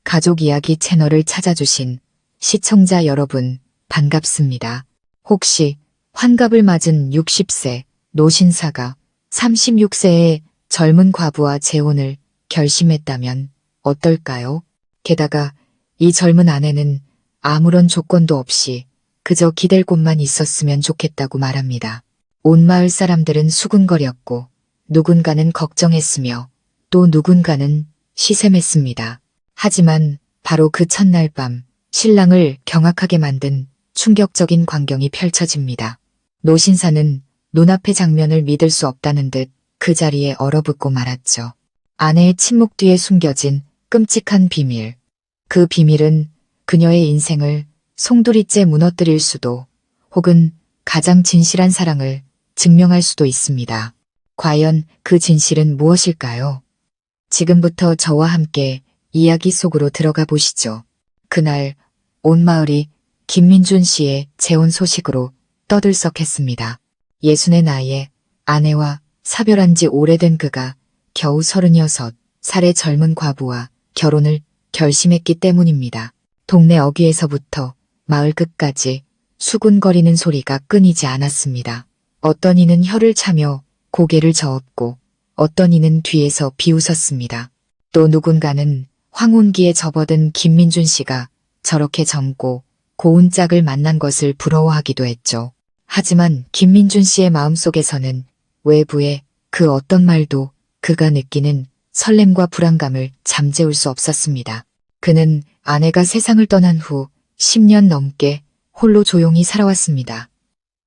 가족 이야기 채널을 찾아주신 시청자 여러분, 반갑습니다. 혹시 환갑을 맞은 60세 노신사가 36세의 젊은 과부와 재혼을 결심했다면 어떨까요? 게다가 이 젊은 아내는 아무런 조건도 없이 그저 기댈 곳만 있었으면 좋겠다고 말합니다. 온 마을 사람들은 수군거렸고 누군가는 걱정했으며 또 누군가는 시샘했습니다. 하지만 바로 그 첫날 밤 신랑을 경악하게 만든 충격적인 광경이 펼쳐집니다. 노신사는 눈앞의 장면을 믿을 수 없다는 듯 그 자리에 얼어붙고 말았죠. 아내의 침묵 뒤에 숨겨진 끔찍한 비밀. 그 비밀은 그녀의 인생을 송두리째 무너뜨릴 수도 혹은 가장 진실한 사랑을 증명할 수도 있습니다. 과연 그 진실은 무엇일까요? 지금부터 저와 함께 이야기 속으로 들어가 보시죠. 그날 온 마을이 김민준 씨의 재혼 소식으로 떠들썩했습니다. 60의 나이에 아내와 사별한 지 오래된 그가 겨우 36살의 젊은 과부와 결혼을 결심했기 때문입니다. 동네 어귀에서부터 마을 끝까지 수군거리는 소리가 끊이지 않았습니다. 어떤 이는 혀를 차며 고개를 저었고 어떤 이는 뒤에서 비웃었습니다. 또 누군가는 황혼기에 접어든 김민준 씨가 저렇게 젊고 고운 짝을 만난 것을 부러워하기도 했죠. 하지만 김민준 씨의 마음속에서는 외부의 그 어떤 말도 그가 느끼는 설렘과 불안감을 잠재울 수 없었습니다. 그는 아내가 세상을 떠난 후 10년 넘게 홀로 조용히 살아왔습니다.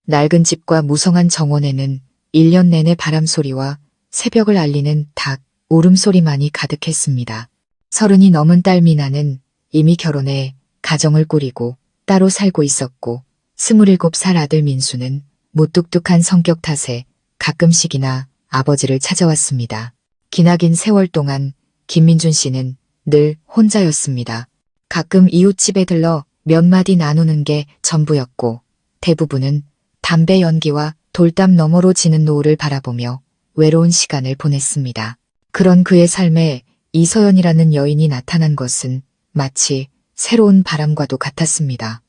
낡은 집과 무성한 정원에는 1년 내내 바람소리와 새벽을 알리는 닭 울음소리만이 가득했습니다. 30이 넘은 딸 미나는 이미 결혼해 가정을 꾸리고 따로 살고 있었고 27살 아들 민수는 무뚝뚝한 성격 탓에 가끔씩이나 아버지를 찾아왔습니다. 기나긴 세월 동안 김민준 씨는 늘 혼자였습니다. 가끔 이웃집에 들러 몇 마디 나누는 게 전부였고 대부분은 담배 연기와 돌담 너머로 지는 노을을 바라보며 외로운 시간을 보냈습니다. 그런 그의 삶에 이서연이라는 여인이 나타난 것은 마치 새로운 바람과도 같았습니다.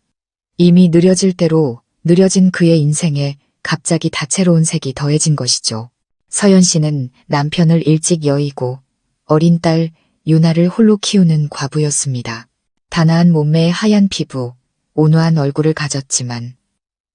이미 느려질 대로 느려진 그의 인생에 갑자기 다채로운 색이 더해진 것이죠. 서연 씨는 남편을 일찍 여의고 어린 딸 유나를 홀로 키우는 과부였습니다. 단아한 몸매에 하얀 피부, 온화한 얼굴을 가졌지만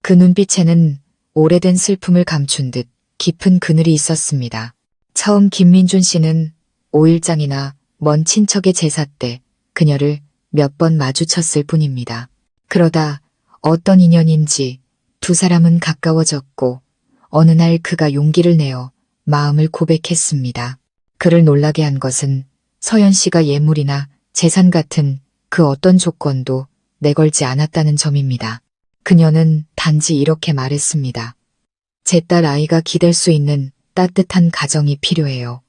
그 눈빛에는 오래된 슬픔을 감춘 듯 깊은 그늘이 있었습니다. 처음 김민준 씨는 5일장이나 먼 친척의 제사 때 그녀를 몇 번 마주쳤을 뿐입니다. 그러다 어떤 인연인지 두 사람은 가까워졌고 어느 날 그가 용기를 내어 마음을 고백했습니다. 그를 놀라게 한 것은 서연 씨가 예물이나 재산 같은 그 어떤 조건도 내걸지 않았다는 점입니다. 그녀는 단지 이렇게 말했습니다. 제 딸 아이가 기댈 수 있는 따뜻한 가정이 필요해요.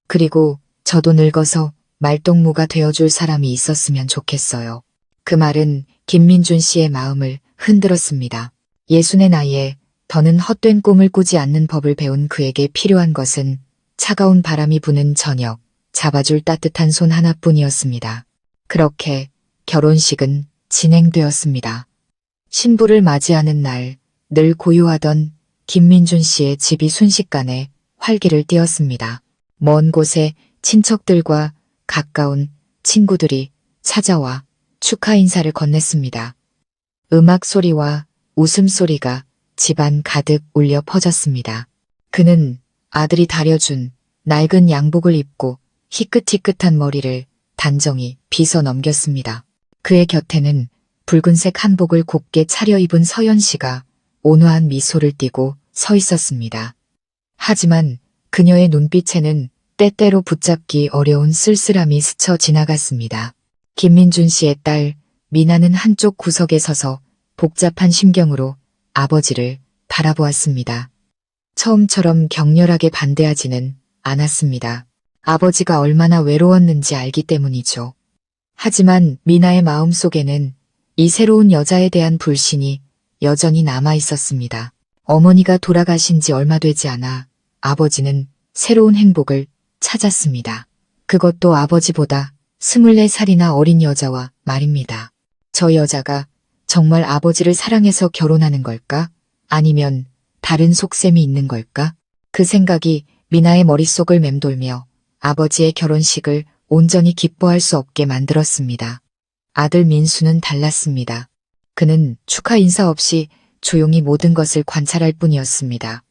그리고 저도 늙어서 말동무가 되어줄 사람이 있었으면 좋겠어요. 그 말은 김민준 씨의 마음을 흔들었습니다. 60의 나이에 더는 헛된 꿈을 꾸지 않는 법을 배운 그에게 필요한 것은 차가운 바람이 부는 저녁, 잡아줄 따뜻한 손 하나뿐이었습니다. 그렇게 결혼식은 진행되었습니다. 신부를 맞이하는 날 늘 고요하던 김민준 씨의 집이 순식간에 활기를 띠었습니다. 먼 곳에 친척들과 가까운 친구들이 찾아와 축하 인사를 건넸습니다. 음악 소리와 웃음소리가 집안 가득 울려 퍼졌습니다. 그는 아들이 다려준 낡은 양복을 입고 희끗희끗한 머리를 단정히 빗어 넘겼습니다. 그의 곁에는 붉은색 한복을 곱게 차려입은 서연 씨가 온화한 미소를 띠고 서 있었습니다. 하지만 그녀의 눈빛에는 때때로 붙잡기 어려운 쓸쓸함이 스쳐 지나갔습니다. 김민준 씨의 딸 미나는 한쪽 구석에 서서 복잡한 심경으로 아버지를 바라보았습니다. 처음처럼 격렬하게 반대하지는 않았습니다. 아버지가 얼마나 외로웠는지 알기 때문이죠. 하지만 미나의 마음속에는 이 새로운 여자에 대한 불신이 여전히 남아 있었습니다. 어머니가 돌아가신 지 얼마 되지 않아 아버지는 새로운 행복을 찾았습니다. 그것도 아버지보다 24살이나 어린 여자와 말입니다. 저 여자가 정말 아버지를 사랑해서 결혼하는 걸까? 아니면 다른 속셈이 있는 걸까? 그 생각이 미나의 머릿속을 맴돌며 아버지의 결혼식을 온전히 기뻐할 수 없게 만들었습니다. 아들 민수는 달랐습니다. 그는 축하 인사 없이 조용히 모든 것을 관찰할 뿐이었습니다.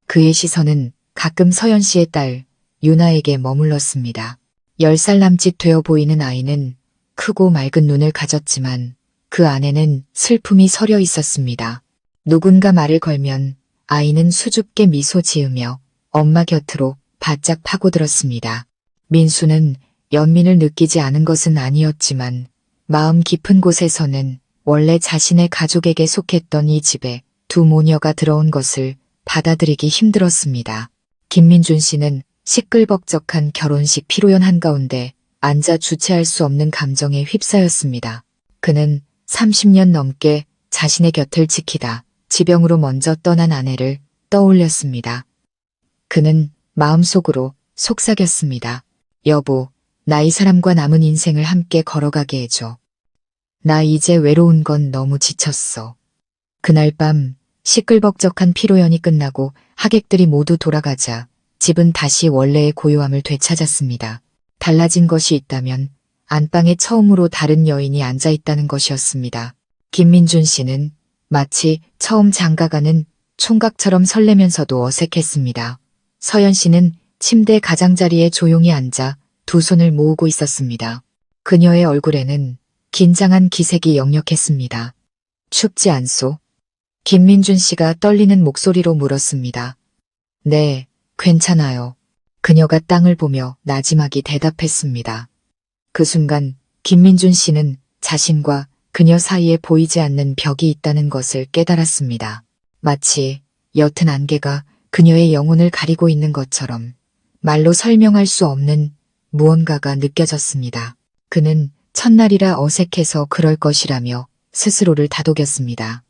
그의 시선은 가끔 서연 씨의 딸 유나에게 머물렀습니다. 10살 남짓 되어 보이는 아이는 크고 맑은 눈을 가졌지만 그 안에는 슬픔이 서려 있었습니다. 누군가 말을 걸면 아이는 수줍게 미소 지으며 엄마 곁으로 바짝 파고들었습니다. 민수는 연민을 느끼지 않은 것은 아니었지만 마음 깊은 곳에서는 원래 자신의 가족에게 속했던 이 집에 두 모녀가 들어온 것을 받아들이기 힘들었습니다. 김민준 씨는 시끌벅적한 결혼식 피로연 한가운데 앉아 주체할 수 없는 감정에 휩싸였습니다. 그는 30년 넘게 자신의 곁을 지키다 지병으로 먼저 떠난 아내를 떠올렸습니다. 그는 마음속으로 속삭였습니다. 여보, 나 이 사람과 남은 인생을 함께 걸어가게 해줘. 나 이제 외로운 건 너무 지쳤어. 그날 밤 시끌벅적한 피로연이 끝나고 하객들이 모두 돌아가자 집은 다시 원래의 고요함을 되찾았습니다. 달라진 것이 있다면 안방에 처음으로 다른 여인이 앉아있다는 것이었습니다. 김민준 씨는 마치 처음 장가가는 총각처럼 설레면서도 어색했습니다. 서연 씨는 침대 가장자리에 조용히 앉아 두 손을 모으고 있었습니다. 그녀의 얼굴에는 긴장한 기색이 역력했습니다. 춥지 않소? 김민준 씨가 떨리는 목소리로 물었습니다. 네, 괜찮아요. 그녀가 땅을 보며 나지막이 대답했습니다. 그 순간 김민준 씨는 자신과 그녀 사이에 보이지 않는 벽이 있다는 것을 깨달았습니다. 마치 옅은 안개가 그녀의 영혼을 가리고 있는 것처럼 말로 설명할 수 없는 무언가가 느껴졌습니다. 그는 첫날이라 어색해서 그럴 것이라며 스스로를 다독였습니다.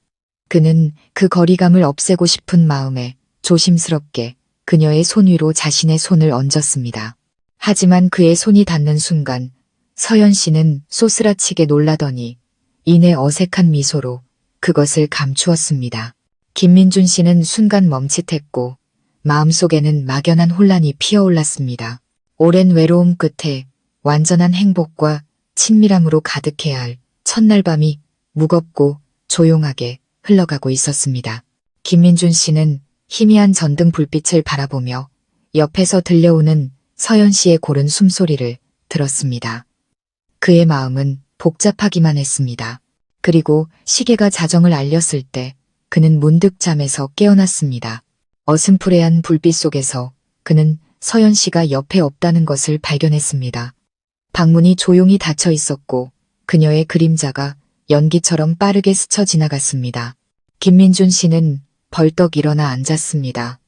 그는 그 거리감을 없애고 싶은 마음에 조심스럽게 그녀의 손 위로 자신의 손을 얹었습니다. 하지만 그의 손이 닿는 순간 서연 씨는 쏘스라치게 놀라더니 이내 어색한 미소로 그것을 감추었습니다. 김민준 씨는 순간 멈칫했고 마음속에는 막연한 혼란이 피어올랐습니다. 오랜 외로움 끝에 완전한 행복과 친밀함으로 가득해야 할 첫날 밤이 무겁고 조용하게 흘러가고 있었습니다. 김민준 씨는 희미한 전등 불빛을 바라보며 옆에서 들려오는 서연 씨의 고른 숨소리를 들었습니다. 그의 마음은 복잡하기만 했습니다. 그리고 시계가 자정을 알렸을 때 그는 문득 잠에서 깨어났습니다. 어슴푸레한 불빛 속에서 그는 서연 씨가 옆에 없다는 것을 발견했습니다. 방문이 조용히 닫혀 있었고 그녀의 그림자가 연기처럼 빠르게 스쳐 지나갔습니다. 김민준 씨는 벌떡 일어나 앉았습니다.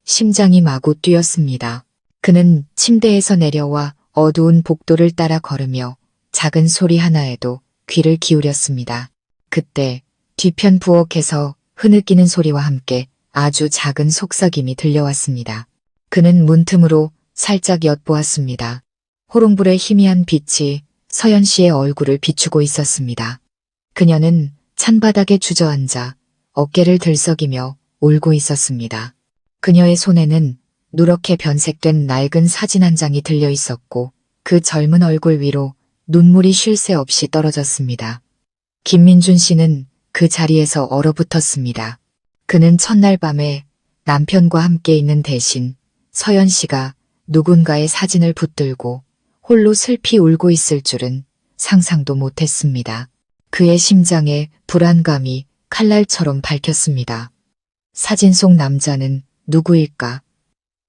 심장이 마구 뛰었습니다. 그는 침대에서 내려와 어두운 복도를 따라 걸으며 작은 소리 하나에도 귀를 기울였습니다. 그때 뒤편 부엌에서 흐느끼는 소리와 함께 아주 작은 속삭임이 들려왔습니다. 그는 문틈으로 살짝 엿보았습니다. 호롱불의 희미한 빛이 서연 씨의 얼굴을 비추고 있었습니다. 그녀는 찬바닥에 주저앉아 어깨를 들썩이며 울고 있었습니다. 그녀의 손에는 누렇게 변색된 낡은 사진 한 장이 들려 있었고 그 젊은 얼굴 위로 눈물이 쉴 새 없이 떨어졌습니다. 김민준 씨는 그 자리에서 얼어붙었습니다. 그는 첫날 밤에 남편과 함께 있는 대신 서연 씨가 누군가의 사진을 붙들고 홀로 슬피 울고 있을 줄은 상상도 못했습니다. 그의 심장에 불안감이 칼날처럼 밝혔습니다. 사진 속 남자는 누구일까?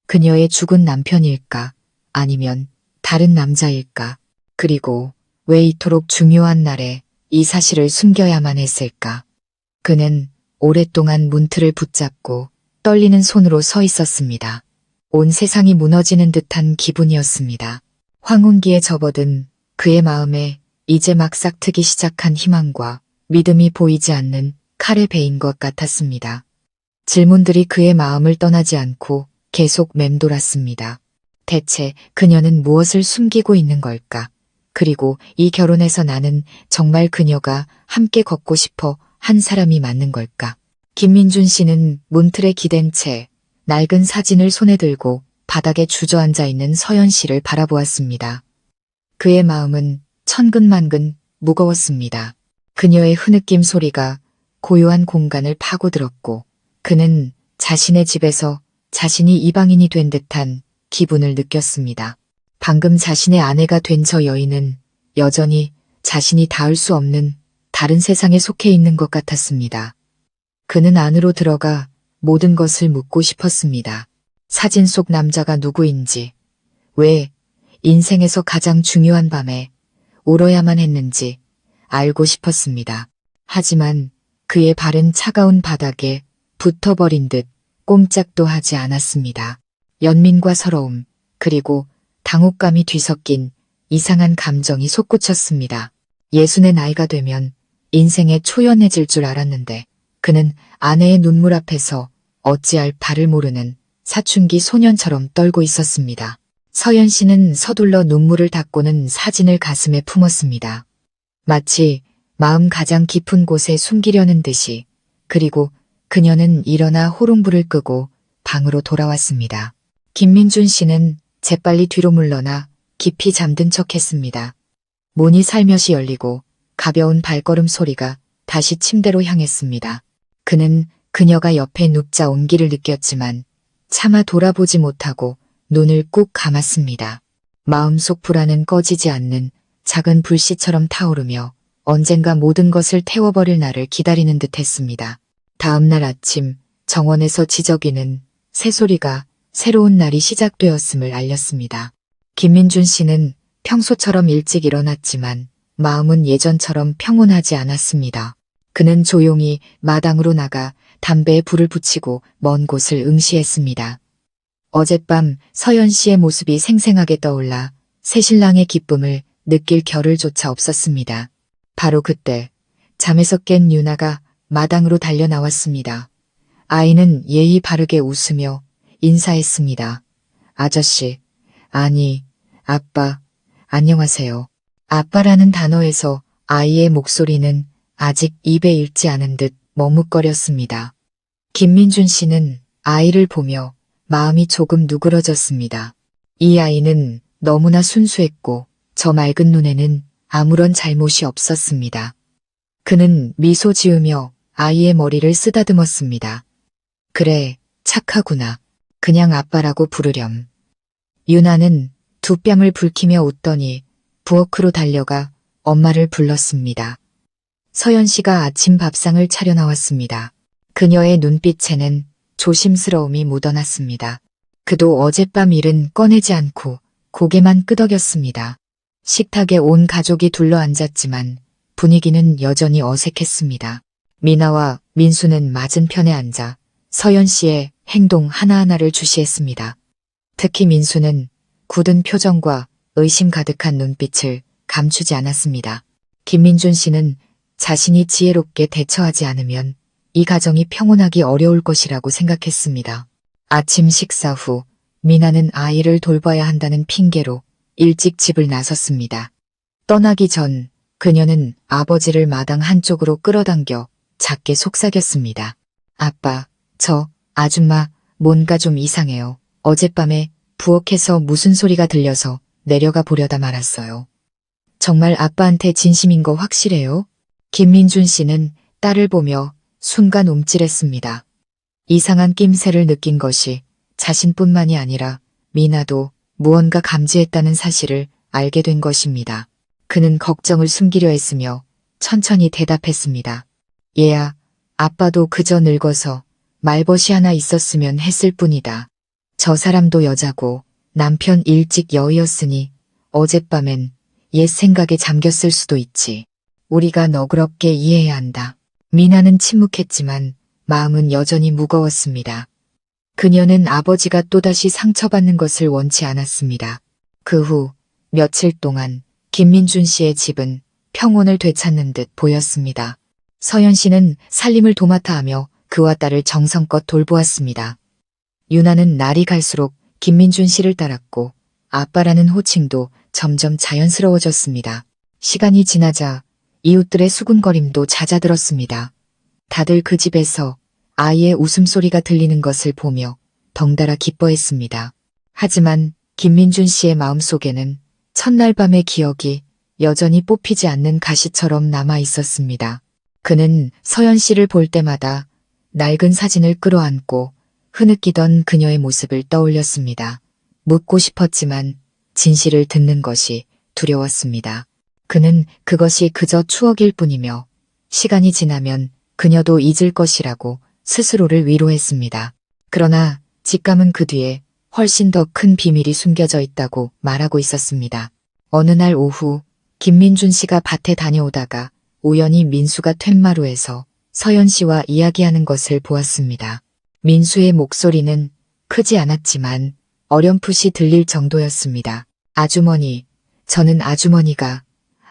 그녀의 죽은 남편일까? 아니면 다른 남자일까? 그리고 왜 이토록 중요한 날에 이 사실을 숨겨야만 했을까? 그는 오랫동안 문틀을 붙잡고 떨리는 손으로 서 있었습니다. 온 세상이 무너지는 듯한 기분이었습니다. 황혼기에 접어든 그의 마음에 이제 막 싹트기 시작한 희망과 믿음이 보이지 않는 칼에 베인 것 같았습니다. 질문들이 그의 마음을 떠나지 않고 계속 맴돌았습니다. 대체 그녀는 무엇을 숨기고 있는 걸까? 그리고 이 결혼에서 나는 정말 그녀가 함께 걷고 싶어 한 사람이 맞는 걸까? 김민준 씨는 문틀에 기댄 채 낡은 사진을 손에 들고 바닥에 주저앉아 있는 서연 씨를 바라보았습니다. 그의 마음은 천근만근 무거웠습니다. 그녀의 흐느낌 소리가 고요한 공간을 파고들었고 그는 자신의 집에서 자신이 이방인이 된 듯한 기분을 느꼈습니다. 방금 자신의 아내가 된 저 여인은 여전히 자신이 닿을 수 없는 다른 세상에 속해 있는 것 같았습니다. 그는 안으로 들어가 모든 것을 묻고 싶었습니다. 사진 속 남자가 누구인지, 왜 인생에서 가장 중요한 밤에 울어야만 했는지 알고 싶었습니다. 하지만 그의 발은 차가운 바닥에 붙어버린 듯 꼼짝도 하지 않았습니다. 연민과 서러움, 그리고 당혹감이 뒤섞인 이상한 감정이 솟구쳤습니다. 60의 나이가 되면 인생에 초연해질 줄 알았는데 그는 아내의 눈물 앞에서 어찌할 바를 모르는 사춘기 소년처럼 떨고 있었습니다. 서연 씨는 서둘러 눈물을 닦고는 사진을 가슴에 품었습니다. 마치 마음 가장 깊은 곳에 숨기려는 듯이. 그리고 그녀는 일어나 호롱불을 끄고 방으로 돌아왔습니다. 김민준 씨는 재빨리 뒤로 물러나 깊이 잠든 척했습니다. 문이 살며시 열리고 가벼운 발걸음 소리가 다시 침대로 향했습니다. 그는 그녀가 옆에 눕자 온기를 느꼈지만 차마 돌아보지 못하고 눈을 꾹 감았습니다. 마음속 불안은 꺼지지 않는 작은 불씨처럼 타오르며 언젠가 모든 것을 태워버릴 날을 기다리는 듯 했습니다. 다음 날 아침 정원에서 지저귀는 새소리가 새로운 날이 시작되었음을 알렸습니다. 김민준 씨는 평소처럼 일찍 일어났지만 마음은 예전처럼 평온하지 않았습니다. 그는 조용히 마당으로 나가 담배에 불을 붙이고 먼 곳을 응시했습니다. 어젯밤 서연 씨의 모습이 생생하게 떠올라 새신랑의 기쁨을 느낄 겨를조차 없었습니다. 바로 그때 잠에서 깬 유나가 마당으로 달려 나왔습니다. 아이는 예의 바르게 웃으며 인사했습니다. 아저씨, 아니, 아빠, 안녕하세요. 아빠라는 단어에서 아이의 목소리는 아직 입에 일지 않은 듯 머뭇거렸습니다. 김민준 씨는 아이를 보며 마음이 조금 누그러졌습니다. 이 아이는 너무나 순수했고 저 맑은 눈에는 아무런 잘못이 없었습니다. 그는 미소 지으며 아이의 머리를 쓰다듬었습니다. 그래, 착하구나. 그냥 아빠라고 부르렴. 유나는 두 뺨을 붉히며 웃더니 부엌으로 달려가 엄마를 불렀습니다. 서연 씨가 아침 밥상을 차려 나왔습니다. 그녀의 눈빛에는 조심스러움이 묻어났습니다. 그도 어젯밤 일은 꺼내지 않고 고개만 끄덕였습니다. 식탁에 온 가족이 둘러앉았지만 분위기는 여전히 어색했습니다. 미나와 민수는 맞은편에 앉아 서연 씨의 행동 하나하나를 주시했습니다. 특히 민수는 굳은 표정과 의심 가득한 눈빛을 감추지 않았습니다. 김민준 씨는 자신이 지혜롭게 대처하지 않으면 이 가정이 평온하기 어려울 것이라고 생각했습니다. 아침 식사 후 미나는 아이를 돌봐야 한다는 핑계로 일찍 집을 나섰습니다. 떠나기 전 그녀는 아버지를 마당 한쪽으로 끌어당겨 작게 속삭였습니다. 아빠, 저 아줌마 뭔가 좀 이상해요. 어젯밤에 부엌에서 무슨 소리가 들려서 내려가 보려다 말았어요. 정말 아빠한테 진심인 거 확실해요? 김민준 씨는 딸을 보며 순간 움찔했습니다. 이상한 낌새를 느낀 것이 자신뿐만이 아니라 미나도 무언가 감지했다는 사실을 알게 된 것입니다. 그는 걱정을 숨기려 했으며 천천히 대답했습니다. 얘야, 아빠도 그저 늙어서 말벗이 하나 있었으면 했을 뿐이다. 저 사람도 여자고 남편 일찍 여의었으니 어젯밤엔 옛 생각에 잠겼을 수도 있지. 우리가 너그럽게 이해해야 한다. 미나는 침묵했지만 마음은 여전히 무거웠습니다. 그녀는 아버지가 또다시 상처받는 것을 원치 않았습니다. 그 후 며칠 동안 김민준 씨의 집은 평온을 되찾는 듯 보였습니다. 서연 씨는 살림을 도맡아 하며 그와 딸을 정성껏 돌보았습니다. 유나는 날이 갈수록 김민준 씨를 따랐고 아빠라는 호칭도 점점 자연스러워졌습니다. 시간이 지나자 이웃들의 수군거림도 잦아들었습니다. 다들 그 집에서 아이의 웃음소리가 들리는 것을 보며 덩달아 기뻐했습니다. 하지만 김민준 씨의 마음속에는 첫날 밤의 기억이 여전히 뽑히지 않는 가시처럼 남아 있었습니다. 그는 서연 씨를 볼 때마다 낡은 사진을 끌어안고 흐느끼던 그녀의 모습을 떠올렸습니다. 묻고 싶었지만 진실을 듣는 것이 두려웠습니다. 그는 그것이 그저 추억일 뿐이며 시간이 지나면 그녀도 잊을 것이라고 스스로를 위로했습니다. 그러나 직감은 그 뒤에 훨씬 더 큰 비밀이 숨겨져 있다고 말하고 있었습니다. 어느 날 오후 김민준 씨가 밭에 다녀오다가 우연히 민수가 툇마루에서 서연 씨와 이야기하는 것을 보았습니다. 민수의 목소리는 크지 않았지만 어렴풋이 들릴 정도였습니다. 아주머니, 저는 아주머니가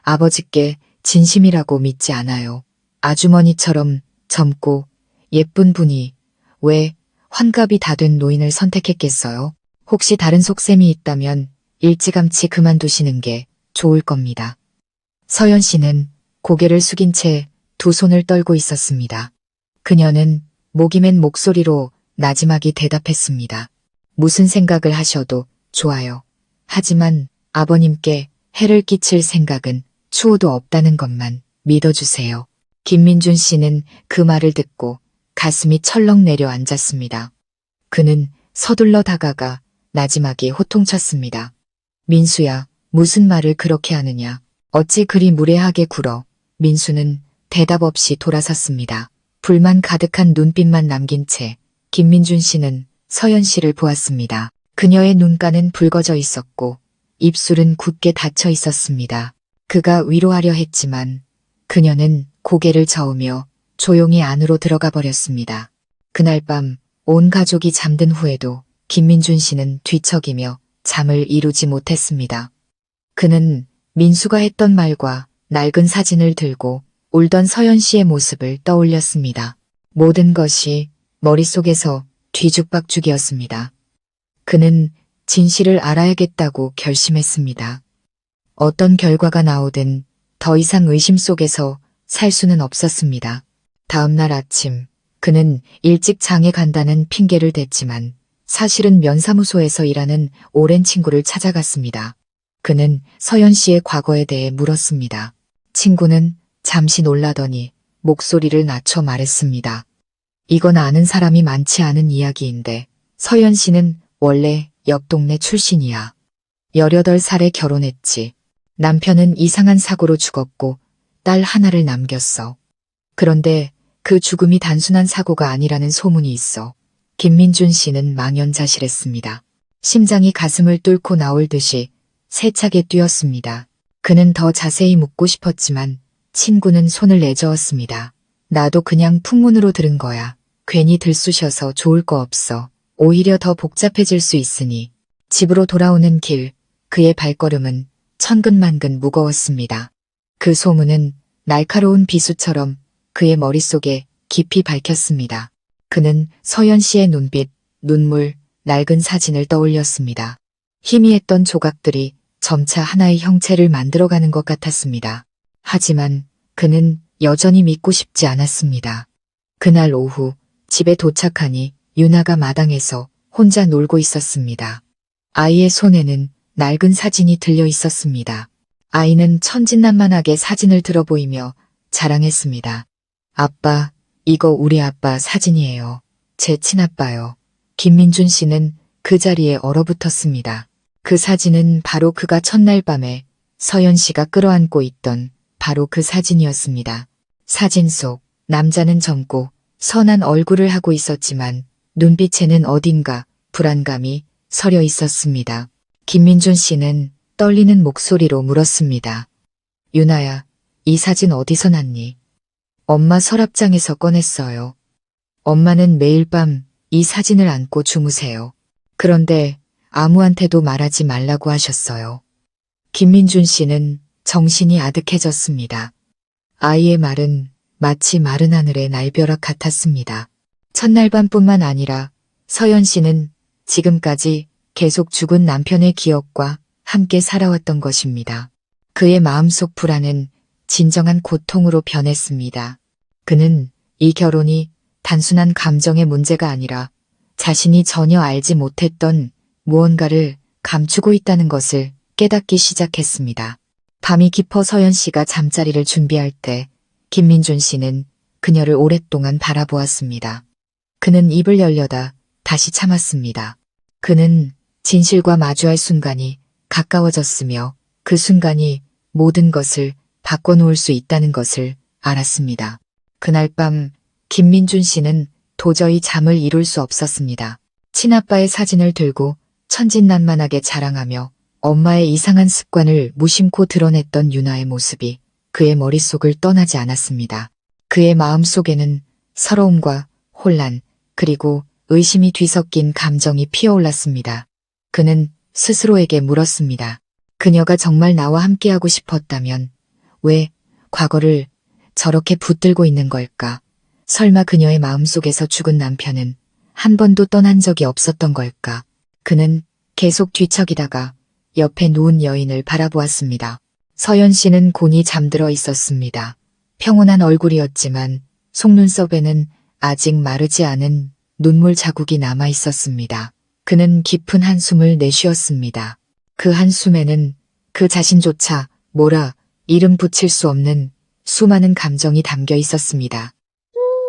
아버지께 진심이라고 믿지 않아요. 아주머니처럼 젊고 예쁜 분이 왜 환갑이 다 된 노인을 선택했겠어요? 혹시 다른 속셈이 있다면 일찌감치 그만두시는 게 좋을 겁니다. 서연 씨는 고개를 숙인 채 두 손을 떨고 있었습니다. 그녀는 목이 맨 목소리로 나지막이 대답했습니다. 무슨 생각을 하셔도 좋아요. 하지만 아버님께 해를 끼칠 생각은 추호도 없다는 것만 믿어주세요. 김민준 씨는 그 말을 듣고 가슴이 철렁 내려앉았습니다. 그는 서둘러 다가가 나지막이 호통쳤습니다. 민수야, 무슨 말을 그렇게 하느냐. 어찌 그리 무례하게 굴어. 민수는 대답 없이 돌아섰습니다. 불만 가득한 눈빛만 남긴 채 김민준 씨는 서연 씨를 보았습니다. 그녀의 눈가는 붉어져 있었고 입술은 굳게 닫혀 있었습니다. 그가 위로하려 했지만 그녀는 고개를 저으며 조용히 안으로 들어가 버렸습니다. 그날 밤 온 가족이 잠든 후에도 김민준 씨는 뒤척이며 잠을 이루지 못했습니다. 그는 민수가 했던 말과 낡은 사진을 들고 울던 서연 씨의 모습을 떠올렸습니다. 모든 것이 머릿속에서 뒤죽박죽이었습니다. 그는 진실을 알아야겠다고 결심했습니다. 어떤 결과가 나오든 더 이상 의심 속에서 살 수는 없었습니다. 다음 날 아침 그는 일찍 장에 간다는 핑계를 댔지만 사실은 면사무소에서 일하는 오랜 친구를 찾아갔습니다. 그는 서연 씨의 과거에 대해 물었습니다. 친구는 잠시 놀라더니 목소리를 낮춰 말했습니다. 이건 아는 사람이 많지 않은 이야기인데 서연 씨는 원래 옆 동네 출신이야. 18살에 결혼했지. 남편은 이상한 사고로 죽었고 딸 하나를 남겼어. 그런데 그 죽음이 단순한 사고가 아니라는 소문이 있어. 김민준 씨는 망연자실했습니다. 심장이 가슴을 뚫고 나올 듯이 세차게 뛰었습니다. 그는 더 자세히 묻고 싶었지만 친구는 손을 내저었습니다. 나도 그냥 풍문으로 들은 거야. 괜히 들쑤셔서 좋을 거 없어. 오히려 더 복잡해질 수 있으니. 집으로 돌아오는 길, 그의 발걸음은 천근만근 무거웠습니다. 그 소문은 날카로운 비수처럼 그의 머릿속에 깊이 밝혔습니다. 그는 서연 씨의 눈빛, 눈물, 낡은 사진을 떠올렸습니다. 희미했던 조각들이 점차 하나의 형체를 만들어가는 것 같았습니다. 하지만 그는 여전히 믿고 싶지 않았습니다. 그날 오후 집에 도착하니 유나가 마당에서 혼자 놀고 있었습니다. 아이의 손에는 낡은 사진이 들려 있었습니다. 아이는 천진난만하게 사진을 들어 보이며 자랑했습니다. 아빠, 이거 우리 아빠 사진이에요. 제 친아빠요. 김민준 씨는 그 자리에 얼어붙었습니다. 그 사진은 바로 그가 첫날 밤에 서연 씨가 끌어안고 있던 바로 그 사진이었습니다. 사진 속 남자는 젊고 선한 얼굴을 하고 있었지만 눈빛에는 어딘가 불안감이 서려 있었습니다. 김민준 씨는 떨리는 목소리로 물었습니다. 유나야, 이 사진 어디서 났니? 엄마 서랍장에서 꺼냈어요. 엄마는 매일 밤 이 사진을 안고 주무세요. 그런데 아무한테도 말하지 말라고 하셨어요. 김민준 씨는 정신이 아득해졌습니다. 아이의 말은 마치 마른 하늘의 날벼락 같았습니다. 첫날 밤뿐만 아니라 서연 씨는 지금까지 계속 죽은 남편의 기억과 함께 살아왔던 것입니다. 그의 마음속 불안은 진정한 고통으로 변했습니다. 그는 이 결혼이 단순한 감정의 문제가 아니라 자신이 전혀 알지 못했던 무언가를 감추고 있다는 것을 깨닫기 시작했습니다. 밤이 깊어 서연 씨가 잠자리를 준비할 때 김민준 씨는 그녀를 오랫동안 바라보았습니다. 그는 입을 열려다 다시 참았습니다. 그는 진실과 마주할 순간이 가까워졌으며 그 순간이 모든 것을 바꿔놓을 수 있다는 것을 알았습니다. 그날 밤 김민준 씨는 도저히 잠을 이룰 수 없었습니다. 친아빠의 사진을 들고 천진난만하게 자랑하며 엄마의 이상한 습관을 무심코 드러냈던 유나의 모습이 그의 머릿속을 떠나지 않았습니다. 그의 마음속에는 서러움과 혼란 그리고 의심이 뒤섞인 감정이 피어올랐습니다. 그는 스스로에게 물었습니다. 그녀가 정말 나와 함께하고 싶었다면 왜 과거를 저렇게 붙들고 있는 걸까? 설마 그녀의 마음속에서 죽은 남편은 한 번도 떠난 적이 없었던 걸까? 그는 계속 뒤척이다가 옆에 누운 여인을 바라보았습니다. 서연 씨는 곤히 잠들어 있었습니다. 평온한 얼굴이었지만 속눈썹에는 아직 마르지 않은 눈물 자국이 남아 있었습니다. 그는 깊은 한숨을 내쉬었습니다. 그 한숨에는 그 자신조차 뭐라 이름 붙일 수 없는 수많은 감정이 담겨 있었습니다.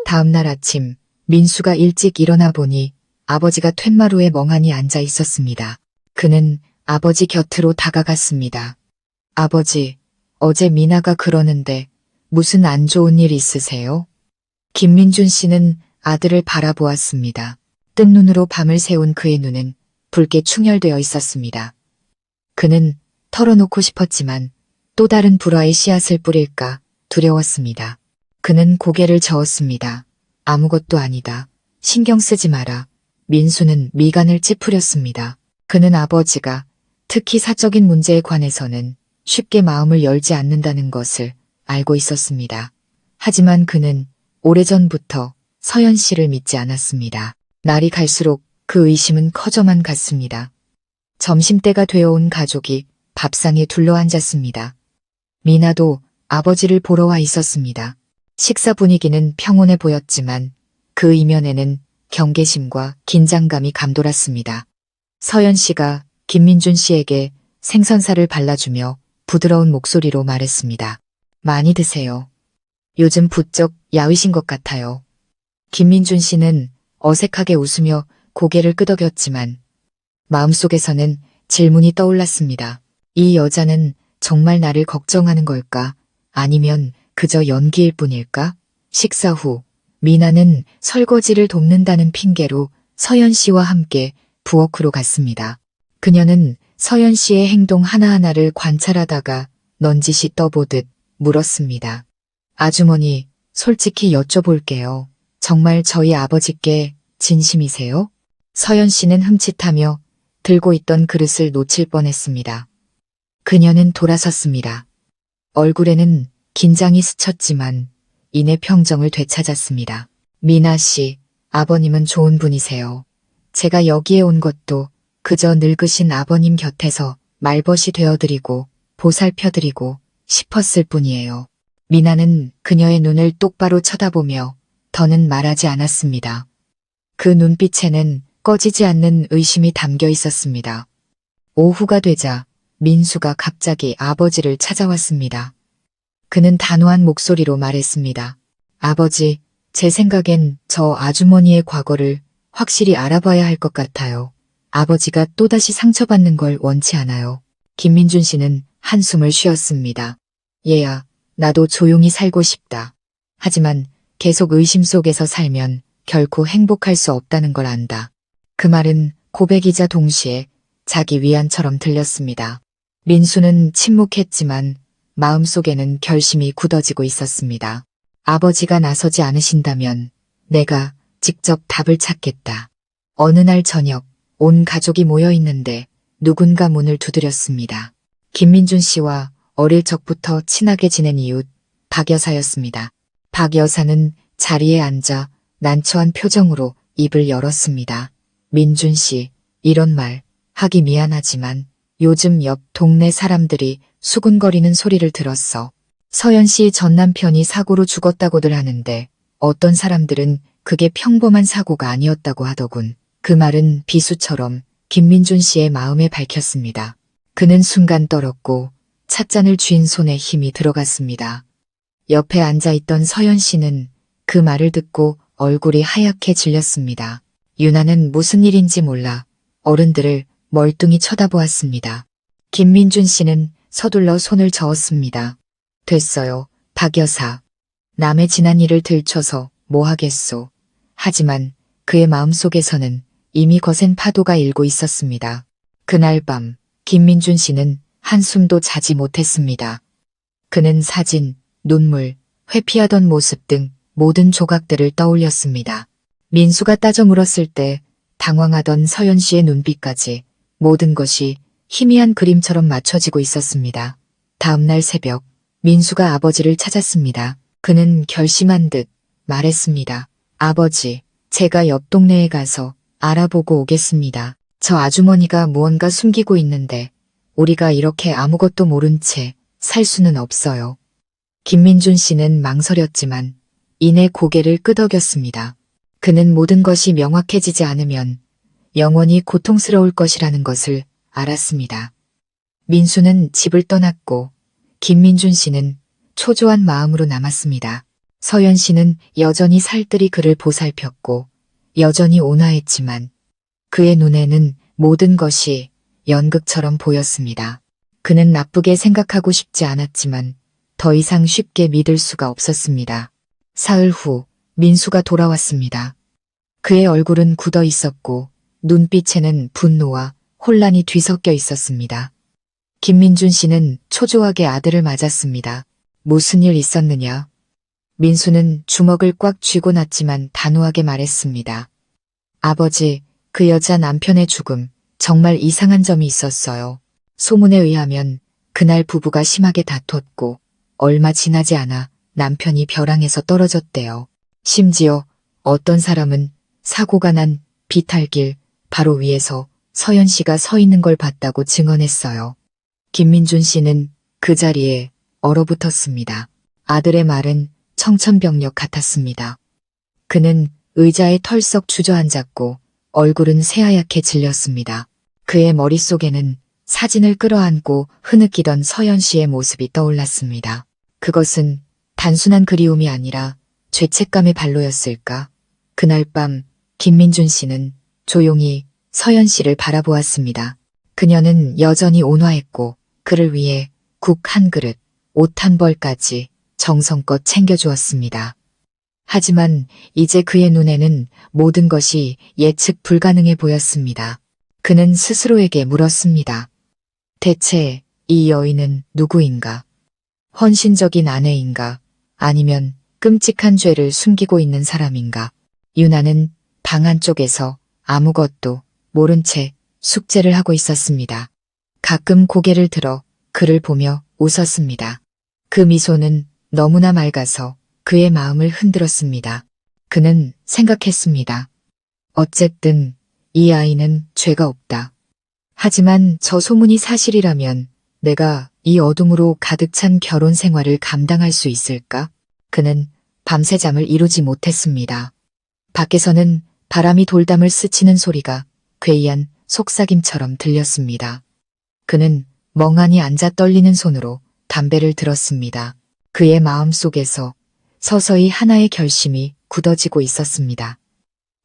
다음 날 아침 민수가 일찍 일어나 보니 아버지가 툇마루에 멍하니 앉아 있었습니다. 그는 아버지 곁으로 다가갔습니다. 아버지, 어제 미나가 그러는데 무슨 안 좋은 일 있으세요? 김민준 씨는 아들을 바라보았습니다. 뜬 눈으로 밤을 새운 그의 눈은 붉게 충혈되어 있었습니다. 그는 털어놓고 싶었지만 또 다른 불화의 씨앗을 뿌릴까 두려웠습니다. 그는 고개를 저었습니다. 아무것도 아니다. 신경 쓰지 마라. 민수는 미간을 찌푸렸습니다. 그는 아버지가 특히 사적인 문제에 관해서는 쉽게 마음을 열지 않는다는 것을 알고 있었습니다. 하지만 그는 오래전부터 서연 씨를 믿지 않았습니다. 날이 갈수록 그 의심은 커져만 갔습니다. 점심때가 되어온 가족이 밥상에 둘러앉았습니다. 미나도 아버지를 보러 와 있었습니다. 식사 분위기는 평온해 보였지만 그 이면에는 경계심과 긴장감이 감돌았습니다. 서연 씨가 김민준 씨에게 생선살을 발라주며 부드러운 목소리로 말했습니다. 많이 드세요. 요즘 부쩍 야위신 것 같아요. 김민준 씨는 어색하게 웃으며 고개를 끄덕였지만 마음속에서는 질문이 떠올랐습니다. 이 여자는 정말 나를 걱정하는 걸까? 아니면 그저 연기일 뿐일까? 식사 후 미나는 설거지를 돕는다는 핑계로 서연 씨와 함께 부엌으로 갔습니다. 그녀는 서연 씨의 행동 하나하나를 관찰하다가 넌지시 떠보듯 물었습니다. 아주머니, 솔직히 여쭤볼게요. 정말 저희 아버지께 진심이세요? 서연 씨는 흠칫하며 들고 있던 그릇을 놓칠 뻔했습니다. 그녀는 돌아섰습니다. 얼굴에는 긴장이 스쳤지만 이내 평정을 되찾았습니다. 미나 씨, 아버님은 좋은 분이세요. 제가 여기에 온 것도 그저 늙으신 아버님 곁에서 말벗이 되어드리고 보살펴드리고 싶었을 뿐이에요. 미나는 그녀의 눈을 똑바로 쳐다보며 더는 말하지 않았습니다. 그 눈빛에는 꺼지지 않는 의심이 담겨 있었습니다. 오후가 되자 민수가 갑자기 아버지를 찾아왔습니다. 그는 단호한 목소리로 말했습니다. 아버지, 제 생각엔 저 아주머니의 과거를 확실히 알아봐야 할 것 같아요. 아버지가 또다시 상처받는 걸 원치 않아요. 김민준 씨는 한숨을 쉬었습니다. 얘야, 나도 조용히 살고 싶다. 하지만 계속 의심 속에서 살면 결코 행복할 수 없다는 걸 안다. 그 말은 고백이자 동시에 자기 위안처럼 들렸습니다. 민수는 침묵했지만 마음속에는 결심이 굳어지고 있었습니다. 아버지가 나서지 않으신다면 내가 직접 답을 찾겠다. 어느 날 저녁 온 가족이 모여 있는데 누군가 문을 두드렸습니다. 김민준 씨와 어릴 적부터 친하게 지낸 이웃 박 여사였습니다. 박 여사는 자리에 앉아 난처한 표정으로 입을 열었습니다. 민준 씨, 이런 말 하기 미안하지만 요즘 옆 동네 사람들이 수군거리는 소리를 들었어. 서연 씨 전 남편이 사고로 죽었다고들 하는데 어떤 사람들은 그게 평범한 사고가 아니었다고 하더군. 그 말은 비수처럼 김민준 씨의 마음에 밝혔습니다. 그는 순간 떨었고 찻잔을 쥔 손에 힘이 들어갔습니다. 옆에 앉아있던 서연 씨는 그 말을 듣고 얼굴이 하얗게 질렸습니다. 유나는 무슨 일인지 몰라 어른들을 멀뚱히 쳐다보았습니다. 김민준 씨는 서둘러 손을 저었습니다. 됐어요, 박 여사. 남의 지난 일을 들춰서 뭐 하겠소. 하지만 그의 마음속에서는 이미 거센 파도가 일고 있었습니다. 그날 밤 김민준 씨는 한숨도 자지 못했습니다. 그는 사진, 눈물, 회피하던 모습 등 모든 조각들을 떠올렸습니다. 민수가 따져 물었을 때 당황하던 서연 씨의 눈빛까지 모든 것이 희미한 그림처럼 맞춰지고 있었습니다. 다음 날 새벽 민수가 아버지를 찾았습니다. 그는 결심한 듯 말했습니다. 아버지, 제가 옆 동네에 가서 알아보고 오겠습니다. 저 아주머니가 무언가 숨기고 있는데 우리가 이렇게 아무것도 모른 채 살 수는 없어요. 김민준 씨는 망설였지만 이내 고개를 끄덕였습니다. 그는 모든 것이 명확해지지 않으면 영원히 고통스러울 것이라는 것을 알았습니다. 민수는 집을 떠났고 김민준 씨는 초조한 마음으로 남았습니다. 서연 씨는 여전히 살뜰히 그를 보살폈고 여전히 온화했지만 그의 눈에는 모든 것이 연극처럼 보였습니다. 그는 나쁘게 생각하고 싶지 않았지만 더 이상 쉽게 믿을 수가 없었습니다. 사흘 후 민수가 돌아왔습니다. 그의 얼굴은 굳어 있었고 눈빛에는 분노와 혼란이 뒤섞여 있었습니다. 김민준 씨는 초조하게 아들을 맞았습니다. 무슨 일 있었느냐? 민수는 주먹을 꽉 쥐고 났지만 단호하게 말했습니다. 아버지, 그 여자 남편의 죽음, 정말 이상한 점이 있었어요. 소문에 의하면 그날 부부가 심하게 다퉜고 얼마 지나지 않아 남편이 벼랑에서 떨어졌대요. 심지어 어떤 사람은 사고가 난 비탈길 바로 위에서 서연 씨가 서 있는 걸 봤다고 증언했어요. 김민준 씨는 그 자리에 얼어붙었습니다. 아들의 말은 청천벽력 같았습니다. 그는 의자에 털썩 주저앉았고 얼굴은 새하얗게 질렸습니다. 그의 머릿속에는 사진을 끌어안고 흐느끼던 서연 씨의 모습이 떠올랐습니다. 그것은 단순한 그리움이 아니라 죄책감의 발로였을까? 그날 밤 김민준 씨는 조용히 서연 씨를 바라보았습니다. 그녀는 여전히 온화했고 그를 위해 국 한 그릇, 옷 한 벌까지 정성껏 챙겨주었습니다. 하지만 이제 그의 눈에는 모든 것이 예측 불가능해 보였습니다. 그는 스스로에게 물었습니다. 대체 이 여인은 누구인가? 헌신적인 아내인가? 아니면 끔찍한 죄를 숨기고 있는 사람인가? 유나는 방 안쪽에서 아무것도 모른 채 숙제를 하고 있었습니다. 가끔 고개를 들어 그를 보며 웃었습니다. 그 미소는 너무나 맑아서 그의 마음을 흔들었습니다. 그는 생각했습니다. 어쨌든 이 아이는 죄가 없다. 하지만 저 소문이 사실이라면 내가 이 어둠으로 가득 찬 결혼 생활을 감당할 수 있을까? 그는 밤새 잠을 이루지 못했습니다. 밖에서는 바람이 돌담을 스치는 소리가 괴이한 속삭임처럼 들렸습니다. 그는 멍하니 앉아 떨리는 손으로 담배를 들었습니다. 그의 마음 속에서 서서히 하나의 결심이 굳어지고 있었습니다.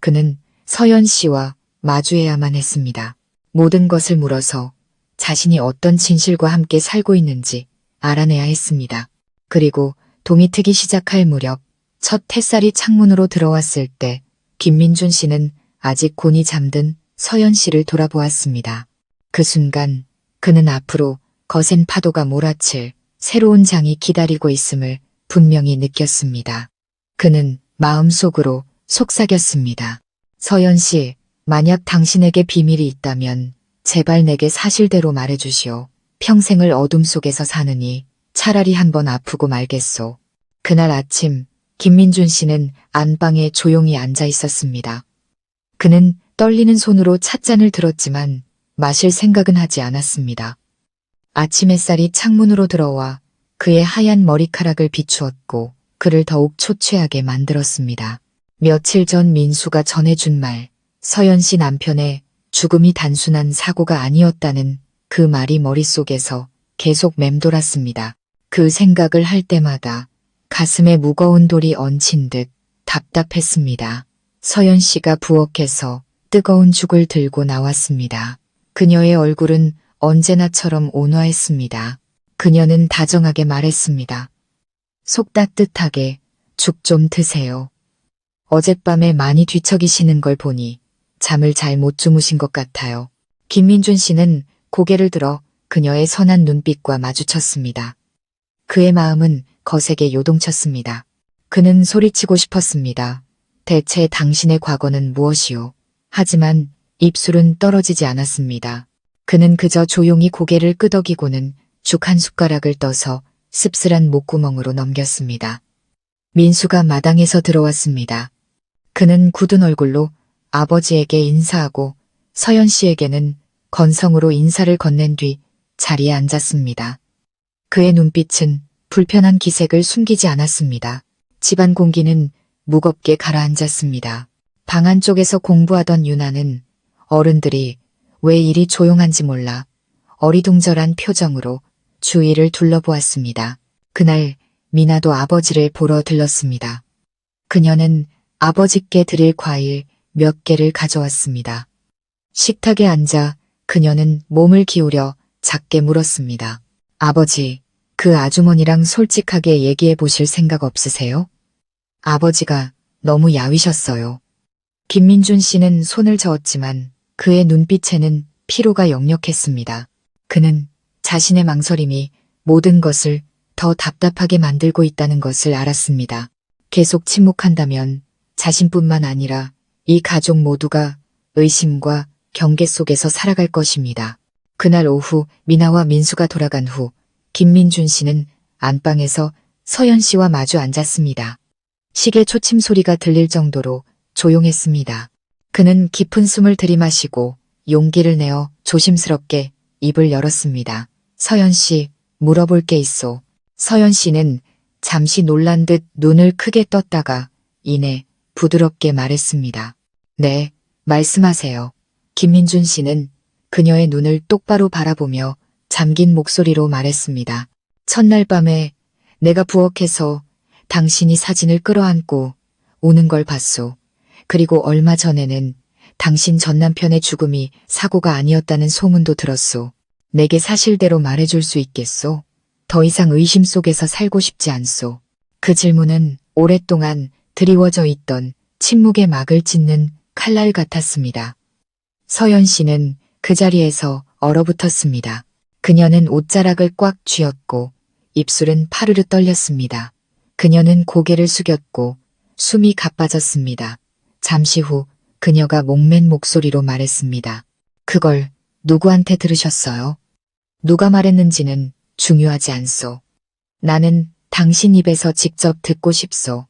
그는 서연 씨와 마주해야만 했습니다. 모든 것을 물어서 자신이 어떤 진실과 함께 살고 있는지 알아내야 했습니다. 그리고 동이 트기 시작할 무렵 첫 햇살이 창문으로 들어왔을 때 김민준 씨는 아직 곤히 잠든 서연 씨를 돌아보았습니다. 그 순간 그는 앞으로 거센 파도가 몰아칠 새로운 장이 기다리고 있음을 분명히 느꼈습니다. 그는 마음속으로 속삭였습니다. 서연 씨, 만약 당신에게 비밀이 있다면 제발 내게 사실대로 말해주시오. 평생을 어둠 속에서 사느니 차라리 한번 아프고 말겠소. 그날 아침 김민준 씨는 안방에 조용히 앉아 있었습니다. 그는 떨리는 손으로 찻잔을 들었지만 마실 생각은 하지 않았습니다. 아침 햇살이 창문으로 들어와 그의 하얀 머리카락을 비추었고 그를 더욱 초췌하게 만들었습니다. 며칠 전 민수가 전해준 말, 서연 씨 남편의 죽음이 단순한 사고가 아니었다는 그 말이 머릿속에서 계속 맴돌았습니다. 그 생각을 할 때마다 가슴에 무거운 돌이 얹힌 듯 답답했습니다. 서연 씨가 부엌에서 뜨거운 죽을 들고 나왔습니다. 그녀의 얼굴은 언제나처럼 온화했습니다. 그녀는 다정하게 말했습니다. 속 따뜻하게 죽 좀 드세요. 어젯밤에 많이 뒤척이시는 걸 보니 잠을 잘 못 주무신 것 같아요. 김민준 씨는 고개를 들어 그녀의 선한 눈빛과 마주쳤습니다. 그의 마음은 거세게 요동쳤습니다. 그는 소리치고 싶었습니다. 대체 당신의 과거는 무엇이오? 하지만 입술은 떨어지지 않았습니다. 그는 그저 조용히 고개를 끄덕이고는 죽 한 숟가락을 떠서 씁쓸한 목구멍으로 넘겼습니다. 민수가 마당에서 들어왔습니다. 그는 굳은 얼굴로 아버지에게 인사하고 서연 씨에게는 건성으로 인사를 건넨 뒤 자리에 앉았습니다. 그의 눈빛은 불편한 기색을 숨기지 않았습니다. 집안 공기는 무겁게 가라앉았습니다. 방 안쪽에서 공부하던 유나는 어른들이 왜 이리 조용한지 몰라 어리둥절한 표정으로 주위를 둘러보았습니다. 그날 미나도 아버지를 보러 들렀습니다. 그녀는 아버지께 드릴 과일 몇 개를 가져왔습니다. 식탁에 앉아 그녀는 몸을 기울여 작게 물었습니다. 아버지, 그 아주머니랑 솔직하게 얘기해 보실 생각 없으세요? 아버지가 너무 야위셨어요. 김민준 씨는 손을 저었지만 그의 눈빛에는 피로가 역력했습니다. 그는 자신의 망설임이 모든 것을 더 답답하게 만들고 있다는 것을 알았습니다. 계속 침묵한다면 자신뿐만 아니라 이 가족 모두가 의심과 경계 속에서 살아갈 것입니다. 그날 오후 미나와 민수가 돌아간 후 김민준 씨는 안방에서 서연 씨와 마주 앉았습니다. 시계 초침 소리가 들릴 정도로 조용했습니다. 그는 깊은 숨을 들이마시고 용기를 내어 조심스럽게 입을 열었습니다. 서연 씨, 물어볼 게 있어. 서연 씨는 잠시 놀란 듯 눈을 크게 떴다가 이내 부드럽게 말했습니다. 네, 말씀하세요. 김민준 씨는 그녀의 눈을 똑바로 바라보며 잠긴 목소리로 말했습니다. 첫날 밤에 내가 부엌에서 당신이 사진을 끌어안고 우는 걸 봤소. 그리고 얼마 전에는 당신 전 남편의 죽음이 사고가 아니었다는 소문도 들었소. 내게 사실대로 말해줄 수 있겠소? 더 이상 의심 속에서 살고 싶지 않소. 그 질문은 오랫동안 드리워져 있던 침묵의 막을 찢는 칼날 같았습니다. 서연 씨는 그 자리에서 얼어붙었습니다. 그녀는 옷자락을 꽉 쥐었고 입술은 파르르 떨렸습니다. 그녀는 고개를 숙였고 숨이 가빠졌습니다. 잠시 후 그녀가 목맨 목소리로 말했습니다. 그걸 누구한테 들으셨어요? 누가 말했는지는 중요하지 않소. 나는 당신 입에서 직접 듣고 싶소.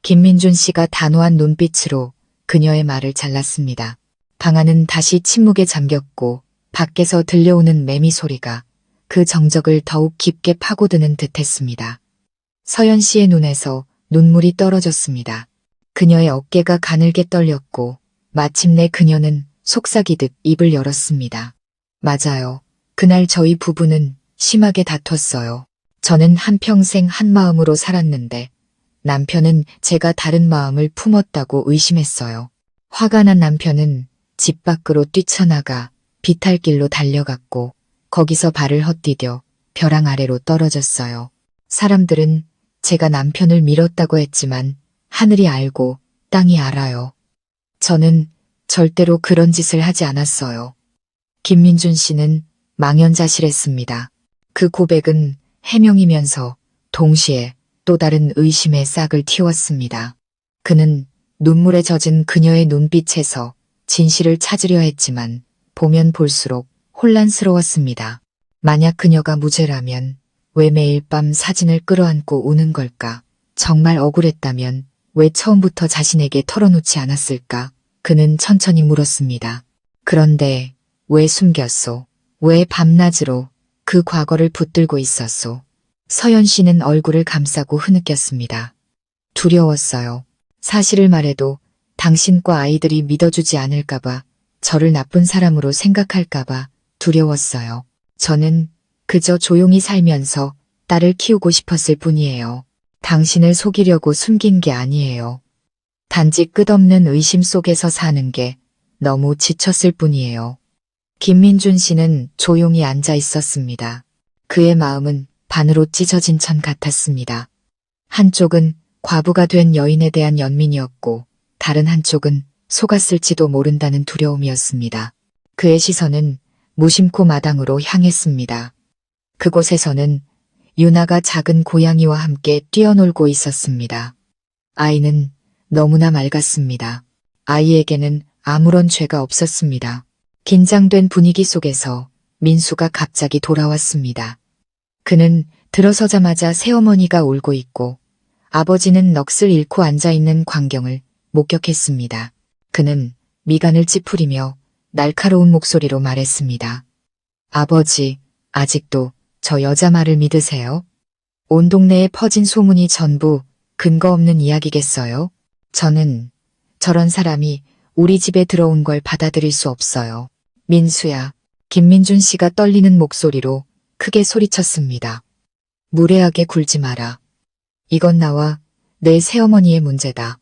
김민준 씨가 단호한 눈빛으로 그녀의 말을 잘랐습니다. 방 안은 다시 침묵에 잠겼고 밖에서 들려오는 매미 소리가 그 정적을 더욱 깊게 파고드는 듯했습니다. 서연 씨의 눈에서 눈물이 떨어졌습니다. 그녀의 어깨가 가늘게 떨렸고 마침내 그녀는 속삭이듯 입을 열었습니다. 맞아요. 그날 저희 부부는 심하게 다퉜어요. 저는 한평생 한 마음으로 살았는데 남편은 제가 다른 마음을 품었다고 의심했어요. 화가 난 남편은 집 밖으로 뛰쳐나가 비탈길로 달려갔고 거기서 발을 헛디뎌 벼랑 아래로 떨어졌어요. 사람들은 제가 남편을 밀었다고 했지만 하늘이 알고 땅이 알아요. 저는 절대로 그런 짓을 하지 않았어요. 김민준 씨는 망연자실했습니다. 그 고백은 해명이면서 동시에 또 다른 의심의 싹을 틔웠습니다. 그는 눈물에 젖은 그녀의 눈빛에서 진실을 찾으려 했지만 보면 볼수록 혼란스러웠습니다. 만약 그녀가 무죄라면 왜 매일 밤 사진을 끌어안고 우는 걸까? 정말 억울했다면 왜 처음부터 자신에게 털어놓지 않았을까? 그는 천천히 물었습니다. 그런데 왜 숨겼소? 왜 밤낮으로 그 과거를 붙들고 있었소? 서연 씨는 얼굴을 감싸고 흐느꼈습니다. 두려웠어요. 사실을 말해도 당신과 아이들이 믿어주지 않을까봐, 저를 나쁜 사람으로 생각할까봐 두려웠어요. 저는 그저 조용히 살면서 딸을 키우고 싶었을 뿐이에요. 당신을 속이려고 숨긴 게 아니에요. 단지 끝없는 의심 속에서 사는 게 너무 지쳤을 뿐이에요. 김민준 씨는 조용히 앉아 있었습니다. 그의 마음은 반으로 찢어진 천 같았습니다. 한쪽은 과부가 된 여인에 대한 연민이었고 다른 한쪽은 속았을지도 모른다는 두려움이었습니다. 그의 시선은 무심코 마당으로 향했습니다. 그곳에서는 유나가 작은 고양이와 함께 뛰어놀고 있었습니다. 아이는 너무나 맑았습니다. 아이에게는 아무런 죄가 없었습니다. 긴장된 분위기 속에서 민수가 갑자기 돌아왔습니다. 그는 들어서자마자 새어머니가 울고 있고 아버지는 넋을 잃고 앉아있는 광경을 목격했습니다. 그는 미간을 찌푸리며 날카로운 목소리로 말했습니다. 아버지, 아직도 저 여자 말을 믿으세요? 온 동네에 퍼진 소문이 전부 근거 없는 이야기겠어요? 저는 저런 사람이 우리 집에 들어온 걸 받아들일 수 없어요. 민수야, 김민준 씨가 떨리는 목소리로 크게 소리쳤습니다. 무례하게 굴지 마라. 이건 나와 내 새어머니의 문제다.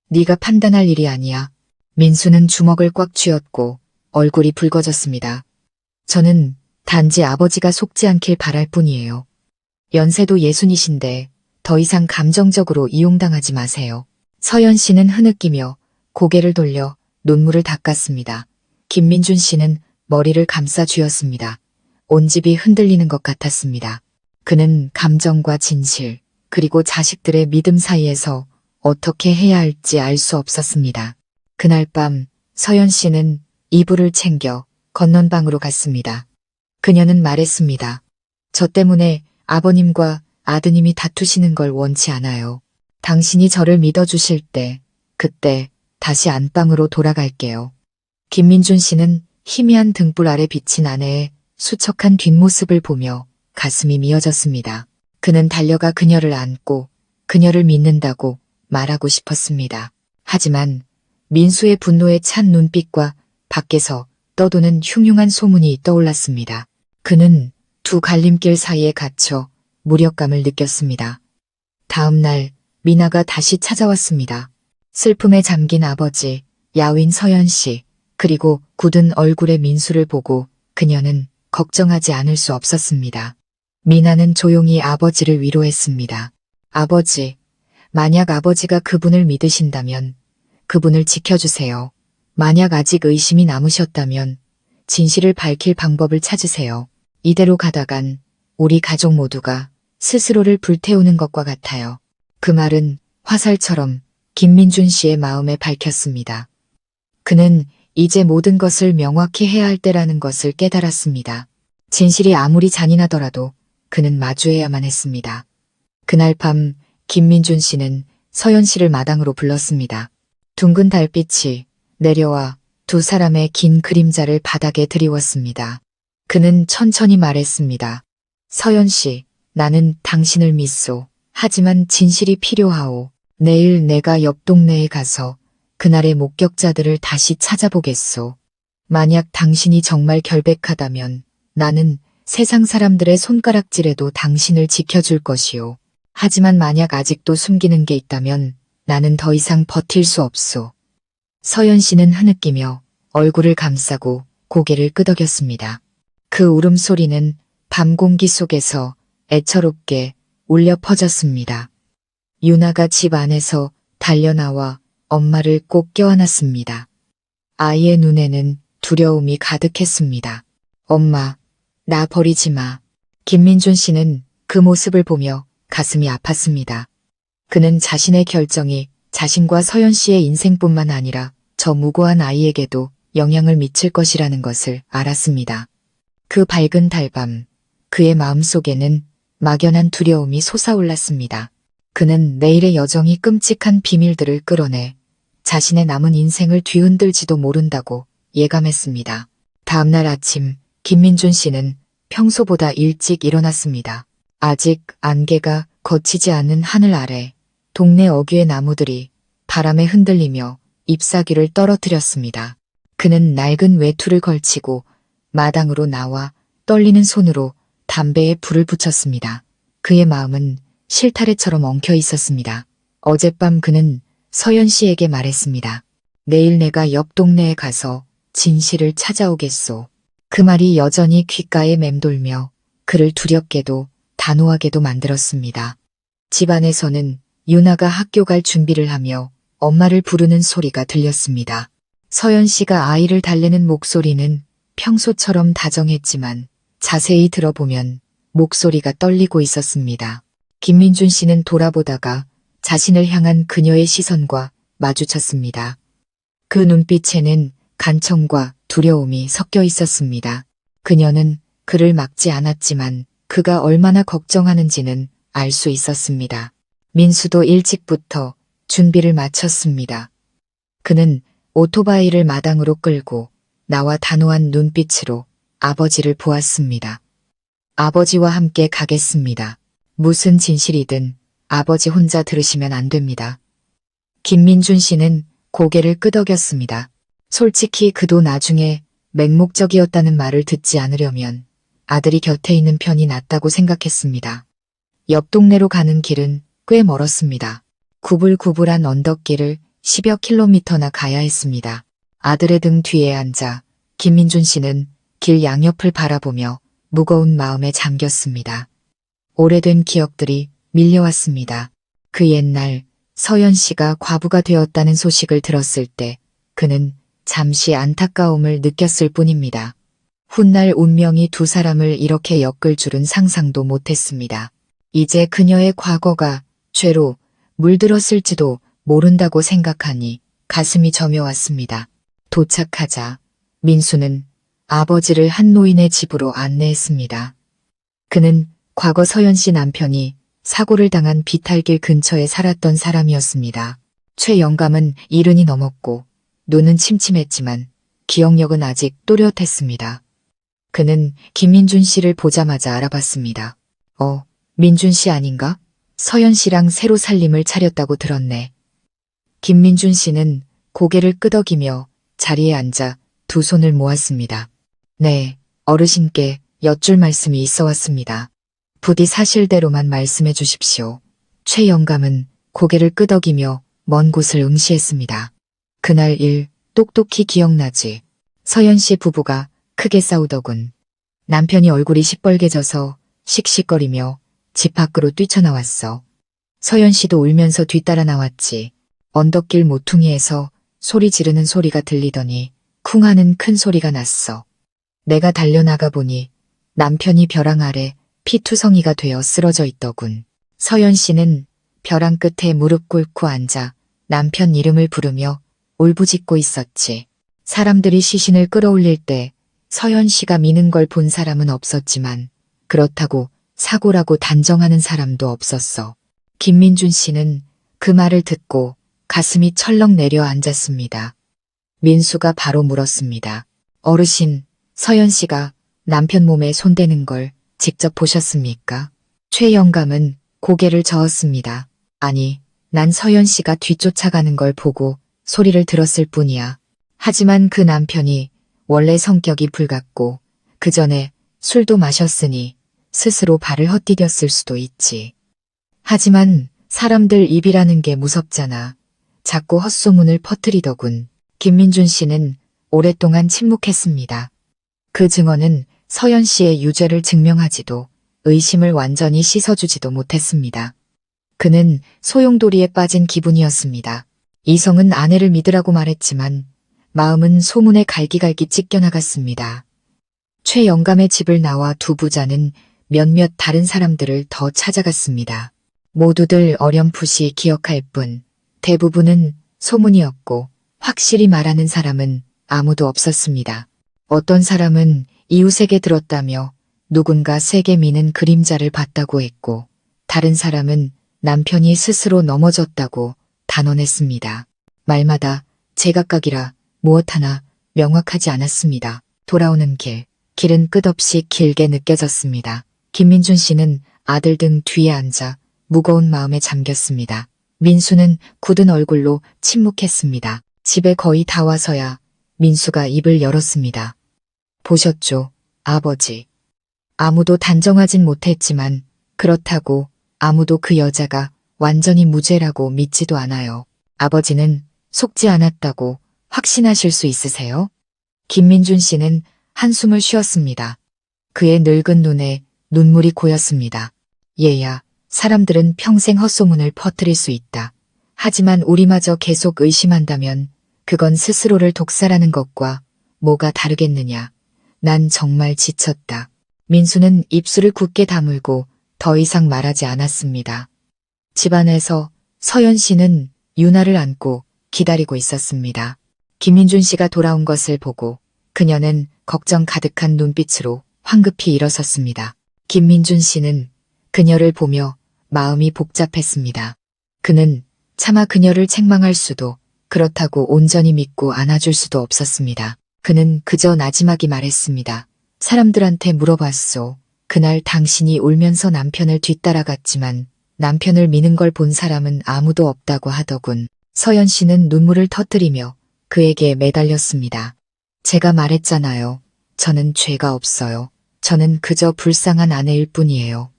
네가 판단할 일이 아니야. 민수는 주먹을 꽉 쥐었고 얼굴이 붉어졌습니다. 저는 단지 아버지가 속지 않길 바랄 뿐이에요. 연세도 60이신데 더 이상 감정적으로 이용당하지 마세요. 서연 씨는 흐느끼며 고개를 돌려 눈물을 닦았습니다. 김민준 씨는 머리를 감싸 쥐었습니다. 온 집이 흔들리는 것 같았습니다. 그는 감정과 진실, 그리고 자식들의 믿음 사이에서 어떻게 해야 할지 알 수 없었습니다. 그날 밤 서연 씨는 이불을 챙겨 건넌방으로 갔습니다. 그녀는 말했습니다. 저 때문에 아버님과 아드님이 다투시는 걸 원치 않아요. 당신이 저를 믿어주실 때, 그때 다시 안방으로 돌아갈게요. 김민준 씨는 희미한 등불 아래 비친 아내의 수척한 뒷모습을 보며 가슴이 미어졌습니다. 그는 달려가 그녀를 안고 그녀를 믿는다고 말하고 싶었습니다. 하지만 민수의 분노에 찬 눈빛과 밖에서 떠도는 흉흉한 소문이 떠올랐습니다. 그는 두 갈림길 사이에 갇혀 무력감을 느꼈습니다. 다음 날 미나가 다시 찾아왔습니다. 슬픔에 잠긴 아버지, 야윈 서연 씨, 그리고 굳은 얼굴의 민수를 보고 그녀는 걱정하지 않을 수 없었습니다. 미나는 조용히 아버지를 위로했습니다. 아버지, 만약 아버지가 그분을 믿으신다면 그분을 지켜주세요. 만약 아직 의심이 남으셨다면 진실을 밝힐 방법을 찾으세요. 이대로 가다간 우리 가족 모두가 스스로를 불태우는 것과 같아요. 그 말은 화살처럼 김민준 씨의 마음에 밝혔습니다. 그는 이제 모든 것을 명확히 해야 할 때라는 것을 깨달았습니다. 진실이 아무리 잔인하더라도 그는 마주해야만 했습니다. 그날 밤 김민준 씨는 서연 씨를 마당으로 불렀습니다. 둥근 달빛이 내려와 두 사람의 긴 그림자를 바닥에 드리웠습니다. 그는 천천히 말했습니다. 서연 씨, 나는 당신을 믿소. 하지만 진실이 필요하오. 내일 내가 옆 동네에 가서 그날의 목격자들을 다시 찾아보겠소. 만약 당신이 정말 결백하다면 나는 세상 사람들의 손가락질에도 당신을 지켜줄 것이오. 하지만 만약 아직도 숨기는 게 있다면 나는 더 이상 버틸 수 없소. 서연 씨는 흐느끼며 얼굴을 감싸고 고개를 끄덕였습니다. 그 울음소리는 밤 공기 속에서 애처롭게 울려 퍼졌습니다. 유나가 집 안에서 달려나와 엄마를 꼭 껴안았습니다. 아이의 눈에는 두려움이 가득했습니다. 엄마, 나 버리지 마. 김민준 씨는 그 모습을 보며 가슴이 아팠습니다. 그는 자신의 결정이 자신과 서연 씨의 인생뿐만 아니라 저 무고한 아이에게도 영향을 미칠 것이라는 것을 알았습니다. 그 밝은 달밤, 그의 마음속에는 막연한 두려움이 솟아올랐습니다. 그는 내일의 여정이 끔찍한 비밀들을 끌어내 자신의 남은 인생을 뒤흔들지도 모른다고 예감했습니다. 다음날 아침 김민준 씨는 평소보다 일찍 일어났습니다. 아직 안개가 걷히지 않은 하늘 아래 동네 어귀의 나무들이 바람에 흔들리며 잎사귀를 떨어뜨렸습니다. 그는 낡은 외투를 걸치고 마당으로 나와 떨리는 손으로 담배에 불을 붙였습니다. 그의 마음은 실타래처럼 엉켜 있었습니다. 어젯밤 그는 서연 씨에게 말했습니다. 내일 내가 옆 동네에 가서 진실을 찾아오겠소. 그 말이 여전히 귓가에 맴돌며 그를 두렵게도 단호하게도 만들었습니다. 집안에서는 유나가 학교 갈 준비를 하며 엄마를 부르는 소리가 들렸습니다. 서연 씨가 아이를 달래는 목소리는 평소처럼 다정했지만 자세히 들어보면 목소리가 떨리고 있었습니다. 김민준 씨는 돌아보다가 자신을 향한 그녀의 시선과 마주쳤습니다. 그 눈빛에는 간청과 두려움이 섞여 있었습니다. 그녀는 그를 막지 않았지만 그가 얼마나 걱정하는지는 알 수 있었습니다. 민수도 일찍부터 준비를 마쳤습니다. 그는 오토바이를 마당으로 끌고 나와 단호한 눈빛으로 아버지를 보았습니다. 아버지와 함께 가겠습니다. 무슨 진실이든 아버지 혼자 들으시면 안 됩니다. 김민준 씨는 고개를 끄덕였습니다. 솔직히 그도 나중에 맹목적이었다는 말을 듣지 않으려면 아들이 곁에 있는 편이 낫다고 생각했습니다. 옆 동네로 가는 길은 꽤 멀었습니다. 구불구불한 언덕길을 10여 킬로미터나 가야 했습니다. 아들의 등 뒤에 앉아 김민준 씨는 길 양옆을 바라보며 무거운 마음에 잠겼습니다. 오래된 기억들이 밀려왔습니다. 그 옛날 서연 씨가 과부가 되었다는 소식을 들었을 때 그는 잠시 안타까움을 느꼈을 뿐입니다. 훗날 운명이 두 사람을 이렇게 엮을 줄은 상상도 못했습니다. 이제 그녀의 과거가 죄로 물들었을지도 모른다고 생각하니 가슴이 저며왔습니다. 도착하자 민수는 아버지를 한 노인의 집으로 안내했습니다. 그는 과거 서연 씨 남편이 사고를 당한 비탈길 근처에 살았던 사람이었습니다. 최 영감은 70이 넘었고 눈은 침침했지만 기억력은 아직 또렷했습니다. 그는 김민준 씨를 보자마자 알아봤습니다. 민준 씨 아닌가? 서연 씨랑 새로 살림을 차렸다고 들었네. 김민준 씨는 고개를 끄덕이며 자리에 앉아 두 손을 모았습니다. 네, 어르신께 여쭐 말씀이 있어 왔습니다. 부디 사실대로만 말씀해 주십시오. 최 영감은 고개를 끄덕이며 먼 곳을 응시했습니다. 그날 일 똑똑히 기억나지. 서연 씨 부부가 크게 싸우더군. 남편이 얼굴이 시뻘개져서 씩씩거리며 집 밖으로 뛰쳐나왔어. 서연 씨도 울면서 뒤따라 나왔지. 언덕길 모퉁이에서 소리 지르는 소리가 들리더니 쿵 하는 큰 소리가 났어. 내가 달려나가 보니 남편이 벼랑 아래 피투성이가 되어 쓰러져 있더군. 서연 씨는 벼랑 끝에 무릎 꿇고 앉아 남편 이름을 부르며 울부짖고 있었지. 사람들이 시신을 끌어올릴 때 서연 씨가 미는 걸 본 사람은 없었지만 그렇다고 사고라고 단정하는 사람도 없었어. 김민준 씨는 그 말을 듣고 가슴이 철렁 내려앉았습니다. 민수가 바로 물었습니다. 어르신, 서연 씨가 남편 몸에 손대는 걸 직접 보셨습니까? 최 영감은 고개를 저었습니다. 아니, 난 서연 씨가 뒤쫓아가는 걸 보고 소리를 들었을 뿐이야. 하지만 그 남편이 원래 성격이 불같고 그 전에 술도 마셨으니 스스로 발을 헛디뎠을 수도 있지. 하지만 사람들 입이라는 게 무섭잖아. 자꾸 헛소문을 퍼뜨리더군. 김민준 씨는 오랫동안 침묵했습니다. 그 증언은 서연 씨의 유죄를 증명하지도 의심을 완전히 씻어주지도 못했습니다. 그는 소용돌이에 빠진 기분이었습니다. 이성은 아내를 믿으라고 말했지만 마음은 소문에 갈기갈기 찢겨나갔습니다. 최 영감의 집을 나와 두 부자는 몇몇 다른 사람들을 더 찾아갔습니다. 모두들 어렴풋이 기억할 뿐 대부분은 소문이었고 확실히 말하는 사람은 아무도 없었습니다. 어떤 사람은 이웃에게 들었다며 누군가 세게 미는 그림자를 봤다고 했고 다른 사람은 남편이 스스로 넘어졌다고 단언했습니다. 말마다 제각각이라 무엇 하나 명확하지 않았습니다. 돌아오는 길은 끝없이 길게 느껴졌습니다. 김민준 씨는 아들 등 뒤에 앉아 무거운 마음에 잠겼습니다. 민수는 굳은 얼굴로 침묵했습니다. 집에 거의 다 와서야 민수가 입을 열었습니다. 보셨죠, 아버지. 아무도 단정하진 못했지만 그렇다고 아무도 그 여자가 완전히 무죄라고 믿지도 않아요. 아버지는 속지 않았다고 확신하실 수 있으세요? 김민준 씨는 한숨을 쉬었습니다. 그의 늙은 눈에 눈물이 고였습니다. 얘야, 사람들은 평생 헛소문을 퍼뜨릴 수 있다. 하지만 우리마저 계속 의심한다면 그건 스스로를 독살하는 것과 뭐가 다르겠느냐. 난 정말 지쳤다. 민수는 입술을 굳게 다물고 더 이상 말하지 않았습니다. 집안에서 서연 씨는 유나를 안고 기다리고 있었습니다. 김민준 씨가 돌아온 것을 보고 그녀는 걱정 가득한 눈빛으로 황급히 일어섰습니다. 김민준 씨는 그녀를 보며 마음이 복잡했습니다. 그는 차마 그녀를 책망할 수도 그렇다고 온전히 믿고 안아줄 수도 없었습니다. 그는 그저 나지막이 말했습니다. 사람들한테 물어봤소. 그날 당신이 울면서 남편을 뒤따라갔지만 남편을 미는 걸 본 사람은 아무도 없다고 하더군. 서연 씨는 눈물을 터뜨리며 그에게 매달렸습니다. 제가 말했잖아요. 저는 죄가 없어요. 저는 그저 불쌍한 아내일 뿐이에요.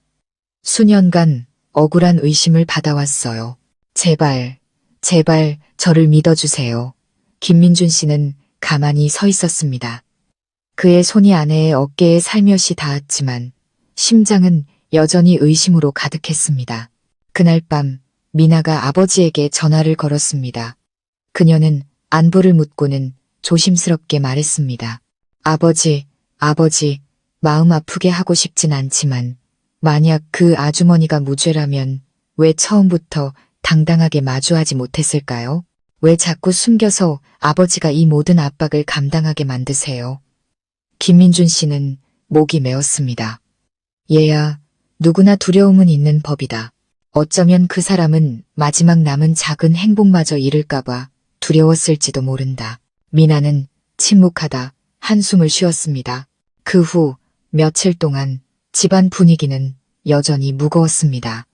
수년간 억울한 의심을 받아왔어요. 제발 저를 믿어주세요. 김민준 씨는 가만히 서 있었습니다. 그의 손이 아내의 어깨에 살며시 닿았지만 심장은 여전히 의심으로 가득했습니다. 그날 밤 미나가 아버지에게 전화를 걸었습니다. 그녀는 안부를 묻고는 조심스럽게 말했습니다. 아버지, 마음 아프게 하고 싶진 않지만 만약 그 아주머니가 무죄라면 왜 처음부터 당당하게 마주하지 못했을까요? 왜 자꾸 숨겨서 아버지가 이 모든 압박을 감당하게 만드세요? 김민준 씨는 목이 메었습니다. 얘야, 누구나 두려움은 있는 법이다. 어쩌면 그 사람은 마지막 남은 작은 행복마저 잃을까봐 두려웠을지도 모른다. 미나는 침묵하다 한숨을 쉬었습니다. 그 후 며칠 동안 집안 분위기는 여전히 무거웠습니다.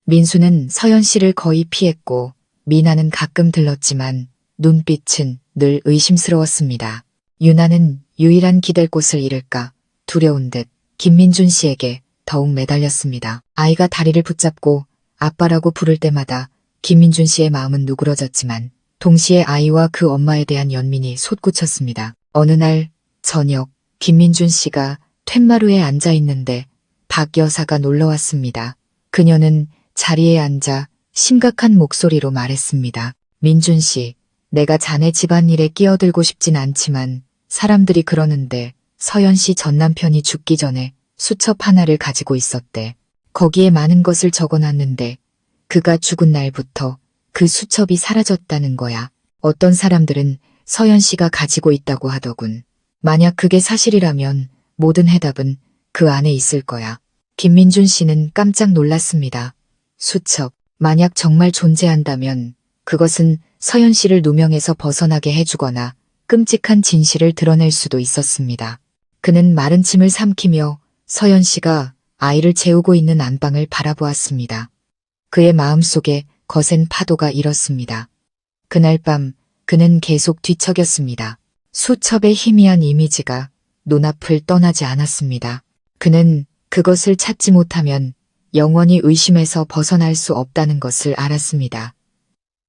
민수는 서연 씨를 거의 피했고 미나는 가끔 들렀지만 눈빛은 늘 의심스러웠습니다. 유나는 유일한 기댈 곳을 잃을까 두려운 듯 김민준 씨에게 더욱 매달렸습니다. 아이가 다리를 붙잡고 아빠라고 부를 때마다 김민준 씨의 마음은 누그러졌지만 동시에 아이와 그 엄마에 대한 연민이 솟구쳤습니다. 어느 날 저녁 김민준 씨가 툇마루에 앉아 있는데 박 여사가 놀러왔습니다. 그녀는 자리에 앉아 심각한 목소리로 말했습니다. 민준 씨, 내가 자네 집안일에 끼어들고 싶진 않지만 사람들이 그러는데 서연 씨 전 남편이 죽기 전에 수첩 하나를 가지고 있었대. 거기에 많은 것을 적어놨는데 그가 죽은 날부터 그 수첩이 사라졌다는 거야. 어떤 사람들은 서연 씨가 가지고 있다고 하더군. 만약 그게 사실이라면 모든 해답은 그 안에 있을 거야. 김민준 씨는 깜짝 놀랐습니다. 수첩, 만약 정말 존재한다면 그것은 서연 씨를 누명에서 벗어나게 해주거나 끔찍한 진실을 드러낼 수도 있었습니다. 그는 마른 침을 삼키며 서연 씨가 아이를 재우고 있는 안방을 바라보았습니다. 그의 마음속에 거센 파도가 일었습니다. 그날 밤 그는 계속 뒤척였습니다. 수첩의 희미한 이미지가 눈앞을 떠나지 않았습니다. 그는 그것을 찾지 못하면 영원히 의심에서 벗어날 수 없다는 것을 알았습니다.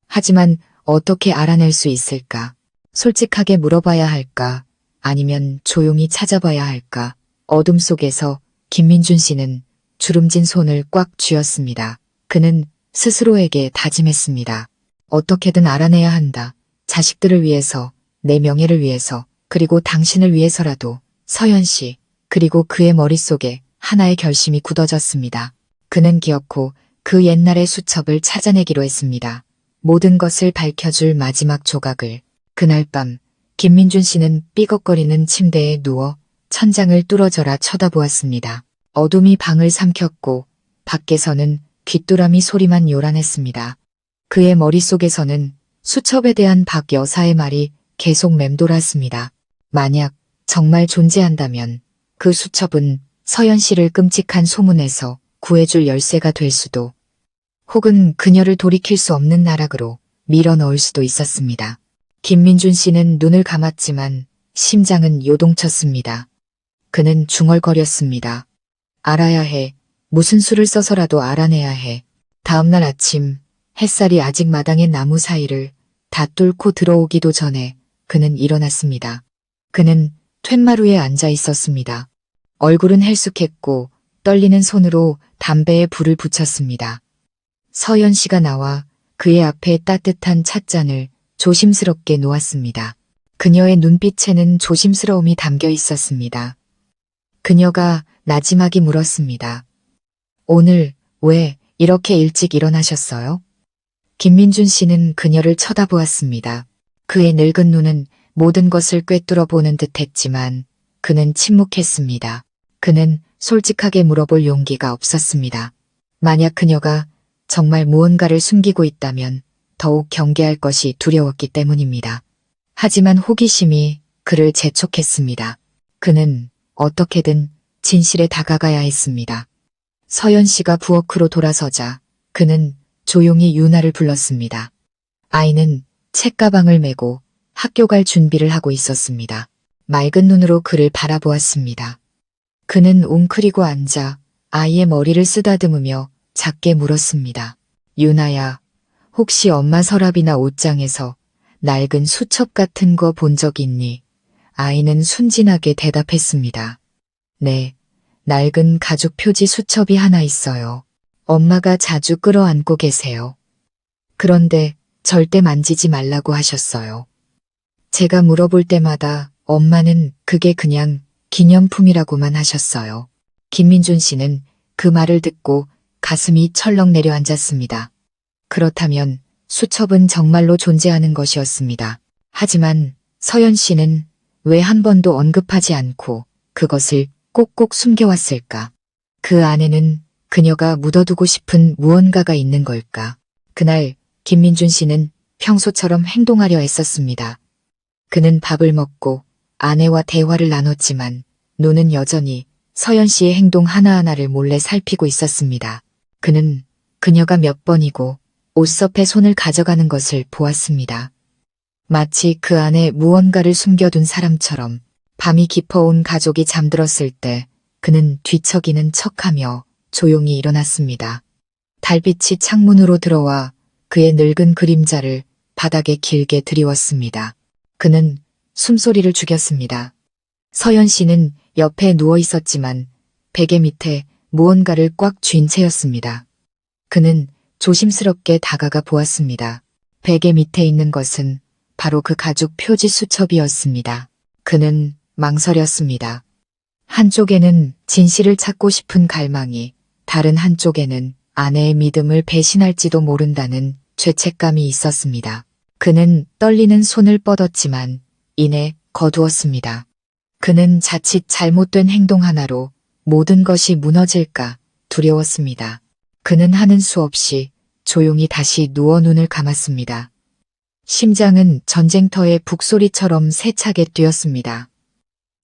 하지만 어떻게 알아낼 수 있을까? 솔직하게 물어봐야 할까? 아니면 조용히 찾아봐야 할까? 어둠 속에서 김민준 씨는 주름진 손을 꽉 쥐었습니다. 그는 스스로에게 다짐했습니다. 어떻게든 알아내야 한다. 자식들을 위해서, 내 명예를 위해서, 그리고 당신을 위해서라도 서연 씨, 그리고 그의 머릿속에 하나의 결심이 굳어졌습니다. 그는 기어코 그 옛날의 수첩을 찾아내기로 했습니다. 모든 것을 밝혀줄 마지막 조각을. 그날 밤 김민준 씨는 삐걱거리는 침대에 누워 천장을 뚫어져라 쳐다보았습니다. 어둠이 방을 삼켰고 밖에서는 귀뚜라미 소리만 요란했습니다. 그의 머릿속에서는 수첩에 대한 박 여사의 말이 계속 맴돌았습니다. 만약 정말 존재한다면 그 수첩은 서연 씨를 끔찍한 소문에서 구해줄 열쇠가 될 수도, 혹은 그녀를 돌이킬 수 없는 나락으로 밀어 넣을 수도 있었습니다. 김민준 씨는 눈을 감았지만 심장은 요동쳤습니다. 그는 중얼거렸습니다. 알아야 해. 무슨 수를 써서라도 알아내야 해. 다음날 아침 햇살이 아직 마당의 나무 사이를 다 뚫고 들어오기도 전에 그는 일어났습니다. 그는 툇마루에 앉아 있었습니다. 얼굴은 헬쑥했고 떨리는 손으로 담배에 불을 붙였습니다. 서연 씨가 나와 그의 앞에 따뜻한 찻잔을 조심스럽게 놓았습니다. 그녀의 눈빛에는 조심스러움이 담겨 있었습니다. 그녀가 나지막이 물었습니다. 오늘 왜 이렇게 일찍 일어나셨어요? 김민준 씨는 그녀를 쳐다보았습니다. 그의 늙은 눈은 모든 것을 꿰뚫어 보는 듯 했지만 그는 침묵했습니다. 그는 솔직하게 물어볼 용기가 없었습니다. 만약 그녀가 정말 무언가를 숨기고 있다면 더욱 경계할 것이 두려웠기 때문입니다. 하지만 호기심이 그를 재촉했습니다. 그는 어떻게든 진실에 다가가야 했습니다. 서연 씨가 부엌으로 돌아서자 그는 조용히 유나를 불렀습니다. 아이는 책가방을 메고 학교 갈 준비를 하고 있었습니다. 맑은 눈으로 그를 바라보았습니다. 그는 웅크리고 앉아 아이의 머리를 쓰다듬으며 작게 물었습니다. 유나야, 혹시 엄마 서랍이나 옷장에서 낡은 수첩 같은 거 본 적 있니? 아이는 순진하게 대답했습니다. 네, 낡은 가죽 표지 수첩이 하나 있어요. 엄마가 자주 끌어안고 계세요. 그런데 절대 만지지 말라고 하셨어요. 제가 물어볼 때마다 엄마는 그게 그냥 기념품이라고만 하셨어요. 김민준 씨는 그 말을 듣고 가슴이 철렁 내려앉았습니다. 그렇다면 수첩은 정말로 존재하는 것이었습니다. 하지만 서연 씨는 왜 한 번도 언급하지 않고 그것을 꼭꼭 숨겨왔을까? 그 안에는 그녀가 묻어두고 싶은 무언가가 있는 걸까? 그날 김민준 씨는 평소처럼 행동하려 애썼습니다. 그는 밥을 먹고 아내와 대화를 나눴지만 눈은 여전히 서연 씨의 행동 하나하나를 몰래 살피고 있었습니다. 그는 그녀가 몇 번이고 옷섭에 손을 가져가는 것을 보았습니다. 마치 그 안에 무언가를 숨겨둔 사람처럼 밤이 깊어온 가족이 잠들었을 때 그는 뒤척이는 척하며 조용히 일어났습니다. 달빛이 창문으로 들어와 그의 늙은 그림자를 바닥에 길게 드리웠습니다. 그는 숨소리를 죽였습니다. 서연 씨는 옆에 누워 있었지만 베개 밑에 무언가를 꽉 쥔 채였습니다. 그는 조심스럽게 다가가 보았습니다. 베개 밑에 있는 것은 바로 그 가죽 표지 수첩이었습니다. 그는 망설였습니다. 한쪽에는 진실을 찾고 싶은 갈망이, 다른 한쪽에는 아내의 믿음을 배신할지도 모른다는 죄책감이 있었습니다. 그는 떨리는 손을 뻗었지만 이내 거두었습니다. 그는 자칫 잘못된 행동 하나로 모든 것이 무너질까 두려웠습니다. 그는 하는 수 없이 조용히 다시 누워 눈을 감았습니다. 심장은 전쟁터의 북소리처럼 세차게 뛰었습니다.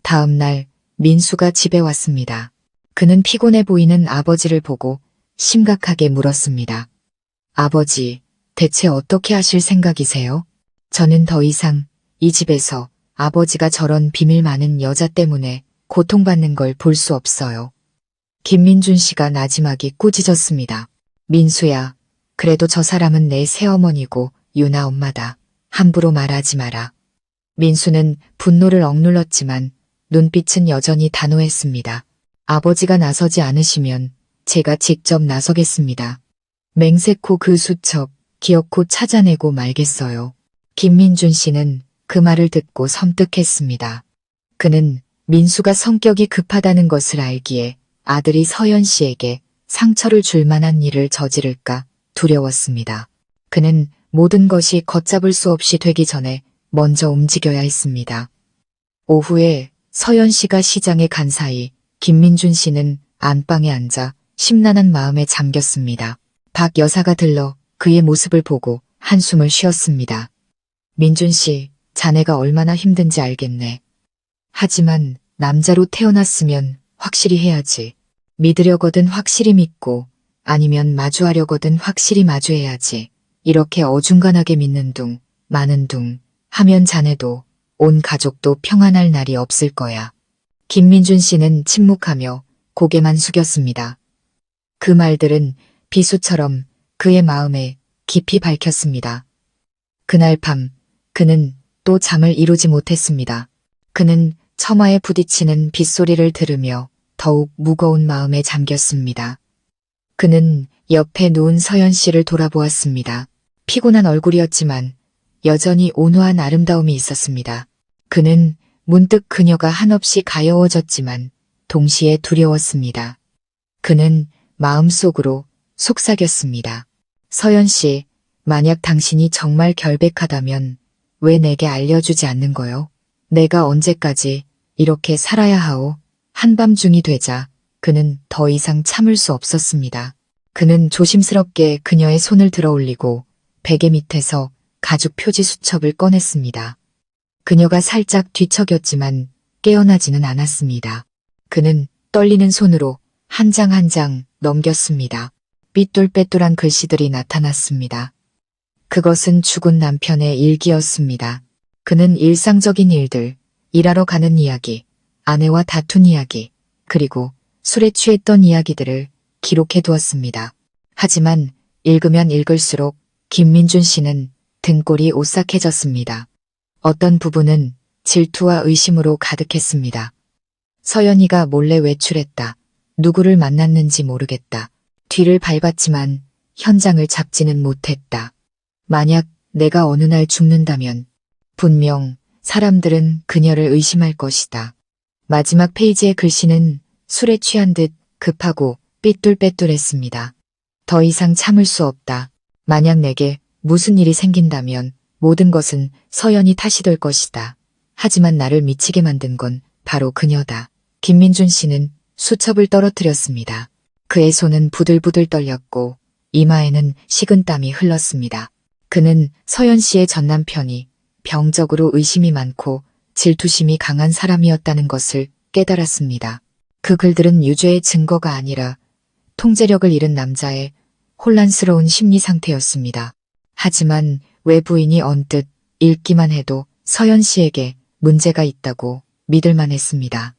다음 날 민수가 집에 왔습니다. 그는 피곤해 보이는 아버지를 보고 심각하게 물었습니다. 아버지, 대체 어떻게 하실 생각이세요? 저는 더 이상 이 집에서 아버지가 저런 비밀 많은 여자 때문에 고통받는 걸 볼 수 없어요. 김민준 씨가 나지막이 꾸짖었습니다. 민수야, 그래도 저 사람은 내 새어머니고 유나 엄마다. 함부로 말하지 마라. 민수는 분노를 억눌렀지만 눈빛은 여전히 단호했습니다. 아버지가 나서지 않으시면 제가 직접 나서겠습니다. 맹세코 그 수첩 기어코 찾아내고 말겠어요. 김민준 씨는 그 말을 듣고 섬뜩했습니다. 그는 민수가 성격이 급하다는 것을 알기에 아들이 서연 씨에게 상처를 줄 만한 일을 저지를까 두려웠습니다. 그는 모든 것이 걷잡을 수 없이 되기 전에 먼저 움직여야 했습니다. 오후에 서연 씨가 시장에 간 사이 김민준 씨는 안방에 앉아 심란한 마음에 잠겼습니다. 박 여사가 들러 그의 모습을 보고 한숨을 쉬었습니다. 민준 씨, 자네가 얼마나 힘든지 알겠네. 하지만 남자로 태어났으면 확실히 해야지. 믿으려거든 확실히 믿고 아니면 마주하려거든 확실히 마주해야지. 이렇게 어중간하게 믿는 둥, 마는 둥 하면 자네도 온 가족도 평안할 날이 없을 거야. 김민준 씨는 침묵하며 고개만 숙였습니다. 그 말들은 비수처럼 그의 마음에 깊이 박혔습니다. 그날 밤 그는 또 잠을 이루지 못했습니다. 그는 처마에 부딪히는 빗소리를 들으며 더욱 무거운 마음에 잠겼습니다. 그는 옆에 누운 서연 씨를 돌아보았습니다. 피곤한 얼굴이었지만 여전히 온화한 아름다움이 있었습니다. 그는 문득 그녀가 한없이 가여워졌지만 동시에 두려웠습니다. 그는 마음속으로 속삭였습니다. 서연 씨, 만약 당신이 정말 결백하다면 왜 내게 알려주지 않는 거요? 내가 언제까지 이렇게 살아야 하오? 한밤중이 되자 그는 더 이상 참을 수 없었습니다. 그는 조심스럽게 그녀의 손을 들어 올리고 베개 밑에서 가죽 표지 수첩을 꺼냈습니다. 그녀가 살짝 뒤척였지만 깨어나지는 않았습니다. 그는 떨리는 손으로 한 장 한 장 넘겼습니다. 삐뚤빼뚤한 글씨들이 나타났습니다. 그것은 죽은 남편의 일기였습니다. 그는 일상적인 일들, 일하러 가는 이야기, 아내와 다툰 이야기, 그리고 술에 취했던 이야기들을 기록해 두었습니다. 하지만 읽으면 읽을수록 김민준 씨는 등골이 오싹해졌습니다. 어떤 부분은 질투와 의심으로 가득했습니다. 서연이가 몰래 외출했다. 누구를 만났는지 모르겠다. 뒤를 밟았지만 현장을 잡지는 못했다. 만약 내가 어느 날 죽는다면 분명 사람들은 그녀를 의심할 것이다. 마지막 페이지의 글씨는 술에 취한 듯 급하고 삐뚤빼뚤했습니다. 더 이상 참을 수 없다. 만약 내게 무슨 일이 생긴다면 모든 것은 서연이 탓이 될 것이다. 하지만 나를 미치게 만든 건 바로 그녀다. 김민준 씨는 수첩을 떨어뜨렸습니다. 그의 손은 부들부들 떨렸고 이마에는 식은땀이 흘렀습니다. 그는 서연 씨의 전 남편이 병적으로 의심이 많고 질투심이 강한 사람이었다는 것을 깨달았습니다. 그 글들은 유죄의 증거가 아니라 통제력을 잃은 남자의 혼란스러운 심리 상태였습니다. 하지만 외부인이 언뜻 읽기만 해도 서연 씨에게 문제가 있다고 믿을만 했습니다.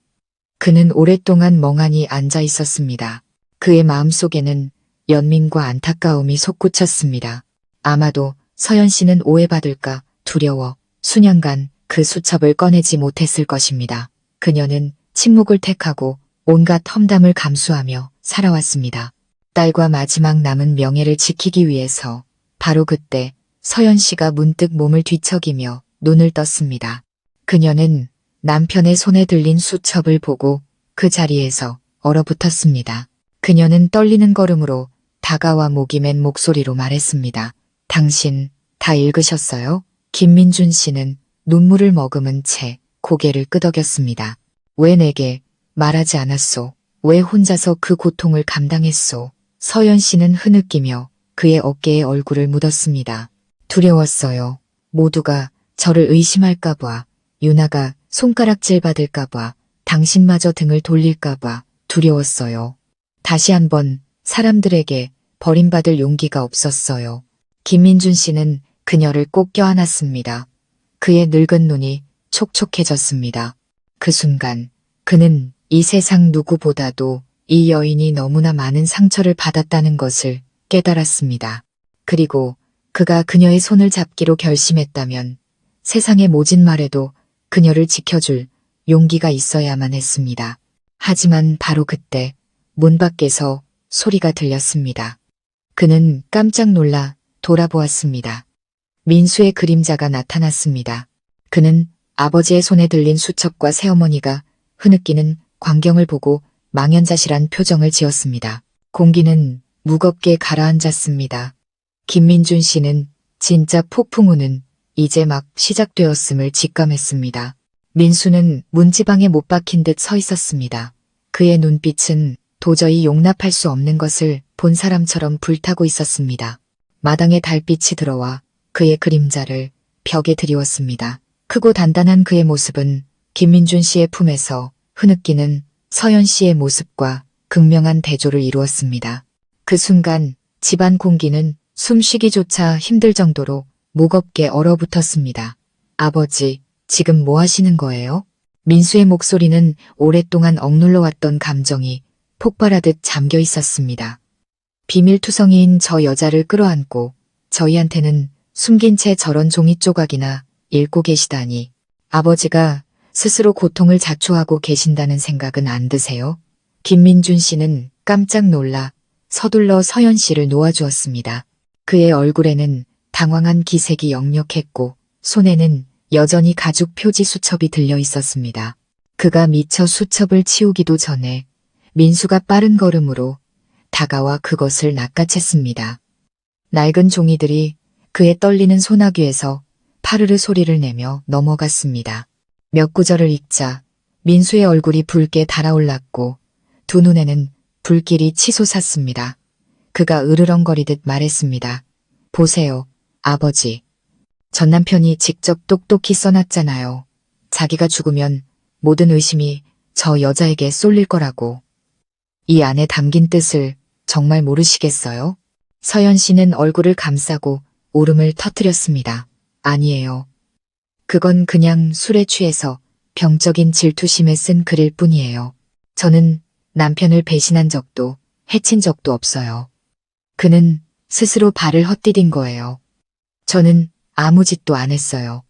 그는 오랫동안 멍하니 앉아 있었습니다. 그의 마음속에는 연민과 안타까움이 솟구쳤습니다. 아마도 서연 씨는 오해받을까 두려워 수년간 그 수첩을 꺼내지 못했을 것입니다. 그녀는 침묵을 택하고 온갖 험담을 감수하며 살아왔습니다. 딸과 마지막 남은 명예를 지키기 위해서 바로 그때 서연 씨가 문득 몸을 뒤척이며 눈을 떴습니다. 그녀는 남편의 손에 들린 수첩을 보고 그 자리에서 얼어붙었습니다. 그녀는 떨리는 걸음으로 다가와 목이 맨 목소리로 말했습니다. 당신 다 읽으셨어요? 김민준 씨는 눈물을 머금은 채 고개를 끄덕였습니다. 왜 내게 말하지 않았소? 왜 혼자서 그 고통을 감당했소? 서연 씨는 흐느끼며 그의 어깨에 얼굴을 묻었습니다. 두려웠어요. 모두가 저를 의심할까봐, 유나가 손가락질 받을까봐, 당신마저 등을 돌릴까봐 두려웠어요. 다시 한번 사람들에게 버림받을 용기가 없었어요. 김민준 씨는 그녀를 꼭 껴안았습니다. 그의 늙은 눈이 촉촉해졌습니다. 그 순간 그는 이 세상 누구보다도 이 여인이 너무나 많은 상처를 받았다는 것을 깨달았습니다. 그리고 그가 그녀의 손을 잡기로 결심했다면 세상의 모진 말에도 그녀를 지켜줄 용기가 있어야만 했습니다. 하지만 바로 그때 문 밖에서 소리가 들렸습니다. 그는 깜짝 놀라 돌아보았습니다. 민수의 그림자가 나타났습니다. 그는 아버지의 손에 들린 수첩과 새어머니가 흐느끼는 광경을 보고 망연자실한 표정을 지었습니다. 공기는 무겁게 가라앉았습니다. 김민준 씨는 진짜 폭풍우는 이제 막 시작되었음을 직감했습니다. 민수는 문지방에 못 박힌 듯 서 있었습니다. 그의 눈빛은 도저히 용납할 수 없는 것을 본 사람처럼 불타고 있었습니다. 마당에 달빛이 들어와 그의 그림자를 벽에 드리웠습니다. 크고 단단한 그의 모습은 김민준 씨의 품에서 흐느끼는 서연 씨의 모습과 극명한 대조를 이루었습니다. 그 순간 집안 공기는 숨쉬기조차 힘들 정도로 무겁게 얼어붙었습니다. 아버지, 지금 뭐 하시는 거예요? 민수의 목소리는 오랫동안 억눌러왔던 감정이 폭발하듯 잠겨 있었습니다. 비밀투성이인 저 여자를 끌어안고 저희한테는 숨긴 채 저런 종이 조각이나 읽고 계시다니. 아버지가 스스로 고통을 자초하고 계신다는 생각은 안 드세요? 김민준 씨는 깜짝 놀라 서둘러 서연 씨를 놓아주었습니다. 그의 얼굴에는 당황한 기색이 역력했고 손에는 여전히 가죽 표지 수첩이 들려 있었습니다. 그가 미처 수첩을 치우기도 전에 민수가 빠른 걸음으로 다가와 그것을 낚아챘습니다. 낡은 종이들이 그의 떨리는 소나귀에서 파르르 소리를 내며 넘어갔습니다. 몇 구절을 읽자 민수의 얼굴이 붉게 달아올랐고 두 눈에는 불길이 치솟았습니다. 그가 으르렁거리듯 말했습니다. 보세요, 아버지. 전 남편이 직접 똑똑히 써놨잖아요. 자기가 죽으면 모든 의심이 저 여자에게 쏠릴 거라고. 이 안에 담긴 뜻을 정말 모르시겠어요? 서연 씨는 얼굴을 감싸고 울음을 터뜨렸습니다. 아니에요. 그건 그냥 술에 취해서 병적인 질투심에 쓴 글일 뿐이에요. 저는 남편을 배신한 적도 해친 적도 없어요. 그는 스스로 발을 헛디딘 거예요. 저는 아무 짓도 안 했어요.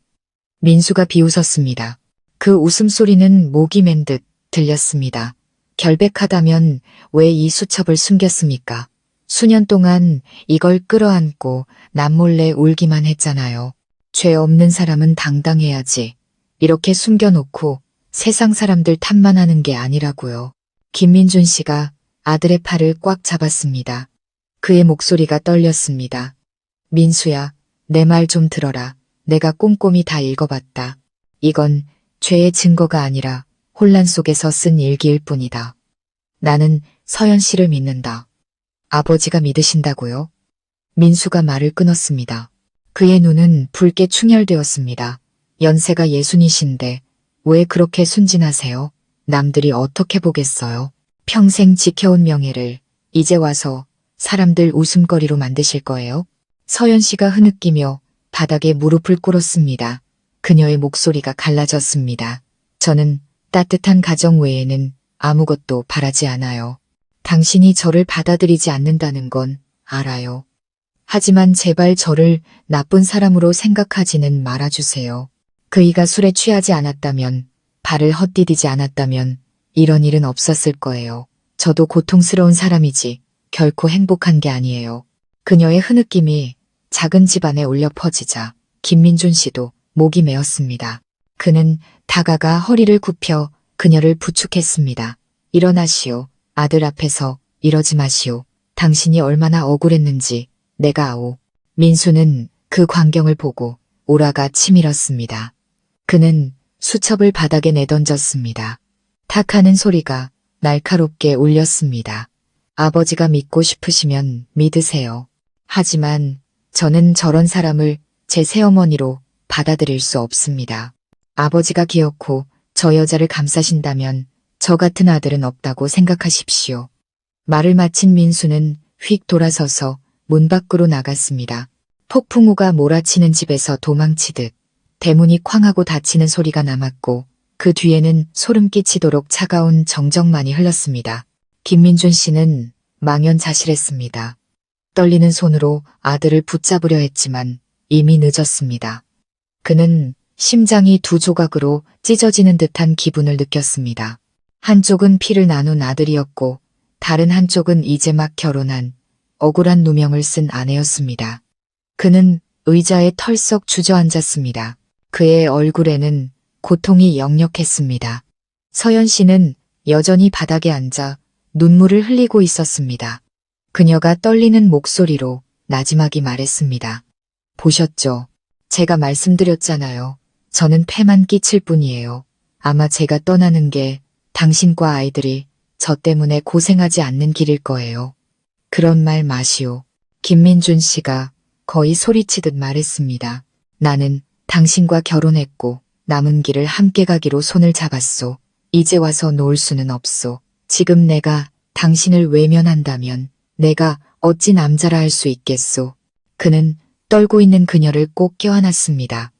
민수가 비웃었습니다. 그 웃음소리는 목이 맨 듯 들렸습니다. 결백하다면 왜 이 수첩을 숨겼습니까? 수년 동안 이걸 끌어안고 남몰래 울기만 했잖아요. 죄 없는 사람은 당당해야지. 이렇게 숨겨놓고 세상 사람들 탓만 하는 게 아니라고요. 김민준 씨가 아들의 팔을 꽉 잡았습니다. 그의 목소리가 떨렸습니다. 민수야, 내 말 좀 들어라. 내가 꼼꼼히 다 읽어봤다. 이건 죄의 증거가 아니라 혼란 속에서 쓴 일기일 뿐이다. 나는 서연 씨를 믿는다. 아버지가 믿으신다고요? 민수가 말을 끊었습니다. 그의 눈은 붉게 충혈되었습니다. 연세가 60이신데 왜 그렇게 순진하세요? 남들이 어떻게 보겠어요? 평생 지켜온 명예를 이제 와서 사람들 웃음거리로 만드실 거예요? 서연 씨가 흐느끼며 바닥에 무릎을 꿇었습니다. 그녀의 목소리가 갈라졌습니다. 저는 따뜻한 가정 외에는 아무것도 바라지 않아요. 당신이 저를 받아들이지 않는다는 건 알아요. 하지만 제발 저를 나쁜 사람으로 생각하지는 말아주세요. 그이가 술에 취하지 않았다면, 발을 헛디디지 않았다면 이런 일은 없었을 거예요. 저도 고통스러운 사람이지 결코 행복한 게 아니에요. 그녀의 흐느낌이 작은 집안에 울려 퍼지자 김민준 씨도 목이 메었습니다. 그는 다가가 허리를 굽혀 그녀를 부축했습니다. 일어나시오. 아들 앞에서 이러지 마시오. 당신이 얼마나 억울했는지 내가 아오. 민수는 그 광경을 보고 오라가 치밀었습니다. 그는 수첩을 바닥에 내던졌습니다. 탁 하는 소리가 날카롭게 울렸습니다. 아버지가 믿고 싶으시면 믿으세요. 하지만 저는 저런 사람을 제 새어머니로 받아들일 수 없습니다. 아버지가 기어코 저 여자를 감싸신다면 저 같은 아들은 없다고 생각하십시오. 말을 마친 민수는 휙 돌아서서 문 밖으로 나갔습니다. 폭풍우가 몰아치는 집에서 도망치듯 대문이 쾅하고 닫히는 소리가 남았고 그 뒤에는 소름 끼치도록 차가운 정적만이 흘렀습니다. 김민준 씨는 망연자실했습니다. 떨리는 손으로 아들을 붙잡으려 했지만 이미 늦었습니다. 그는 심장이 두 조각으로 찢어지는 듯한 기분을 느꼈습니다. 한쪽은 피를 나눈 아들이었고 다른 한쪽은 이제 막 결혼한 억울한 누명을 쓴 아내였습니다. 그는 의자에 털썩 주저앉았습니다. 그의 얼굴에는 고통이 역력했습니다. 서연 씨는 여전히 바닥에 앉아 눈물을 흘리고 있었습니다. 그녀가 떨리는 목소리로 나지막이 말했습니다. 보셨죠? 제가 말씀드렸잖아요. 저는 폐만 끼칠 뿐이에요. 아마 제가 떠나는 게 당신과 아이들이 저 때문에 고생하지 않는 길일 거예요. 그런 말 마시오. 김민준 씨가 거의 소리치듯 말했습니다. 나는 당신과 결혼했고 남은 길을 함께 가기로 손을 잡았소. 이제 와서 놓을 수는 없소. 지금 내가 당신을 외면한다면 내가 어찌 남자라 할 수 있겠소. 그는 떨고 있는 그녀를 꼭 껴안았습니다.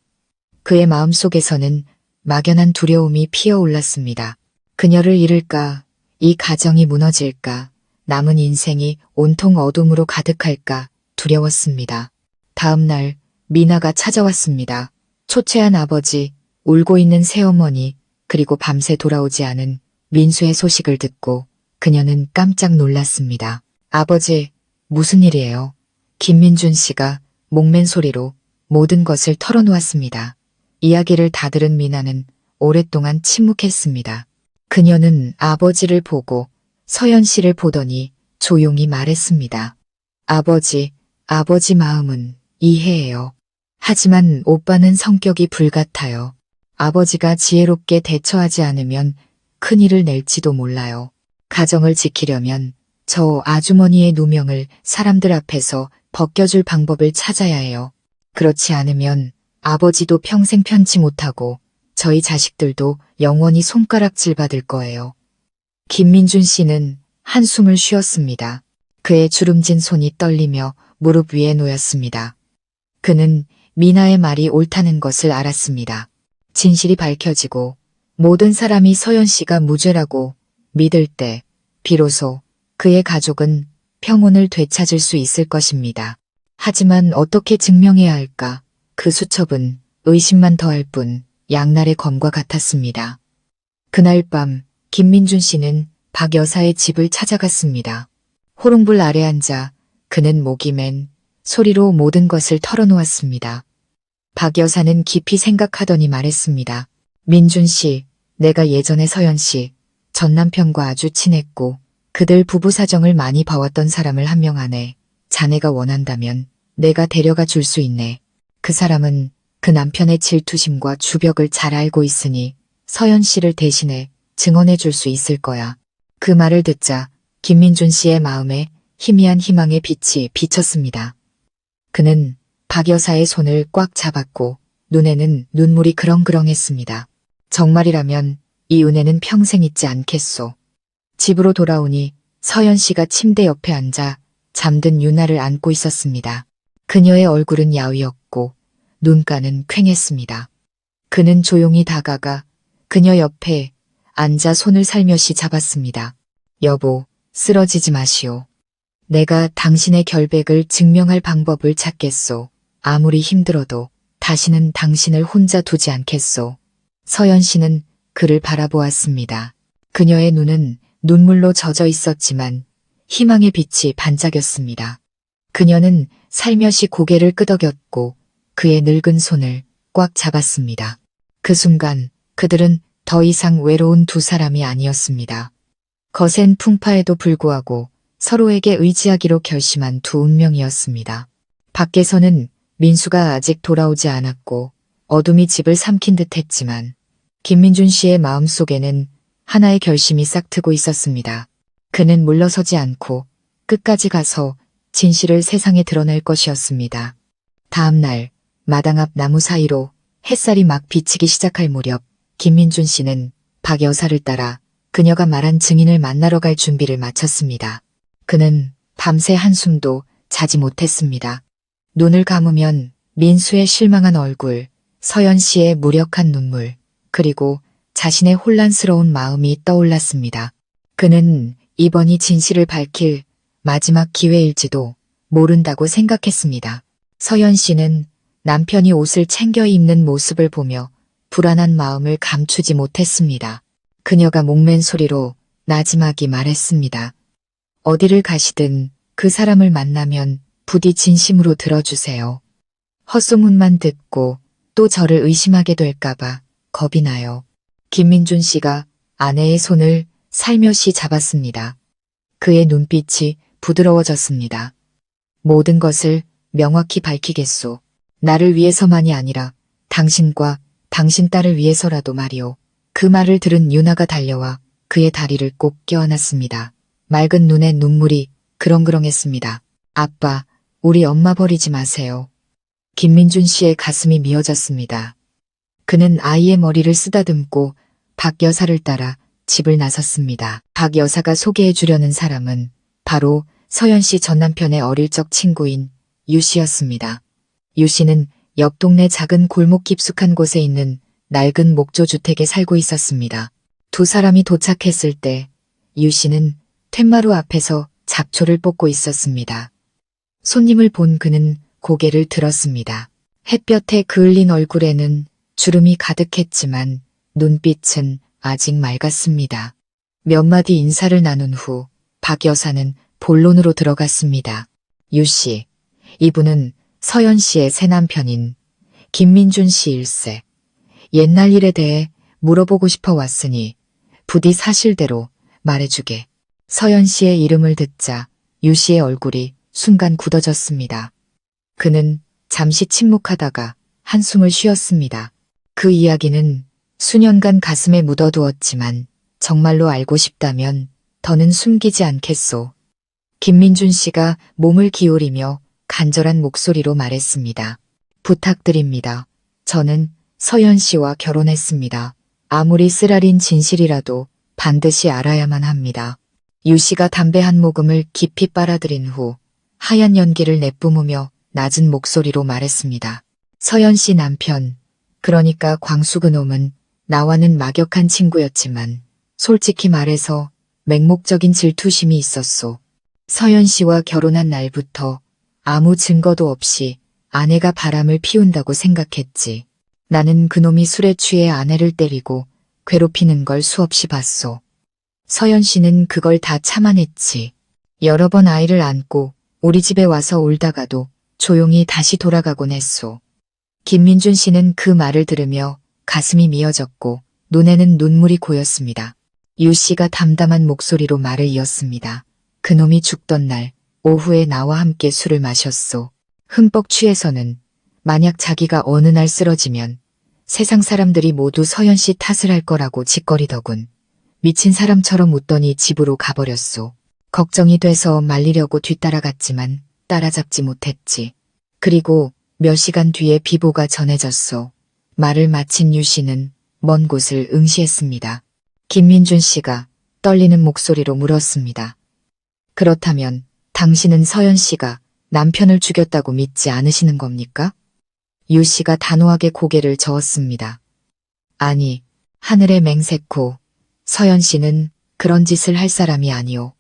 그의 마음속에서는 막연한 두려움이 피어올랐습니다. 그녀를 잃을까, 이 가정이 무너질까, 남은 인생이 온통 어둠으로 가득할까 두려웠습니다. 다음 날 미나가 찾아왔습니다. 초췌한 아버지, 울고 있는 새어머니, 그리고 밤새 돌아오지 않은 민수의 소식을 듣고 그녀는 깜짝 놀랐습니다. 아버지, 무슨 일이에요? 김민준 씨가 목맨 소리로 모든 것을 털어놓았습니다. 이야기를 다 들은 미나는 오랫동안 침묵했습니다. 그녀는 아버지를 보고 서연 씨를 보더니 조용히 말했습니다. 아버지 마음은 이해해요. 하지만 오빠는 성격이 불같아요. 아버지가 지혜롭게 대처하지 않으면 큰일을 낼지도 몰라요. 가정을 지키려면 저 아주머니의 누명을 사람들 앞에서 벗겨줄 방법을 찾아야 해요. 그렇지 않으면 아버지도 평생 편치 못하고 저희 자식들도 영원히 손가락질 받을 거예요. 김민준 씨는 한숨을 쉬었습니다. 그의 주름진 손이 떨리며 무릎 위에 놓였습니다. 그는 미나의 말이 옳다는 것을 알았습니다. 진실이 밝혀지고 모든 사람이 서연 씨가 무죄라고 믿을 때 비로소 그의 가족은 평온을 되찾을 수 있을 것입니다. 하지만 어떻게 증명해야 할까? 그 수첩은 의심만 더할 뿐 양날의 검과 같았습니다. 그날 밤 김민준 씨는 박 여사의 집을 찾아갔습니다. 호롱불 아래 앉아 그는 목이 맨 소리로 모든 것을 털어놓았습니다. 박 여사는 깊이 생각하더니 말했습니다. 민준 씨, 내가 예전에 서연 씨, 전 남편과 아주 친했고 그들 부부 사정을 많이 봐왔던 사람을 한 명 안에 자네가 원한다면 내가 데려가 줄 수 있네. 그 사람은 그 남편의 질투심과 주벽을 잘 알고 있으니 서연 씨를 대신해 증언해 줄 수 있을 거야. 그 말을 듣자 김민준 씨의 마음에 희미한 희망의 빛이 비쳤습니다. 그는 박 여사의 손을 꽉 잡았고 눈에는 눈물이 그렁그렁했습니다. 정말이라면 이 은혜는 평생 잊지 않겠소. 집으로 돌아오니 서연 씨가 침대 옆에 앉아 잠든 유나를 안고 있었습니다. 그녀의 얼굴은 야위었고 눈가는 퀭했습니다. 그는 조용히 다가가 그녀 옆에 앉아 손을 살며시 잡았습니다. 여보, 쓰러지지 마시오. 내가 당신의 결백을 증명할 방법을 찾겠소. 아무리 힘들어도 다시는 당신을 혼자 두지 않겠소. 서연 씨는 그를 바라보았습니다. 그녀의 눈은 눈물로 젖어 있었지만 희망의 빛이 반짝였습니다. 그녀는 살며시 고개를 끄덕였고 그의 늙은 손을 꽉 잡았습니다. 그 순간 그들은 더 이상 외로운 두 사람이 아니었습니다. 거센 풍파에도 불구하고 서로에게 의지하기로 결심한 두 운명이었습니다. 밖에서는 민수가 아직 돌아오지 않았고 어둠이 집을 삼킨 듯 했지만 김민준 씨의 마음속에는 하나의 결심이 싹트고 있었습니다. 그는 물러서지 않고 끝까지 가서 진실을 세상에 드러낼 것이었습니다. 다음 날 마당 앞 나무 사이로 햇살이 막 비치기 시작할 무렵 김민준 씨는 박 여사를 따라 그녀가 말한 증인을 만나러 갈 준비를 마쳤습니다. 그는 밤새 한숨도 자지 못했습니다. 눈을 감으면 민수의 실망한 얼굴, 서연 씨의 무력한 눈물, 그리고 자신의 혼란스러운 마음이 떠올랐습니다. 그는 이번이 진실을 밝힐 마지막 기회일지도 모른다고 생각했습니다. 서연 씨는 남편이 옷을 챙겨 입는 모습을 보며 불안한 마음을 감추지 못했습니다. 그녀가 목맨 소리로 나지막이 말했습니다. 어디를 가시든 그 사람을 만나면 부디 진심으로 들어주세요. 헛소문만 듣고 또 저를 의심하게 될까봐 겁이 나요. 김민준 씨가 아내의 손을 살며시 잡았습니다. 그의 눈빛이 부드러워졌습니다. 모든 것을 명확히 밝히겠소. 나를 위해서만이 아니라 당신과 당신 딸을 위해서라도 말이오. 그 말을 들은 유나가 달려와 그의 다리를 꼭 껴안았습니다. 맑은 눈에 눈물이 그렁그렁했습니다. 아빠, 우리 엄마 버리지 마세요. 김민준 씨의 가슴이 미어졌습니다. 그는 아이의 머리를 쓰다듬고 박 여사를 따라 집을 나섰습니다. 박 여사가 소개해 주려는 사람은 바로 서연 씨 전 남편의 어릴 적 친구인 유 씨였습니다. 유 씨는 옆 동네 작은 골목 깊숙한 곳에 있는 낡은 목조 주택에 살고 있었습니다. 두 사람이 도착했을 때 유 씨는 툇마루 앞에서 잡초를 뽑고 있었습니다. 손님을 본 그는 고개를 들었습니다. 햇볕에 그을린 얼굴에는 주름이 가득했지만 눈빛은 아직 맑았습니다. 몇 마디 인사를 나눈 후 박 여사는 본론으로 들어갔습니다. 유 씨, 이분은 서연 씨의 새남편인 김민준 씨 일세. 옛날 일에 대해 물어보고 싶어 왔으니 부디 사실대로 말해주게. 서연 씨의 이름을 듣자 유 씨의 얼굴이 순간 굳어졌습니다. 그는 잠시 침묵하다가 한숨을 쉬었습니다. 그 이야기는 수년간 가슴에 묻어두었지만 정말로 알고 싶다면 더는 숨기지 않겠소. 김민준 씨가 몸을 기울이며 간절한 목소리로 말했습니다. 부탁드립니다. 저는 서연 씨와 결혼했습니다. 아무리 쓰라린 진실이라도 반드시 알아야만 합니다. 유 씨가 담배 한 모금을 깊이 빨아들인 후 하얀 연기를 내뿜으며 낮은 목소리로 말했습니다. 서연 씨 남편, 그러니까 광수 그놈은 나와는 막역한 친구였지만 솔직히 말해서 맹목적인 질투심이 있었소. 서연 씨와 결혼한 날부터 아무 증거도 없이 아내가 바람을 피운다고 생각했지. 나는 그놈이 술에 취해 아내를 때리고 괴롭히는 걸 수없이 봤소. 서연 씨는 그걸 다 참아냈지. 여러 번 아이를 안고 우리 집에 와서 울다가도 조용히 다시 돌아가곤 했소. 김민준 씨는 그 말을 들으며 가슴이 미어졌고 눈에는 눈물이 고였습니다. 유 씨가 담담한 목소리로 말을 이었습니다. 그놈이 죽던 날 오후에 나와 함께 술을 마셨소. 흠뻑 취해서는 만약 자기가 어느 날 쓰러지면 세상 사람들이 모두 서연 씨 탓을 할 거라고 짓거리더군. 미친 사람처럼 웃더니 집으로 가버렸소. 걱정이 돼서 말리려고 뒤따라갔지만 따라잡지 못했지. 그리고 몇 시간 뒤에 비보가 전해졌소. 말을 마친 유 씨는 먼 곳을 응시했습니다. 김민준 씨가 떨리는 목소리로 물었습니다. 그렇다면 당신은 서연 씨가 남편을 죽였다고 믿지 않으시는 겁니까? 유 씨가 단호하게 고개를 저었습니다. 아니, 하늘의 맹세코, 서연 씨는 그런 짓을 할 사람이 아니오.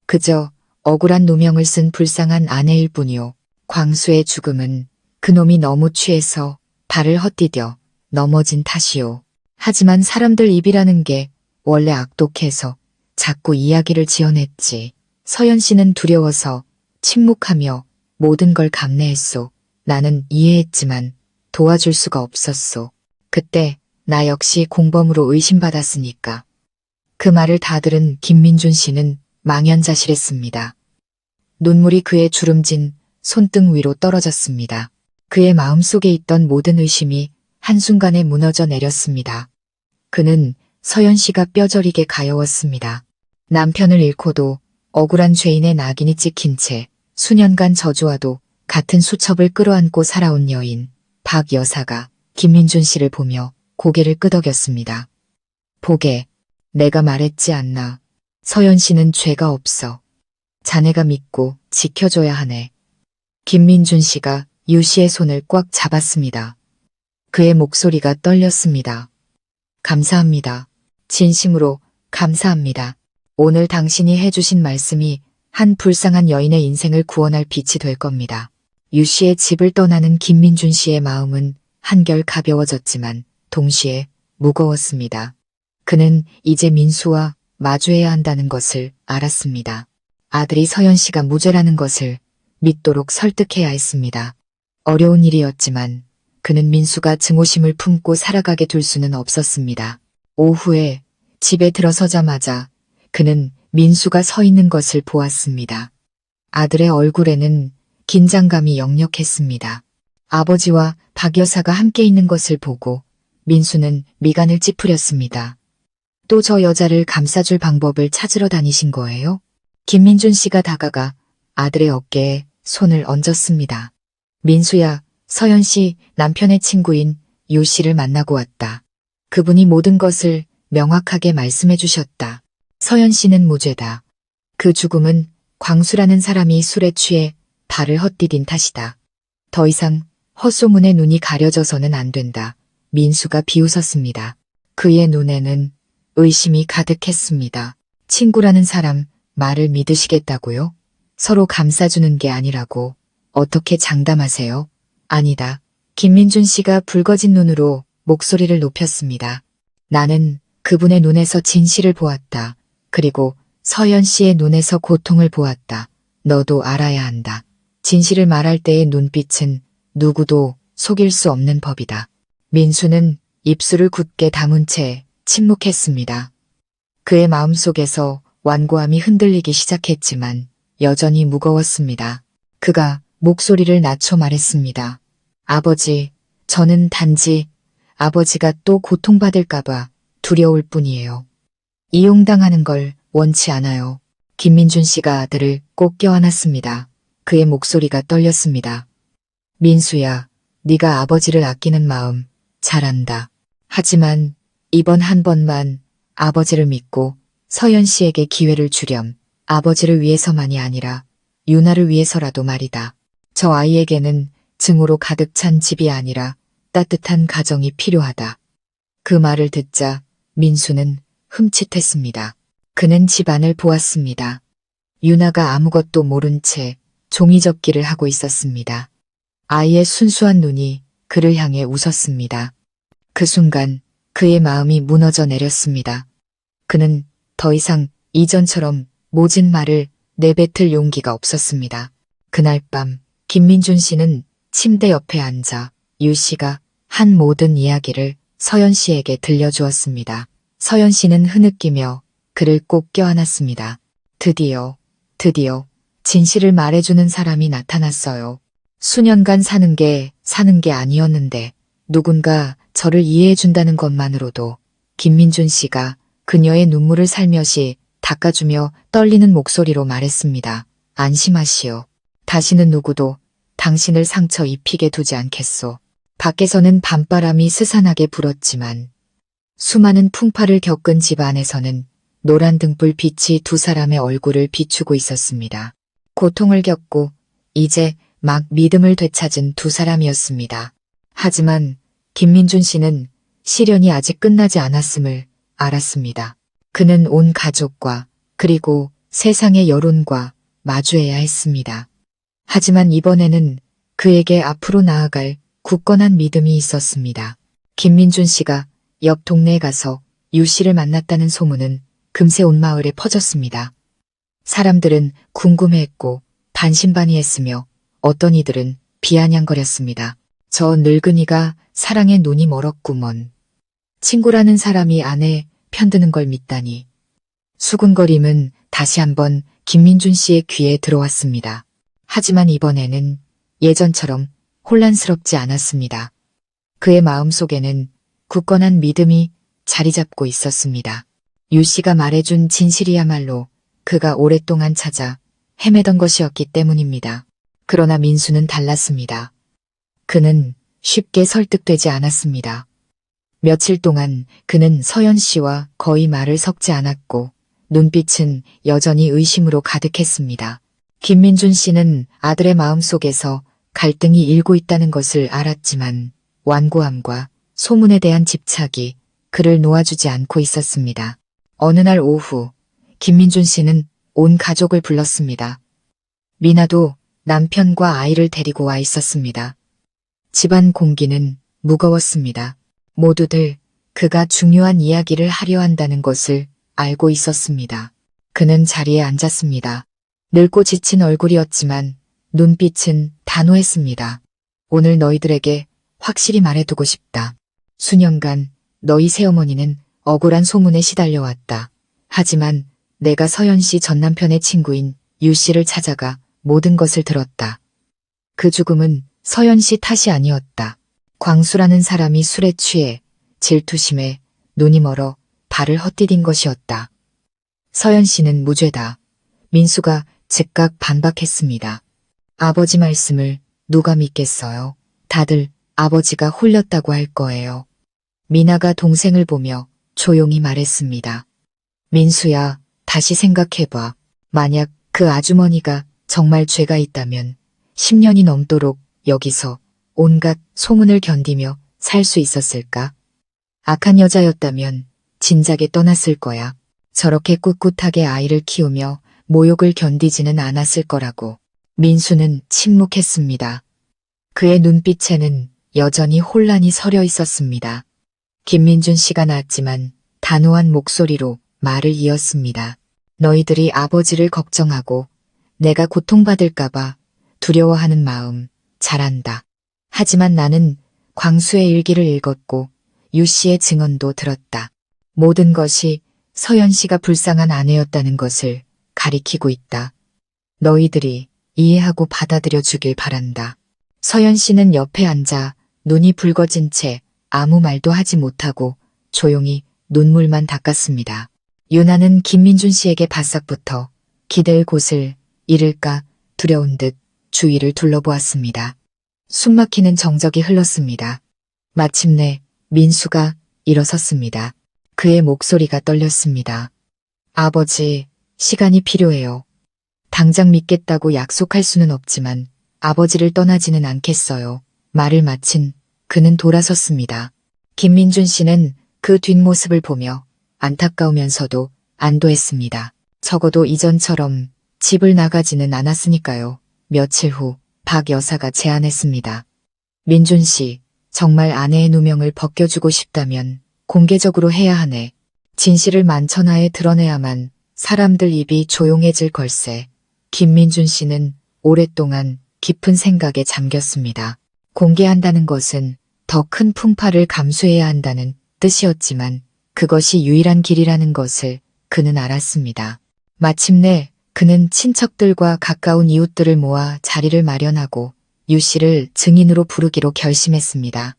그저 억울한 누명을 쓴 불쌍한 아내일 뿐이오. 광수의 죽음은 그놈이 너무 취해서 발을 헛디뎌 넘어진 탓이오. 하지만 사람들 입이라는 게 원래 악독해서 자꾸 이야기를 지어냈지. 서연 씨는 두려워서 침묵하며 모든 걸 감내했소. 나는 이해했지만 도와줄 수가 없었소. 그때 나 역시 공범으로 의심받았으니까. 그 말을 다 들은 김민준 씨는 망연자실했습니다. 눈물이 그의 주름진 손등 위로 떨어졌습니다. 그의 마음속에 있던 모든 의심이 한순간에 무너져 내렸습니다. 그는 서연 씨가 뼈저리게 가여웠습니다. 남편을 잃고도 억울한 죄인의 낙인이 찍힌 채 수년간 저주와도 같은 수첩을 끌어안고 살아온 여인 박 여사가 김민준 씨를 보며 고개를 끄덕였습니다. 보게, 내가 말했지 않나. 서연 씨는 죄가 없어. 자네가 믿고 지켜줘야 하네. 김민준 씨가 유 씨의 손을 꽉 잡았습니다. 그의 목소리가 떨렸습니다. 감사합니다. 진심으로 감사합니다. 오늘 당신이 해주신 말씀이 한 불쌍한 여인의 인생을 구원할 빛이 될 겁니다. 유 씨의 집을 떠나는 김민준 씨의 마음은 한결 가벼워졌지만 동시에 무거웠습니다. 그는 이제 민수와 마주해야 한다는 것을 알았습니다. 아들이 서연 씨가 무죄라는 것을 믿도록 설득해야 했습니다. 어려운 일이었지만 그는 민수가 증오심을 품고 살아가게 둘 수는 없었습니다. 오후에 집에 들어서자마자 그는 민수가 서 있는 것을 보았습니다. 아들의 얼굴에는 긴장감이 역력했습니다. 아버지와 박 여사가 함께 있는 것을 보고 민수는 미간을 찌푸렸습니다. 또 저 여자를 감싸줄 방법을 찾으러 다니신 거예요? 김민준 씨가 다가가 아들의 어깨에 손을 얹었습니다. 민수야, 서연 씨 남편의 친구인 유 씨를 만나고 왔다. 그분이 모든 것을 명확하게 말씀해 주셨다. 서연 씨는 무죄다. 그 죽음은 광수라는 사람이 술에 취해 발을 헛디딘 탓이다. 더 이상 헛소문에 눈이 가려져서는 안 된다. 민수가 비웃었습니다. 그의 눈에는 의심이 가득했습니다. 친구라는 사람 말을 믿으시겠다고요? 서로 감싸주는 게 아니라고 어떻게 장담하세요? 아니다. 김민준 씨가 붉어진 눈으로 목소리를 높였습니다. 나는 그분의 눈에서 진실을 보았다. 그리고 서연 씨의 눈에서 고통을 보았다. 너도 알아야 한다. 진실을 말할 때의 눈빛은 누구도 속일 수 없는 법이다. 민수는 입술을 굳게 다문 채 침묵했습니다. 그의 마음속에서 완고함이 흔들리기 시작했지만 여전히 무거웠습니다. 그가 목소리를 낮춰 말했습니다. 아버지, 저는 단지 아버지가 또 고통받을까봐 두려울 뿐이에요. 이용당하는 걸 원치 않아요. 김민준 씨가 아들을 꼭 껴안았습니다. 그의 목소리가 떨렸습니다. 민수야, 네가 아버지를 아끼는 마음 잘 안다. 하지만 이번 한 번만 아버지를 믿고 서연 씨에게 기회를 주렴. 아버지를 위해서만이 아니라 유나를 위해서라도 말이다. 저 아이에게는 증오로 가득 찬 집이 아니라 따뜻한 가정이 필요하다. 그 말을 듣자 민수는 흠칫했습니다. 그는 집안을 보았습니다. 유나가 아무것도 모른 채 종이접기를 하고 있었습니다. 아이의 순수한 눈이 그를 향해 웃었습니다. 그 순간 그의 마음이 무너져 내렸습니다. 그는 더 이상 이전처럼 모진 말을 내뱉을 용기가 없었습니다. 그날 밤 김민준 씨는 침대 옆에 앉아 유 씨가 한 모든 이야기를 서연 씨에게 들려주었습니다. 서연 씨는 흐느끼며 그를 꼭 껴안았습니다. 드디어 진실을 말해주는 사람이 나타났어요. 수년간 사는 게 아니었는데 누군가 저를 이해해준다는 것만으로도 김민준 씨가 그녀의 눈물을 살며시 닦아주며 떨리는 목소리로 말했습니다. 안심하시오. 다시는 누구도 당신을 상처 입히게 두지 않겠소. 밖에서는 밤바람이 스산하게 불었지만 수많은 풍파를 겪은 집 안에서는 노란 등불 빛이 두 사람의 얼굴을 비추고 있었습니다. 고통을 겪고 이제 막 믿음을 되찾은 두 사람이었습니다. 하지만 김민준 씨는 시련이 아직 끝나지 않았음을 알았습니다. 그는 온 가족과 그리고 세상의 여론과 마주해야 했습니다. 하지만 이번에는 그에게 앞으로 나아갈 굳건한 믿음이 있었습니다. 김민준 씨가 옆 동네에 가서 유 씨를 만났다는 소문은 금세 온 마을에 퍼졌습니다. 사람들은 궁금해했고 반신반의했으며 어떤 이들은 비아냥거렸습니다. 저 늙은이가 사랑에 눈이 멀었구먼. 친구라는 사람이 아내 편드는 걸 믿다니. 수군거림은 다시 한번 김민준 씨의 귀에 들어왔습니다. 하지만 이번에는 예전처럼 혼란스럽지 않았습니다. 그의 마음속에는 굳건한 믿음이 자리 잡고 있었습니다. 유 씨가 말해준 진실이야말로 그가 오랫동안 찾아 헤매던 것이었기 때문입니다. 그러나 민수는 달랐습니다. 그는 쉽게 설득되지 않았습니다. 며칠 동안 그는 서연 씨와 거의 말을 섞지 않았고 눈빛은 여전히 의심으로 가득했습니다. 김민준 씨는 아들의 마음속에서 갈등이 일고 있다는 것을 알았지만 완고함과 소문에 대한 집착이 그를 놓아주지 않고 있었습니다. 어느 날 오후 김민준 씨는 온 가족을 불렀습니다. 미나도 남편과 아이를 데리고 와 있었습니다. 집안 공기는 무거웠습니다. 모두들 그가 중요한 이야기를 하려 한다는 것을 알고 있었습니다. 그는 자리에 앉았습니다. 늙고 지친 얼굴이었지만 눈빛은 단호했습니다. 오늘 너희들에게 확실히 말해두고 싶다. 수년간 너희 새어머니는 억울한 소문에 시달려왔다. 하지만 내가 서연 씨 전 남편의 친구인 유 씨를 찾아가 모든 것을 들었다. 그 죽음은 서연 씨 탓이 아니었다. 광수라는 사람이 술에 취해 질투심에 눈이 멀어 발을 헛디딘 것이었다. 서연 씨는 무죄다. 민수가 즉각 반박했습니다. 아버지 말씀을 누가 믿겠어요? 다들 아버지가 홀렸다고 할 거예요. 미나가 동생을 보며 조용히 말했습니다. 민수야, 다시 생각해봐. 만약 그 아주머니가 정말 죄가 있다면 10년이 넘도록 여기서 온갖 소문을 견디며 살 수 있었을까? 악한 여자였다면 진작에 떠났을 거야. 저렇게 꿋꿋하게 아이를 키우며 모욕을 견디지는 않았을 거라고. 민수는 침묵했습니다. 그의 눈빛에는 여전히 혼란이 서려 있었습니다. 김민준 씨가 낳았지만 단호한 목소리로 말을 이었습니다. 너희들이 아버지를 걱정하고 내가 고통받을까봐 두려워하는 마음 잘 안다. 하지만 나는 광수의 일기를 읽었고 유 씨의 증언도 들었다. 모든 것이 서연 씨가 불쌍한 아내였다는 것을 가리키고 있다. 너희들이 이해하고 받아들여 주길 바란다. 서연 씨는 옆에 앉아 눈이 붉어진 채 아무 말도 하지 못하고 조용히 눈물만 닦았습니다. 유나는 김민준 씨에게 바싹붙어 기댈 곳을 잃을까 두려운 듯 주위를 둘러보았습니다. 숨막히는 정적이 흘렀습니다. 마침내 민수가 일어섰습니다. 그의 목소리가 떨렸습니다. 아버지, 시간이 필요해요. 당장 믿겠다고 약속할 수는 없지만 아버지를 떠나지는 않겠어요. 말을 마친 그는 돌아섰습니다. 김민준 씨는 그 뒷모습을 보며 안타까우면서도 안도했습니다. 적어도 이전처럼 집을 나가지는 않았으니까요. 며칠 후 박 여사가 제안했습니다. 민준 씨, 정말 아내의 누명을 벗겨주고 싶다면 공개적으로 해야 하네. 진실을 만천하에 드러내야만 사람들 입이 조용해질 걸세. 김민준 씨는 오랫동안 깊은 생각에 잠겼습니다. 공개한다는 것은 더 큰 풍파를 감수해야 한다는 뜻이었지만 그것이 유일한 길이라는 것을 그는 알았습니다. 마침내 그는 친척들과 가까운 이웃들을 모아 자리를 마련하고 유 씨를 증인으로 부르기로 결심했습니다.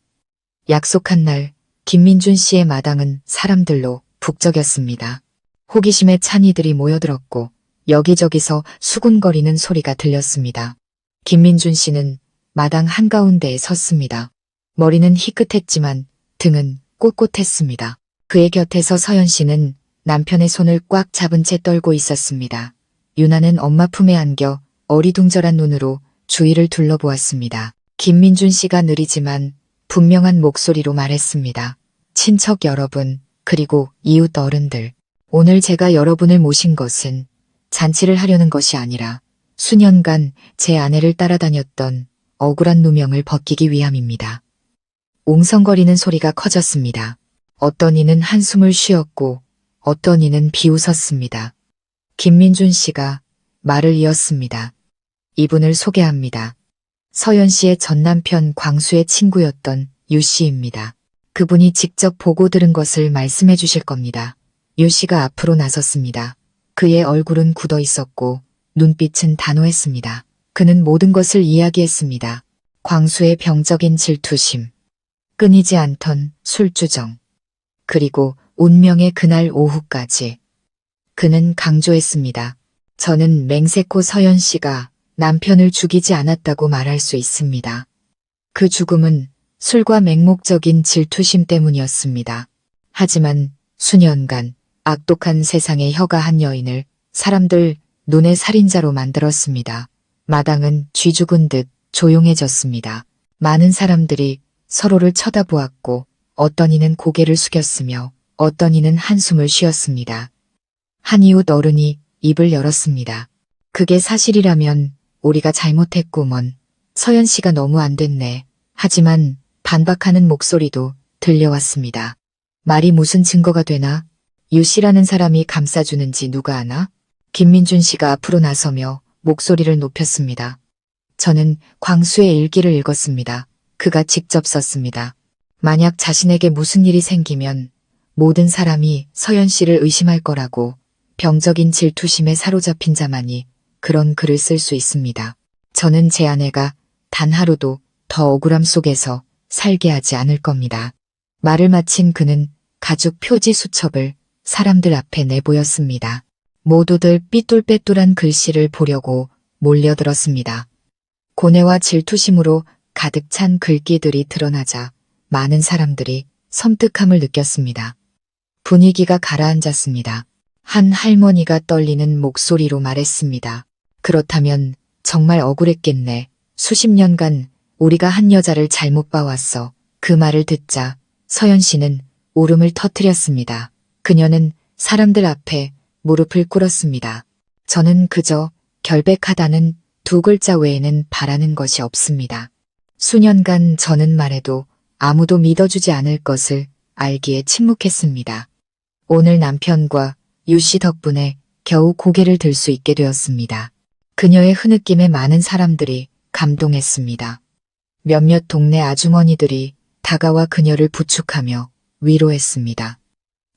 약속한 날 김민준 씨의 마당은 사람들로 북적였습니다. 호기심에 찬 이들이 모여들었고 여기저기서 수군거리는 소리가 들렸습니다. 김민준 씨는 마당 한가운데에 섰습니다. 머리는 희끗했지만 등은 꼿꼿했습니다. 그의 곁에서 서연 씨는 남편의 손을 꽉 잡은 채 떨고 있었습니다. 유나는 엄마 품에 안겨 어리둥절한 눈으로 주위를 둘러보았습니다. 김민준 씨가 느리지만 분명한 목소리로 말했습니다. 친척 여러분, 그리고 이웃 어른들. 오늘 제가 여러분을 모신 것은 잔치를 하려는 것이 아니라 수년간 제 아내를 따라다녔던 억울한 누명을 벗기기 위함입니다. 웅성거리는 소리가 커졌습니다. 어떤 이는 한숨을 쉬었고 어떤 이는 비웃었습니다. 김민준 씨가 말을 이었습니다. 이분을 소개합니다. 서연 씨의 전남편 광수의 친구였던 유 씨입니다. 그분이 직접 보고 들은 것을 말씀해 주실 겁니다. 유 씨가 앞으로 나섰습니다. 그의 얼굴은 굳어 있었고 눈빛은 단호했습니다. 그는 모든 것을 이야기했습니다. 광수의 병적인 질투심, 끊이지 않던 술주정, 그리고 운명의 그날 오후까지. 그는 강조했습니다. 저는 맹세코 서연 씨가 남편을 죽이지 않았다고 말할 수 있습니다. 그 죽음은 술과 맹목적인 질투심 때문이었습니다. 하지만 수년간 악독한 세상의 혀가 한 여인을 사람들 눈의 살인자로 만들었습니다. 마당은 쥐 죽은 듯 조용해졌습니다. 많은 사람들이 서로를 쳐다보았고 어떤 이는 고개를 숙였으며 어떤 이는 한숨을 쉬었습니다. 한 이웃 어른이 입을 열었습니다. 그게 사실이라면 우리가 잘못했구먼. 서연 씨가 너무 안 됐네. 하지만 반박하는 목소리도 들려왔습니다. 말이 무슨 증거가 되나? 유 씨라는 사람이 감싸주는지 누가 아나? 김민준 씨가 앞으로 나서며 목소리를 높였습니다. 저는 광수의 일기를 읽었습니다. 그가 직접 썼습니다. 만약 자신에게 무슨 일이 생기면 모든 사람이 서연 씨를 의심할 거라고 병적인 질투심에 사로잡힌 자만이 그런 글을 쓸 수 있습니다. 저는 제 아내가 단 하루도 더 억울함 속에서 살게 하지 않을 겁니다. 말을 마친 그는 가죽 표지 수첩을 사람들 앞에 내보였습니다. 모두들 삐뚤빼뚤한 글씨를 보려고 몰려들었습니다. 고뇌와 질투심으로 가득 찬 글귀들이 드러나자 많은 사람들이 섬뜩함을 느꼈습니다. 분위기가 가라앉았습니다. 한 할머니가 떨리는 목소리로 말했습니다. 그렇다면 정말 억울했겠네. 수십 년간 우리가 한 여자를 잘못 봐왔어. 그 말을 듣자 서연 씨는 울음을 터뜨렸습니다. 그녀는 사람들 앞에 무릎을 꿇었습니다. 저는 그저 결백하다는 두 글자 외에는 바라는 것이 없습니다. 수년간 저는 말해도 아무도 믿어주지 않을 것을 알기에 침묵했습니다. 오늘 남편과 유 씨 덕분에 겨우 고개를 들 수 있게 되었습니다. 그녀의 흐느낌에 많은 사람들이 감동했습니다. 몇몇 동네 아주머니들이 다가와 그녀를 부축하며 위로했습니다.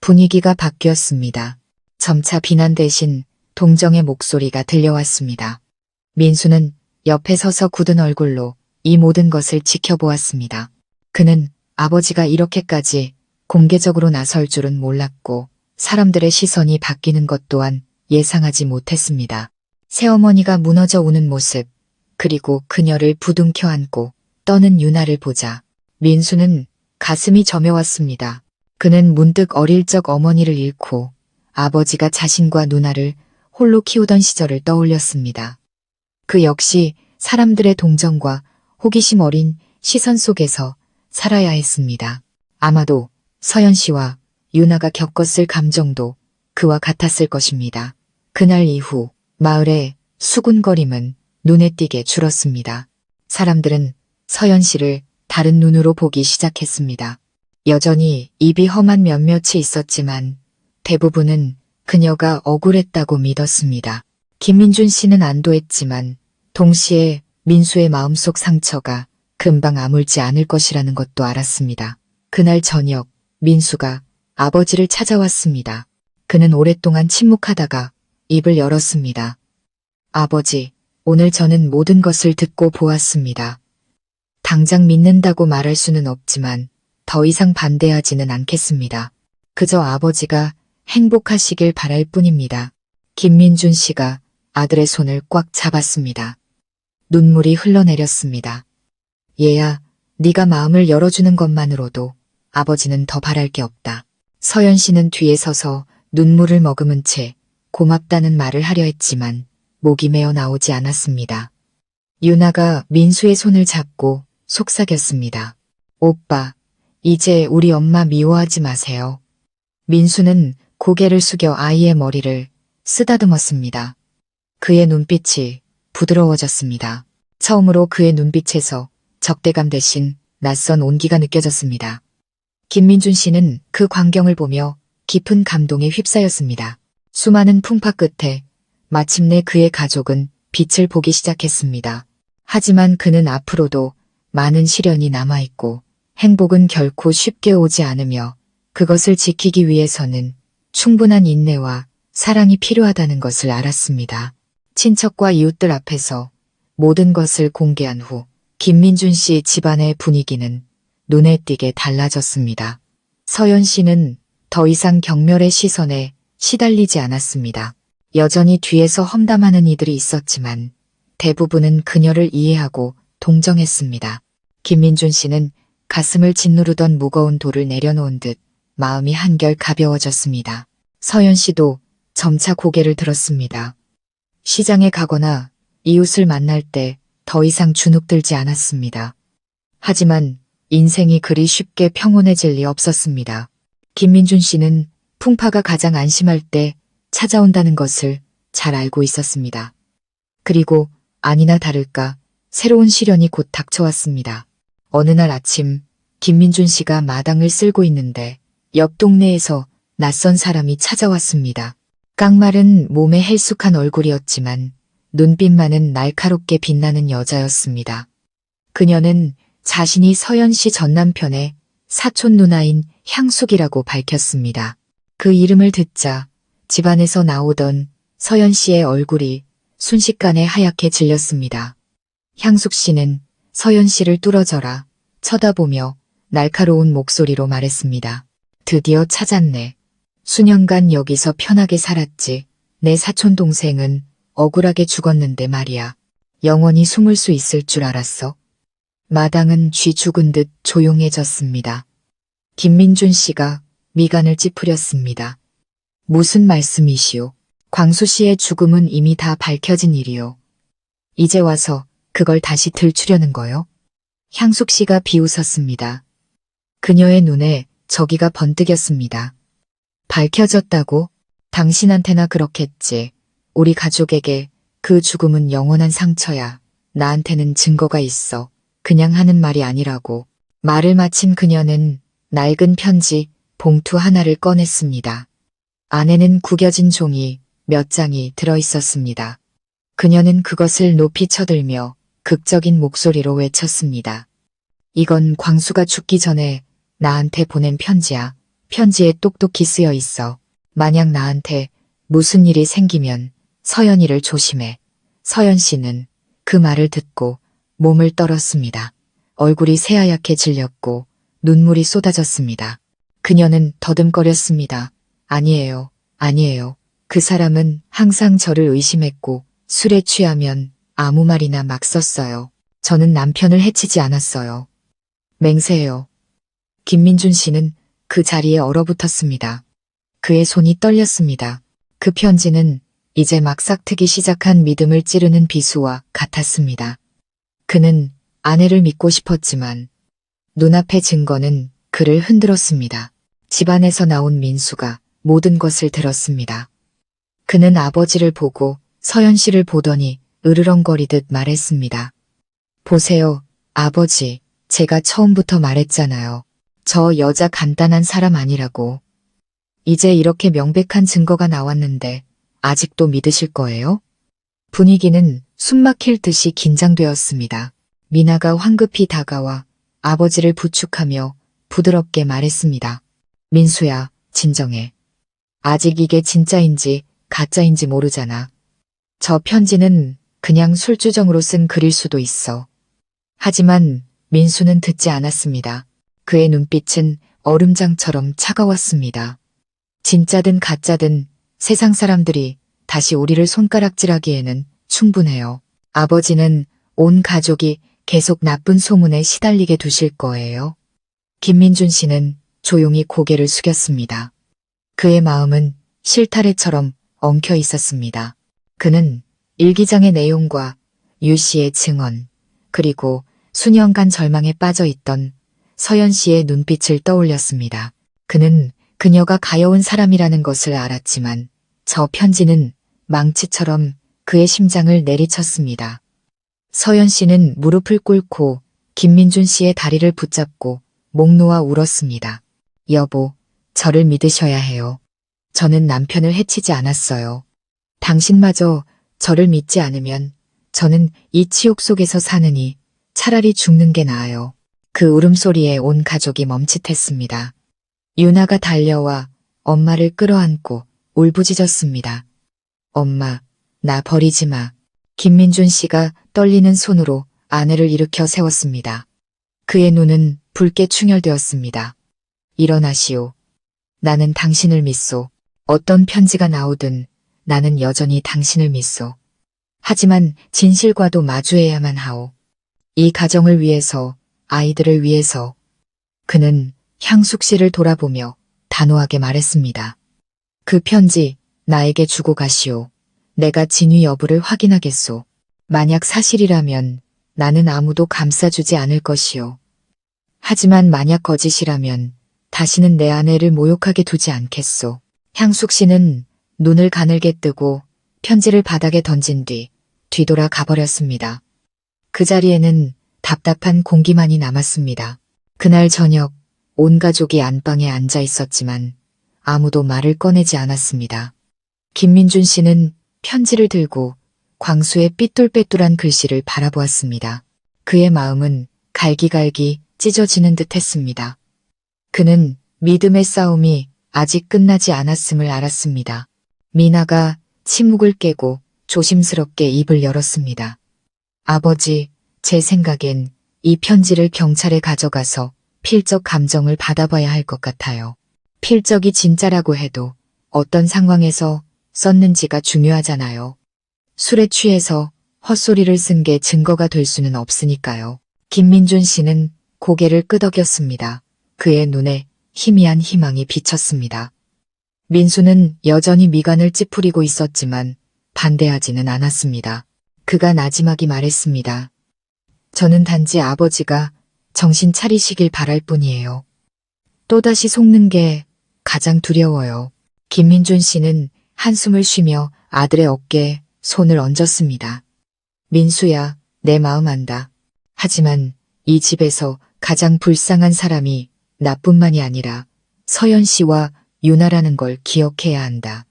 분위기가 바뀌었습니다. 점차 비난 대신 동정의 목소리가 들려왔습니다. 민수는 옆에 서서 굳은 얼굴로 이 모든 것을 지켜보았습니다. 그는 아버지가 이렇게까지 공개적으로 나설 줄은 몰랐고 사람들의 시선이 바뀌는 것 또한 예상하지 못했습니다. 새어머니가 무너져 우는 모습, 그리고 그녀를 부둥켜 안고 떠는 유나를 보자 민수는 가슴이 저며왔습니다. 그는 문득 어릴 적 어머니를 잃고 아버지가 자신과 누나를 홀로 키우던 시절을 떠올렸습니다. 그 역시 사람들의 동정과 호기심 어린 시선 속에서 살아야 했습니다. 아마도 서연 씨와 유나가 겪었을 감정도 그와 같았을 것입니다. 그날 이후 마을의 수군거림은 눈에 띄게 줄었습니다. 사람들은 서연 씨를 다른 눈으로 보기 시작했습니다. 여전히 입이 험한 몇몇이 있었지만 대부분은 그녀가 억울했다고 믿었습니다. 김민준 씨는 안도했지만 동시에 민수의 마음속 상처가 금방 아물지 않을 것이라는 것도 알았습니다. 그날 저녁 민수가 아버지를 찾아왔습니다. 그는 오랫동안 침묵하다가 입을 열었습니다. 아버지, 오늘 저는 모든 것을 듣고 보았습니다. 당장 믿는다고 말할 수는 없지만 더 이상 반대하지는 않겠습니다. 그저 아버지가 행복하시길 바랄 뿐입니다. 김민준 씨가 아들의 손을 꽉 잡았습니다. 눈물이 흘러내렸습니다. 얘야, 네가 마음을 열어주는 것만으로도 아버지는 더 바랄 게 없다. 서연 씨는 뒤에 서서 눈물을 머금은 채 고맙다는 말을 하려 했지만 목이 메어 나오지 않았습니다. 유나가 민수의 손을 잡고 속삭였습니다. 오빠, 이제 우리 엄마 미워하지 마세요. 민수는 고개를 숙여 아이의 머리를 쓰다듬었습니다. 그의 눈빛이 부드러워졌습니다. 처음으로 그의 눈빛에서 적대감 대신 낯선 온기가 느껴졌습니다. 김민준 씨는 그 광경을 보며 깊은 감동에 휩싸였습니다. 수많은 풍파 끝에 마침내 그의 가족은 빛을 보기 시작했습니다. 하지만 그는 앞으로도 많은 시련이 남아있고 행복은 결코 쉽게 오지 않으며 그것을 지키기 위해서는 충분한 인내와 사랑이 필요하다는 것을 알았습니다. 친척과 이웃들 앞에서 모든 것을 공개한 후 김민준 씨 집안의 분위기는 눈에 띄게 달라졌습니다. 서연 씨는 더 이상 경멸의 시선에 시달리지 않았습니다. 여전히 뒤에서 험담하는 이들이 있었지만 대부분은 그녀를 이해하고 동정했습니다. 김민준 씨는 가슴을 짓누르던 무거운 돌을 내려놓은 듯 마음이 한결 가벼워졌습니다. 서연 씨도 점차 고개를 들었습니다. 시장에 가거나 이웃을 만날 때 더 이상 주눅들지 않았습니다. 하지만 인생이 그리 쉽게 평온해질 리 없었습니다. 김민준 씨는 풍파가 가장 안심할 때 찾아온다는 것을 잘 알고 있었습니다. 그리고 아니나 다를까 새로운 시련이 곧 닥쳐왔습니다. 어느 날 아침 김민준 씨가 마당을 쓸고 있는데 옆 동네에서 낯선 사람이 찾아왔습니다. 깡마른 몸에 헬쑥한 얼굴이었지만 눈빛만은 날카롭게 빛나는 여자였습니다. 그녀는 자신이 서연 씨 전남편의 사촌 누나인 향숙이라고 밝혔습니다. 그 이름을 듣자 집안에서 나오던 서연 씨의 얼굴이 순식간에 하얗게 질렸습니다. 향숙 씨는 서연 씨를 뚫어져라 쳐다보며 날카로운 목소리로 말했습니다. 드디어 찾았네. 수년간 여기서 편하게 살았지. 내 사촌 동생은 억울하게 죽었는데 말이야. 영원히 숨을 수 있을 줄 알았어. 마당은 쥐 죽은 듯 조용해졌습니다. 김민준 씨가 미간을 찌푸렸습니다. 무슨 말씀이시오? 광수 씨의 죽음은 이미 다 밝혀진 일이오. 이제 와서 그걸 다시 들추려는 거요? 향숙 씨가 비웃었습니다. 그녀의 눈에 저기가 번뜩였습니다. 밝혀졌다고? 당신한테나 그렇겠지. 우리 가족에게 그 죽음은 영원한 상처야. 나한테는 증거가 있어. 그냥 하는 말이 아니라고. 말을 마친 그녀는 낡은 편지 봉투 하나를 꺼냈습니다. 안에는 구겨진 종이 몇 장이 들어있었습니다. 그녀는 그것을 높이 쳐들며 극적인 목소리로 외쳤습니다. 이건 광수가 죽기 전에 나한테 보낸 편지야. 편지에 똑똑히 쓰여 있어. 만약 나한테 무슨 일이 생기면 서연이를 조심해. 서연 씨는 그 말을 듣고 몸을 떨었습니다. 얼굴이 새하얗게 질렸고 눈물이 쏟아졌습니다. 그녀는 더듬거렸습니다. 아니에요. 아니에요. 그 사람은 항상 저를 의심했고 술에 취하면 아무 말이나 막 썼어요. 저는 남편을 해치지 않았어요. 맹세해요. 김민준 씨는 그 자리에 얼어붙었습니다. 그의 손이 떨렸습니다. 그 편지는 이제 막 싹트기 시작한 믿음을 찌르는 비수와 같았습니다. 그는 아내를 믿고 싶었지만 눈앞의 증거는 그를 흔들었습니다. 집안에서 나온 민수가 모든 것을 들었습니다. 그는 아버지를 보고 서연 씨를 보더니 으르렁거리듯 말했습니다. 보세요, 아버지, 제가 처음부터 말했잖아요. 저 여자 간단한 사람 아니라고. 이제 이렇게 명백한 증거가 나왔는데 아직도 믿으실 거예요? 분위기는 숨막힐 듯이 긴장되었습니다. 미나가 황급히 다가와 아버지를 부축하며 부드럽게 말했습니다. 민수야, 진정해. 아직 이게 진짜인지 가짜인지 모르잖아. 저 편지는 그냥 술주정으로 쓴 글일 수도 있어. 하지만 민수는 듣지 않았습니다. 그의 눈빛은 얼음장처럼 차가웠습니다. 진짜든 가짜든 세상 사람들이 다시 우리를 손가락질하기에는 충분해요. 아버지는 온 가족이 계속 나쁜 소문에 시달리게 두실 거예요. 김민준 씨는 조용히 고개를 숙였습니다. 그의 마음은 실타래처럼 엉켜 있었습니다. 그는 일기장의 내용과 유 씨의 증언, 그리고 수년간 절망에 빠져 있던 서연 씨의 눈빛을 떠올렸습니다. 그는 그녀가 가여운 사람이라는 것을 알았지만 저 편지는 망치처럼 그의 심장을 내리쳤습니다. 서연 씨는 무릎을 꿇고 김민준 씨의 다리를 붙잡고 목 놓아 울었습니다. 여보, 저를 믿으셔야 해요. 저는 남편을 해치지 않았어요. 당신마저 저를 믿지 않으면 저는 이 치욕 속에서 사느니 차라리 죽는 게 나아요. 그 울음소리에 온 가족이 멈칫했습니다. 유나가 달려와 엄마를 끌어안고 울부짖었습니다. 엄마, 나 버리지 마. 김민준 씨가 떨리는 손으로 아내를 일으켜 세웠습니다. 그의 눈은 붉게 충혈되었습니다. 일어나시오. 나는 당신을 믿소. 어떤 편지가 나오든 나는 여전히 당신을 믿소. 하지만 진실과도 마주해야만 하오. 이 가정을 위해서, 아이들을 위해서. 그는 향숙 씨를 돌아보며 단호하게 말했습니다. 그 편지 나에게 주고 가시오. 내가 진위 여부를 확인하겠소. 만약 사실이라면 나는 아무도 감싸주지 않을 것이오. 하지만 만약 거짓이라면 다시는 내 아내를 모욕하게 두지 않겠소. 향숙 씨는 눈을 가늘게 뜨고 편지를 바닥에 던진 뒤 뒤돌아 가버렸습니다. 그 자리에는 답답한 공기만이 남았습니다. 그날 저녁 온 가족이 안방에 앉아 있었지만 아무도 말을 꺼내지 않았습니다. 김민준 씨는 편지를 들고 광수의 삐뚤빼뚤한 글씨를 바라보았습니다. 그의 마음은 갈기갈기 찢어지는 듯 했습니다. 그는 믿음의 싸움이 아직 끝나지 않았음을 알았습니다. 미나가 침묵을 깨고 조심스럽게 입을 열었습니다. 아버지, 제 생각엔 이 편지를 경찰에 가져가서 필적 감정을 받아봐야 할 것 같아요. 필적이 진짜라고 해도 어떤 상황에서 썼는지가 중요하잖아요. 술에 취해서 헛소리를 쓴 게 증거가 될 수는 없으니까요. 김민준 씨는 고개를 끄덕였습니다. 그의 눈에 희미한 희망이 비쳤습니다. 민수는 여전히 미간을 찌푸리고 있었지만 반대하지는 않았습니다. 그가 나지막이 말했습니다. 저는 단지 아버지가 정신 차리시길 바랄 뿐이에요. 또다시 속는 게 가장 두려워요. 김민준 씨는 한숨을 쉬며 아들의 어깨에 손을 얹었습니다. 민수야, 내 마음 안다. 하지만 이 집에서 가장 불쌍한 사람이 나뿐만이 아니라 서연 씨와 유나라는 걸 기억해야 한다.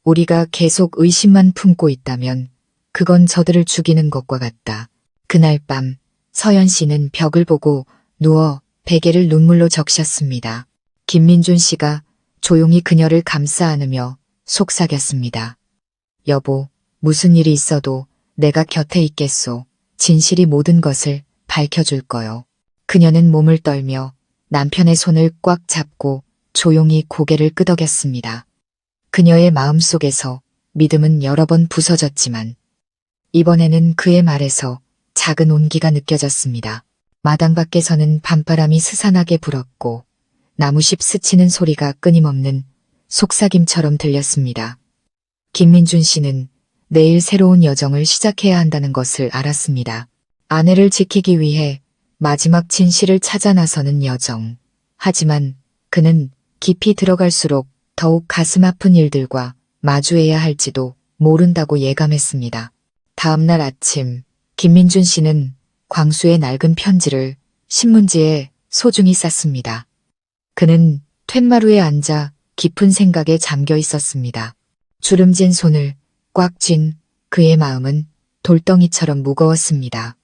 우리가 계속 의심만 품고 있다면 그건 저들을 죽이는 것과 같다. 그날 밤 서연 씨는 벽을 보고 누워 베개를 눈물로 적셨습니다. 김민준 씨가 조용히 그녀를 감싸 안으며 속삭였습니다. 여보, 무슨 일이 있어도 내가 곁에 있겠소. 진실이 모든 것을 밝혀줄 거요. 그녀는 몸을 떨며 남편의 손을 꽉 잡고 조용히 고개를 끄덕였습니다. 그녀의 마음속에서 믿음은 여러 번 부서졌지만 이번에는 그의 말에서 작은 온기가 느껴졌습니다. 마당 밖에서는 밤바람이 스산하게 불었고 나무십 스치는 소리가 끊임없는 속삭임처럼 들렸습니다. 김민준 씨는 내일 새로운 여정을 시작해야 한다는 것을 알았습니다. 아내를 지키기 위해 마지막 진실을 찾아 나서는 여정. 하지만 그는 깊이 들어갈수록 더욱 가슴 아픈 일들과 마주해야 할지도 모른다고 예감했습니다. 다음날 아침, 김민준 씨는 광수의 낡은 편지를 신문지에 소중히 쌌습니다. 그는 툇마루에 앉아 깊은 생각에 잠겨 있었습니다. 주름진 손을 꽉 쥔 그의 마음은 돌덩이처럼 무거웠습니다.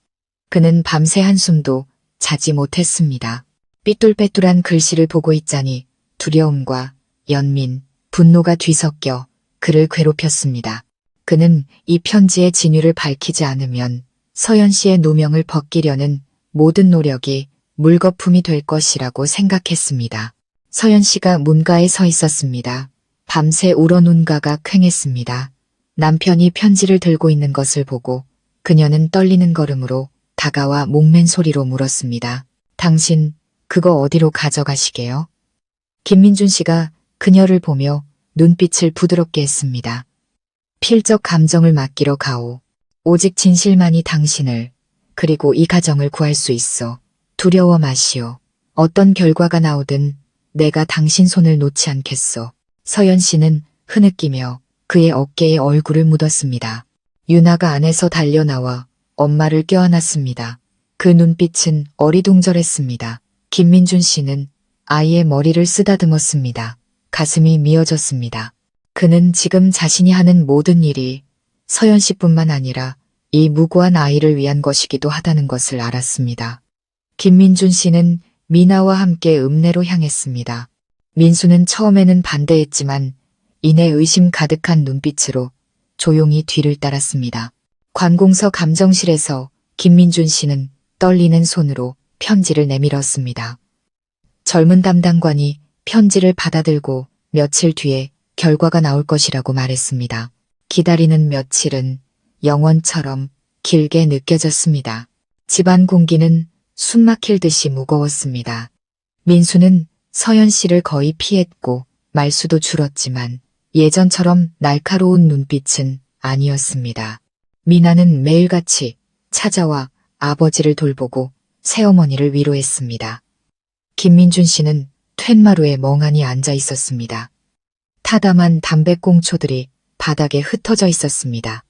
그는 밤새 한숨도 자지 못했습니다. 삐뚤빼뚤한 글씨를 보고 있자니 두려움과 연민, 분노가 뒤섞여 그를 괴롭혔습니다. 그는 이 편지의 진위를 밝히지 않으면 서연 씨의 누명을 벗기려는 모든 노력이 물거품이 될 것이라고 생각했습니다. 서연 씨가 문가에 서 있었습니다. 밤새 울어 눈가가 퀭했습니다. 남편이 편지를 들고 있는 것을 보고 그녀는 떨리는 걸음으로 다가와 목맨 소리로 물었습니다. 당신 그거 어디로 가져가시게요? 김민준 씨가 그녀를 보며 눈빛을 부드럽게 했습니다. 필적 감정을 맡기러 가오. 오직 진실만이 당신을 그리고 이 가정을 구할 수 있어. 두려워 마시오. 어떤 결과가 나오든 내가 당신 손을 놓지 않겠소. 서연 씨는 흐느끼며 그의 어깨에 얼굴을 묻었습니다. 유나가 안에서 달려나와 엄마를 껴안았습니다. 그 눈빛은 어리둥절했습니다. 김민준 씨는 아이의 머리를 쓰다듬었습니다. 가슴이 미어졌습니다. 그는 지금 자신이 하는 모든 일이 서연 씨뿐만 아니라 이 무고한 아이를 위한 것이기도 하다는 것을 알았습니다. 김민준 씨는 미나와 함께 읍내로 향했습니다. 민수는 처음에는 반대했지만 이내 의심 가득한 눈빛으로 조용히 뒤를 따랐습니다. 관공서 감정실에서 김민준 씨는 떨리는 손으로 편지를 내밀었습니다. 젊은 담당관이 편지를 받아들고 며칠 뒤에 결과가 나올 것이라고 말했습니다. 기다리는 며칠은 영원처럼 길게 느껴졌습니다. 집안 공기는 숨막힐 듯이 무거웠습니다. 민수는 서연 씨를 거의 피했고 말수도 줄었지만 예전처럼 날카로운 눈빛은 아니었습니다. 미나는 매일같이 찾아와 아버지를 돌보고 새어머니를 위로했습니다. 김민준 씨는 툇마루에 멍하니 앉아 있었습니다. 타담한 담배꽁초들이 바닥에 흩어져 있었습니다.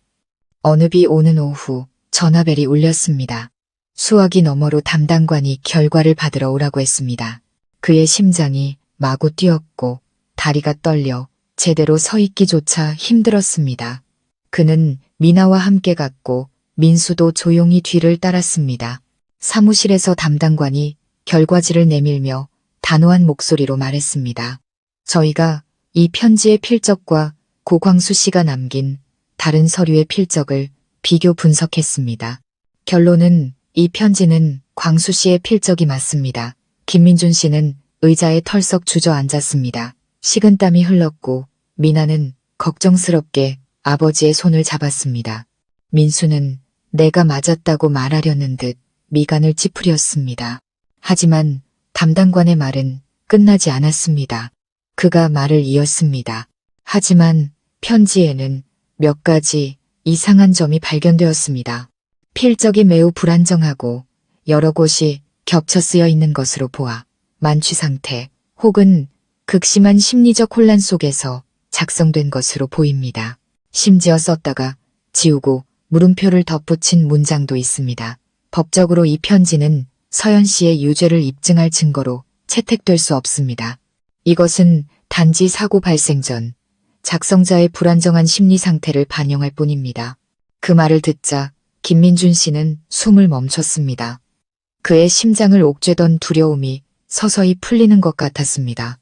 어느 비 오는 오후 전화벨이 울렸습니다. 수화기 너머로 담당관이 결과를 받으러 오라고 했습니다. 그의 심장이 마구 뛰었고 다리가 떨려 제대로 서 있기조차 힘들었습니다. 그는 미나와 함께 갔고 민수도 조용히 뒤를 따랐습니다. 사무실에서 담당관이 결과지를 내밀며 단호한 목소리로 말했습니다. 저희가 이 편지의 필적과 고광수 씨가 남긴 다른 서류의 필적을 비교 분석했습니다. 결론은 이 편지는 광수 씨의 필적이 맞습니다. 김민준 씨는 의자에 털썩 주저앉았습니다. 식은땀이 흘렀고 미나는 걱정스럽게 아버지의 손을 잡았습니다. 민수는 내가 맞았다고 말하려는 듯 미간을 찌푸렸습니다. 하지만 담당관의 말은 끝나지 않았습니다. 그가 말을 이었습니다. 하지만 편지에는 몇 가지 이상한 점이 발견되었습니다. 필적이 매우 불안정하고 여러 곳이 겹쳐 쓰여 있는 것으로 보아 만취 상태 혹은 극심한 심리적 혼란 속에서 작성된 것으로 보입니다. 심지어 썼다가 지우고 물음표를 덧붙인 문장도 있습니다. 법적으로 이 편지는 서연 씨의 유죄를 입증할 증거로 채택될 수 없습니다. 이것은 단지 사고 발생 전 작성자의 불안정한 심리 상태를 반영할 뿐입니다. 그 말을 듣자 김민준 씨는 숨을 멈췄습니다. 그의 심장을 옥죄던 두려움이 서서히 풀리는 것 같았습니다.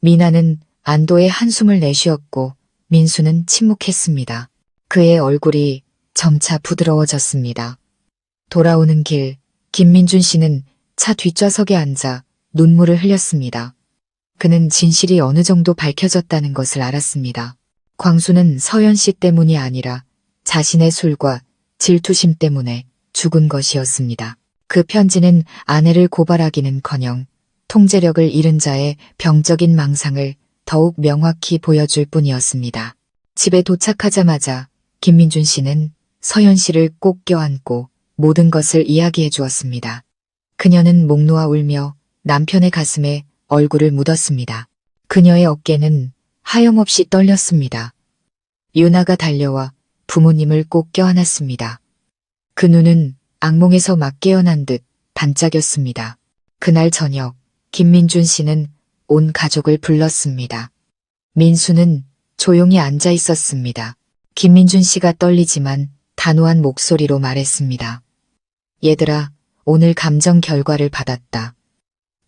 미나는 안도의 한숨을 내쉬었고 민수는 침묵했습니다. 그의 얼굴이 점차 부드러워졌습니다. 돌아오는 길, 김민준 씨는 차 뒷좌석에 앉아 눈물을 흘렸습니다. 그는 진실이 어느 정도 밝혀졌다는 것을 알았습니다. 광수는 서연 씨 때문이 아니라 자신의 술과 질투심 때문에 죽은 것이었습니다. 그 편지는 아내를 고발하기는커녕 통제력을 잃은 자의 병적인 망상을 더욱 명확히 보여줄 뿐이었습니다. 집에 도착하자마자 김민준 씨는 서연 씨를 꼭 껴안고 모든 것을 이야기해 주었습니다. 그녀는 목 놓아 울며 남편의 가슴에 얼굴을 묻었습니다. 그녀의 어깨는 하염없이 떨렸습니다. 유나가 달려와 부모님을 꼭 껴안았습니다. 그 눈은 악몽에서 막 깨어난 듯 반짝였습니다. 그날 저녁 김민준 씨는 온 가족을 불렀습니다. 민수는 조용히 앉아 있었습니다. 김민준 씨가 떨리지만 단호한 목소리로 말했습니다. 얘들아, 오늘 감정 결과를 받았다.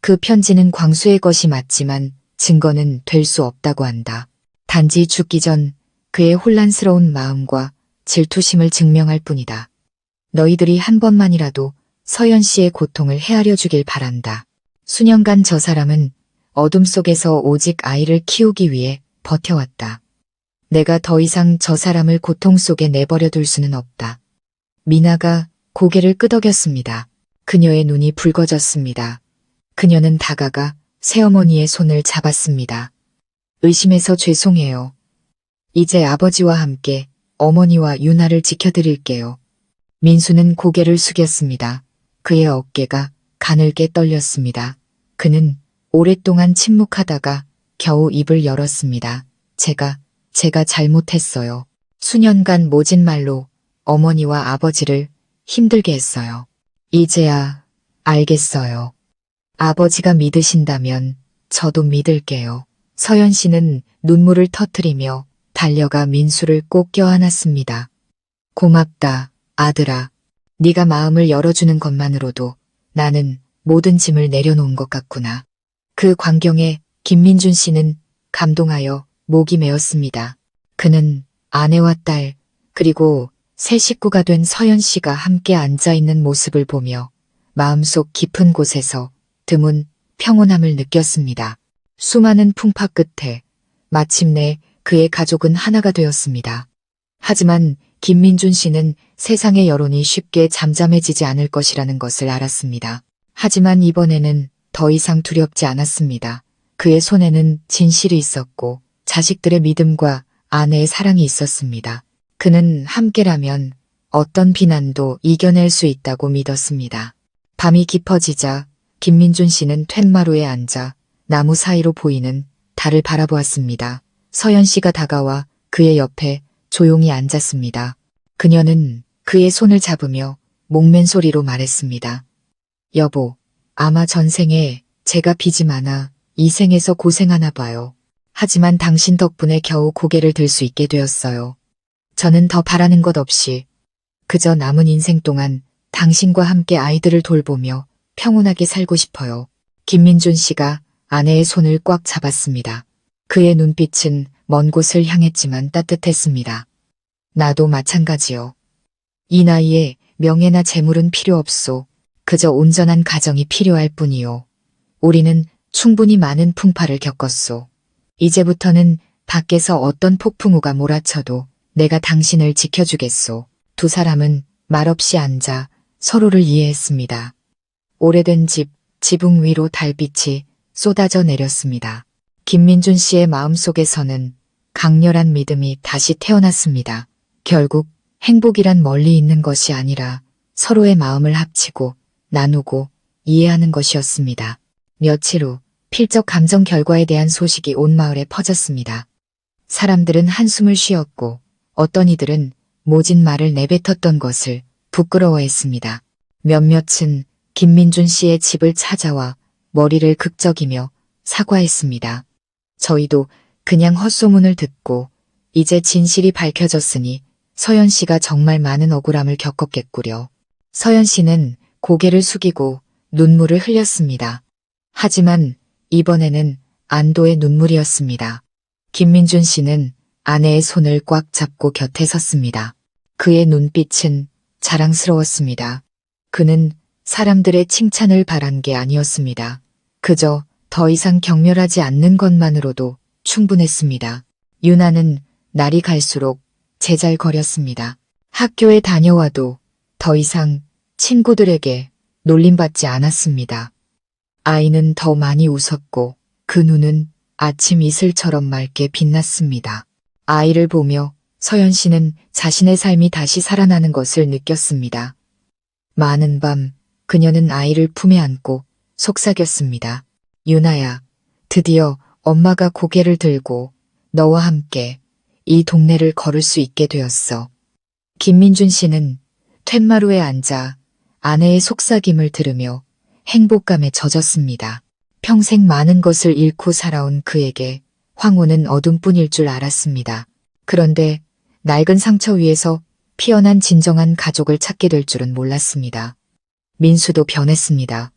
그 편지는 광수의 것이 맞지만 증거는 될 수 없다고 한다. 단지 죽기 전 그의 혼란스러운 마음과 질투심을 증명할 뿐이다. 너희들이 한 번만이라도 서연 씨의 고통을 헤아려 주길 바란다. 수년간 저 사람은 어둠 속에서 오직 아이를 키우기 위해 버텨왔다. 내가 더 이상 저 사람을 고통 속에 내버려 둘 수는 없다. 미나가 고개를 끄덕였습니다. 그녀의 눈이 붉어졌습니다. 그녀는 다가가 새어머니의 손을 잡았습니다. 의심해서 죄송해요. 이제 아버지와 함께 어머니와 유나를 지켜드릴게요. 민수는 고개를 숙였습니다. 그의 어깨가 가늘게 떨렸습니다. 그는 오랫동안 침묵하다가 겨우 입을 열었습니다. 제가 잘못했어요. 수년간 모진 말로 어머니와 아버지를 힘들게 했어요. 이제야 알겠어요. 아버지가 믿으신다면 저도 믿을게요. 서연 씨는 눈물을 터뜨리며 달려가 민수를 꼭 껴안았습니다. 고맙다, 아들아. 네가 마음을 열어주는 것만으로도 나는 모든 짐을 내려놓은 것 같구나. 그 광경에 김민준 씨는 감동하여 목이 메었습니다. 그는 아내와 딸, 그리고 새 식구가 된 서연 씨가 함께 앉아있는 모습을 보며 마음속 깊은 곳에서 드문 평온함을 느꼈습니다. 수많은 풍파 끝에 마침내 그의 가족은 하나가 되었습니다. 하지만 김민준 씨는 세상의 여론이 쉽게 잠잠해지지 않을 것이라는 것을 알았습니다. 하지만 이번에는 더 이상 두렵지 않았습니다. 그의 손에는 진실이 있었고 자식들의 믿음과 아내의 사랑이 있었습니다. 그는 함께라면 어떤 비난도 이겨낼 수 있다고 믿었습니다. 밤이 깊어지자 김민준 씨는 툇마루에 앉아 나무 사이로 보이는 달을 바라보았습니다. 서연 씨가 다가와 그의 옆에 조용히 앉았습니다. 그녀는 그의 손을 잡으며 목맨 소리로 말했습니다. 여보, 아마 전생에 제가 빚이 많아 이 생에서 고생하나 봐요. 하지만 당신 덕분에 겨우 고개를 들 수 있게 되었어요. 저는 더 바라는 것 없이 그저 남은 인생 동안 당신과 함께 아이들을 돌보며 평온하게 살고 싶어요. 김민준 씨가 아내의 손을 꽉 잡았습니다. 그의 눈빛은 먼 곳을 향했지만 따뜻했습니다. 나도 마찬가지요. 이 나이에 명예나 재물은 필요 없소. 그저 온전한 가정이 필요할 뿐이요. 우리는 충분히 많은 풍파를 겪었소. 이제부터는 밖에서 어떤 폭풍우가 몰아쳐도 내가 당신을 지켜주겠소. 두 사람은 말없이 앉아 서로를 이해했습니다. 오래된 집, 지붕 위로 달빛이 쏟아져 내렸습니다. 김민준 씨의 마음속에서는 강렬한 믿음이 다시 태어났습니다. 결국 행복이란 멀리 있는 것이 아니라 서로의 마음을 합치고 나누고 이해하는 것이었습니다. 며칠 후 필적 감정 결과에 대한 소식이 온 마을에 퍼졌습니다. 사람들은 한숨을 쉬었고 어떤 이들은 모진 말을 내뱉었던 것을 부끄러워했습니다. 몇몇은 김민준 씨의 집을 찾아와 머리를 극적이며 사과했습니다. 저희도 그냥 헛소문을 듣고 이제 진실이 밝혀졌으니 서연 씨가 정말 많은 억울함을 겪었겠구려. 서연 씨는 고개를 숙이고 눈물을 흘렸습니다. 하지만 이번에는 안도의 눈물이었습니다. 김민준 씨는 아내의 손을 꽉 잡고 곁에 섰습니다. 그의 눈빛은 자랑스러웠습니다. 그는 사람들의 칭찬을 바란 게 아니었습니다. 그저 더 이상 경멸하지 않는 것만으로도 충분했습니다. 유나는 날이 갈수록 제잘거렸습니다. 학교에 다녀와도 더 이상 친구들에게 놀림받지 않았습니다. 아이는 더 많이 웃었고 그 눈은 아침 이슬처럼 맑게 빛났습니다. 아이를 보며 서연 씨는 자신의 삶이 다시 살아나는 것을 느꼈습니다. 많은 밤 그녀는 아이를 품에 안고 속삭였습니다. 유나야, 드디어 엄마가 고개를 들고 너와 함께 이 동네를 걸을 수 있게 되었어. 김민준 씨는 툇마루에 앉아 아내의 속삭임을 들으며 행복감에 젖었습니다. 평생 많은 것을 잃고 살아온 그에게 황혼은 어둠뿐일 줄 알았습니다. 그런데 낡은 상처 위에서 피어난 진정한 가족을 찾게 될 줄은 몰랐습니다. 민수도 변했습니다.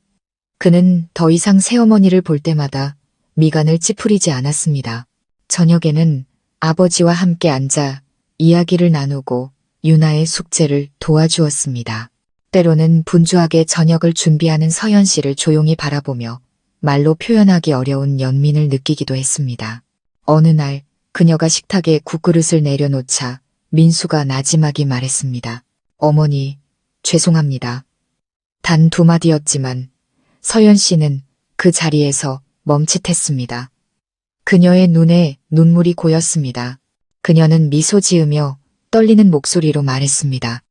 그는 더 이상 새어머니를 볼 때마다 미간을 찌푸리지 않았습니다. 저녁에는 아버지와 함께 앉아 이야기를 나누고 유나의 숙제를 도와주었습니다. 때로는 분주하게 저녁을 준비하는 서연 씨를 조용히 바라보며 말로 표현하기 어려운 연민을 느끼기도 했습니다. 어느 날 그녀가 식탁에 국그릇을 내려놓자 민수가 나지막이 말했습니다. 어머니, 죄송합니다. 단 2마디였지만 서연 씨는 그 자리에서 멈칫했습니다. 그녀의 눈에 눈물이 고였습니다. 그녀는 미소 지으며 떨리는 목소리로 말했습니다.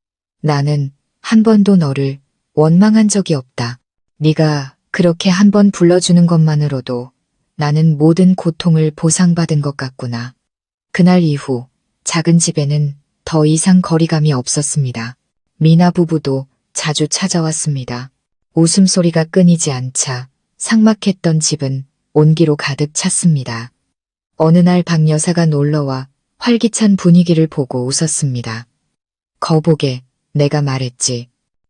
나는 한 번도 너를 원망한 적이 없다. 네가 그렇게 한 번 불러주는 것만으로도 나는 모든 고통을 보상받은 것 같구나. 그날 이후 작은 집에는 더 이상 거리감이 없었습니다. 미나 부부도 자주 찾아왔습니다. 웃음소리가 끊이지 않자 삭막했던 집은 온기로 가득 찼습니다. 어느 날 박 여사가 놀러와 활기찬 분위기를 보고 웃었습니다. 거보게, 내가 말했지.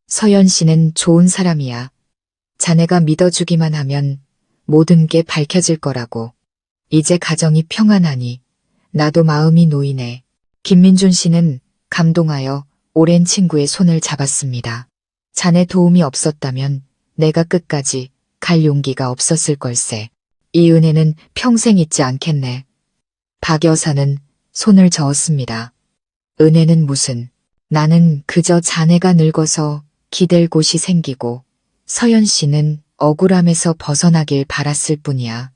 서연 씨는 좋은 사람이야. 자네가 믿어주기만 하면 모든 게 밝혀질 거라고. 이제 가정이 평안하니 나도 마음이 놓이네. 김민준 씨는 감동하여 오랜 친구의 손을 잡았습니다. 자네 도움이 없었다면 내가 끝까지 갈 용기가 없었을 걸세. 이 은혜는 평생 잊지 않겠네. 박 여사는 손을 저었습니다. 은혜는 무슨. 나는 그저 자네가 늙어서 기댈 곳이 생기고 서연 씨는 억울함에서 벗어나길 바랐을 뿐이야.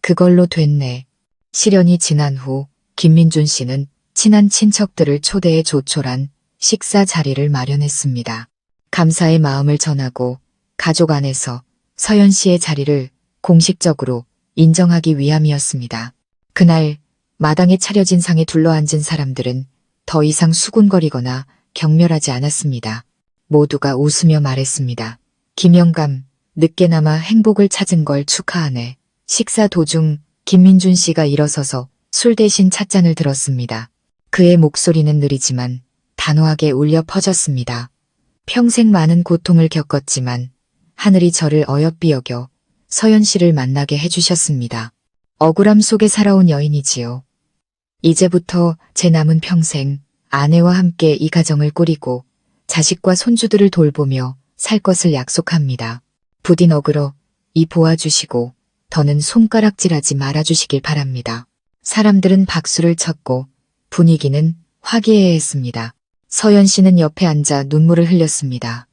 그걸로 됐네. 시련이 지난 후 김민준 씨는 친한 친척들을 초대해 조촐한 식사 자리를 마련했습니다. 감사의 마음을 전하고 가족 안에서 서연 씨의 자리를 공식적으로 인정하기 위함이었습니다. 그날 마당에 차려진 상에 둘러앉은 사람들은 더 이상 수군거리거나 경멸하지 않았습니다. 모두가 웃으며 말했습니다. 김영감, 늦게나마 행복을 찾은 걸 축하하네. 식사 도중 김민준 씨가 일어서서 술 대신 찻잔을 들었습니다. 그의 목소리는 느리지만 단호하게 울려 퍼졌습니다. 평생 많은 고통을 겪었지만 하늘이 저를 어여삐 여겨 서연 씨를 만나게 해주셨습니다. 억울함 속에 살아온 여인이지요. 이제부터 제 남은 평생 아내와 함께 이 가정을 꾸리고 자식과 손주들을 돌보며 살 것을 약속합니다. 부디 너그러 이 보아주시고 더는 손가락질하지 말아주시길 바랍니다. 사람들은 박수를 쳤고 분위기는 화기애애했습니다. 서연 씨는 옆에 앉아 눈물을 흘렸습니다.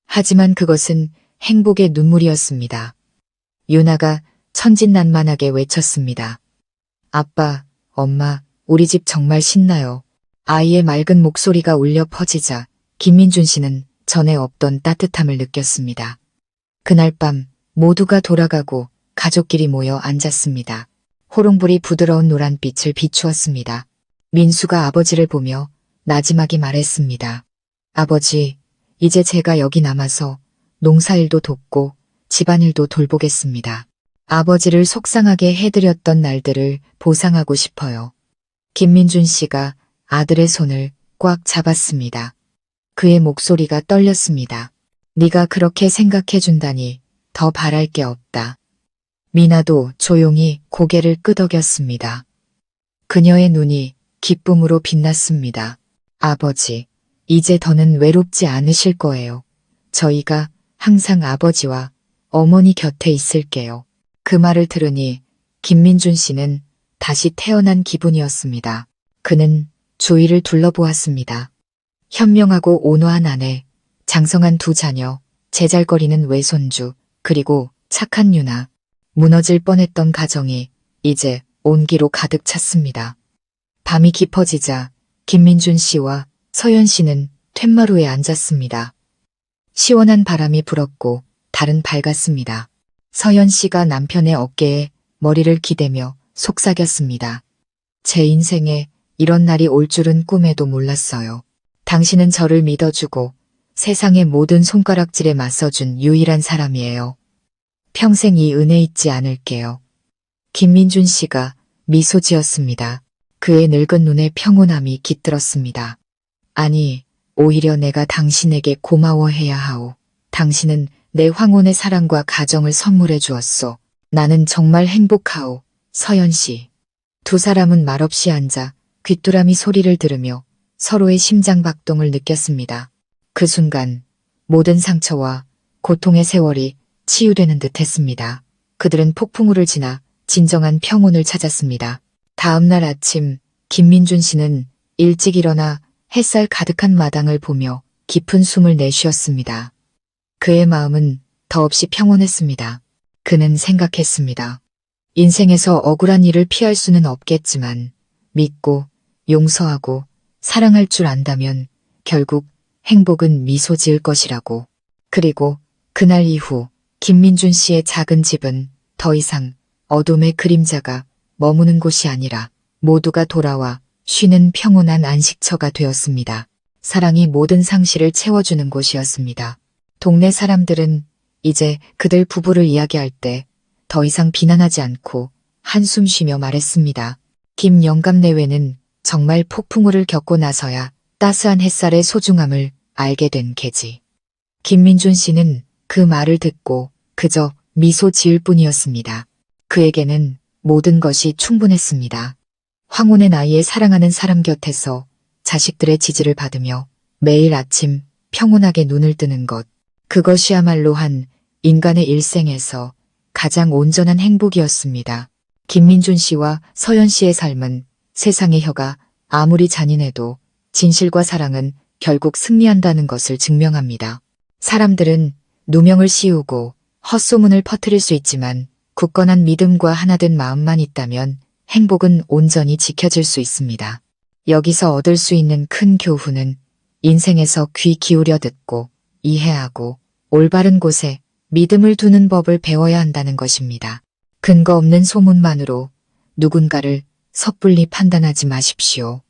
하지만 그것은 행복의 눈물이었습니다. 유나가 천진난만하게 외쳤습니다. 아빠, 엄마, 우리 집 정말 신나요. 아이의 맑은 목소리가 울려 퍼지자 김민준 씨는 전에 없던 따뜻함을 느꼈습니다. 그날 밤 모두가 돌아가고 가족끼리 모여 앉았습니다. 호롱불이 부드러운 노란빛을 비추었습니다. 민수가 아버지를 보며 나지막이 말했습니다. 아버지, 이제 제가 여기 남아서 농사일도 돕고 집안일도 돌보겠습니다. 아버지를 속상하게 해드렸던 날들을 보상하고 싶어요. 김민준 씨가 아들의 손을 꽉 잡았습니다. 그의 목소리가 떨렸습니다. 네가 그렇게 생각해준다니 더 바랄 게 없다. 미나도 조용히 고개를 끄덕였습니다. 그녀의 눈이 기쁨으로 빛났습니다. 아버지, 이제 더는 외롭지 않으실 거예요. 저희가 항상 아버지와 어머니 곁에 있을게요. 그 말을 들으니 김민준 씨는 다시 태어난 기분이었습니다. 그는 주위를 둘러보았습니다. 현명하고 온화한 아내, 장성한 두 자녀, 제잘거리는 외손주, 그리고 착한 유나. 무너질 뻔했던 가정이 이제 온기로 가득 찼습니다. 밤이 깊어지자 김민준 씨와 서연 씨는 툇마루에 앉았습니다. 시원한 바람이 불었고 달은 밝았습니다. 서연 씨가 남편의 어깨에 머리를 기대며 속삭였습니다. 제 인생에 이런 날이 올 줄은 꿈에도 몰랐어요. 당신은 저를 믿어주고 세상의 모든 손가락질에 맞서준 유일한 사람이에요. 평생 이 은혜 잊지 않을게요. 김민준 씨가 미소 지었습니다. 그의 늙은 눈에 평온함이 깃들었습니다. 아니, 오히려 내가 당신에게 고마워해야 하오. 당신은 내 황혼의 사랑과 가정을 선물해 주었소. 나는 정말 행복하오. 서연 씨. 두 사람은 말없이 앉아 귀뚜라미 소리를 들으며 서로의 심장 박동을 느꼈습니다. 그 순간 모든 상처와 고통의 세월이 치유되는 듯 했습니다. 그들은 폭풍우를 지나 진정한 평온을 찾았습니다. 다음 날 아침 김민준 씨는 일찍 일어나 햇살 가득한 마당을 보며 깊은 숨을 내쉬었습니다. 그의 마음은 더없이 평온했습니다. 그는 생각했습니다. 인생에서 억울한 일을 피할 수는 없겠지만 믿고 용서하고 사랑할 줄 안다면 결국 행복은 미소 지을 것이라고. 그리고 그날 이후 김민준 씨의 작은 집은 더 이상 어둠의 그림자가 머무는 곳이 아니라 모두가 돌아와 쉬는 평온한 안식처가 되었습니다. 사랑이 모든 상실을 채워주는 곳이었습니다. 동네 사람들은 이제 그들 부부를 이야기할 때 더 이상 비난하지 않고 한숨 쉬며 말했습니다. 김영감 내외는 정말 폭풍우를 겪고 나서야 따스한 햇살의 소중함을 알게 된 계지. 김민준 씨는 그 말을 듣고 그저 미소 지을 뿐이었습니다. 그에게는 모든 것이 충분했습니다. 황혼의 나이에 사랑하는 사람 곁에서 자식들의 지지를 받으며 매일 아침 평온하게 눈을 뜨는 것. 그것이야말로 한 인간의 일생에서 가장 온전한 행복이었습니다. 김민준 씨와 서연 씨의 삶은 세상의 혀가 아무리 잔인해도 진실과 사랑은 결국 승리한다는 것을 증명합니다. 사람들은 누명을 씌우고 헛소문을 퍼뜨릴 수 있지만 굳건한 믿음과 하나된 마음만 있다면 행복은 온전히 지켜질 수 있습니다. 여기서 얻을 수 있는 큰 교훈은 인생에서 귀 기울여 듣고 이해하고 올바른 곳에 믿음을 두는 법을 배워야 한다는 것입니다. 근거 없는 소문만으로 누군가를 섣불리 판단하지 마십시오.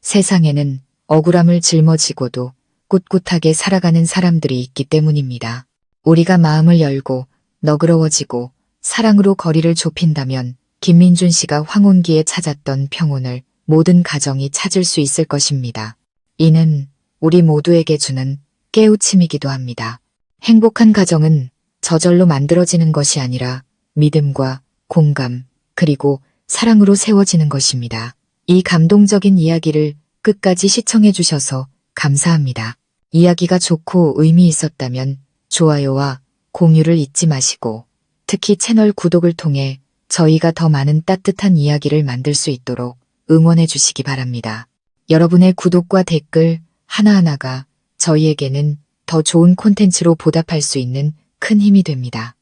세상에는 억울함을 짊어지고도 꿋꿋하게 살아가는 사람들이 있기 때문입니다. 우리가 마음을 열고 너그러워지고 사랑으로 거리를 좁힌다면 김민준 씨가 황혼기에 찾았던 평온을 모든 가정이 찾을 수 있을 것입니다. 이는 우리 모두에게 주는 깨우침이기도 합니다. 행복한 가정은 저절로 만들어지는 것이 아니라 믿음과 공감 그리고 사랑으로 세워지는 것입니다. 이 감동적인 이야기를 끝까지 시청해 주셔서 감사합니다. 이야기가 좋고 의미 있었다면 좋아요와 공유를 잊지 마시고 특히 채널 구독을 통해 저희가 더 많은 따뜻한 이야기를 만들 수 있도록 응원해 주시기 바랍니다. 여러분의 구독과 댓글 하나하나가 저희에게는 더 좋은 콘텐츠로 보답할 수 있는 큰 힘이 됩니다.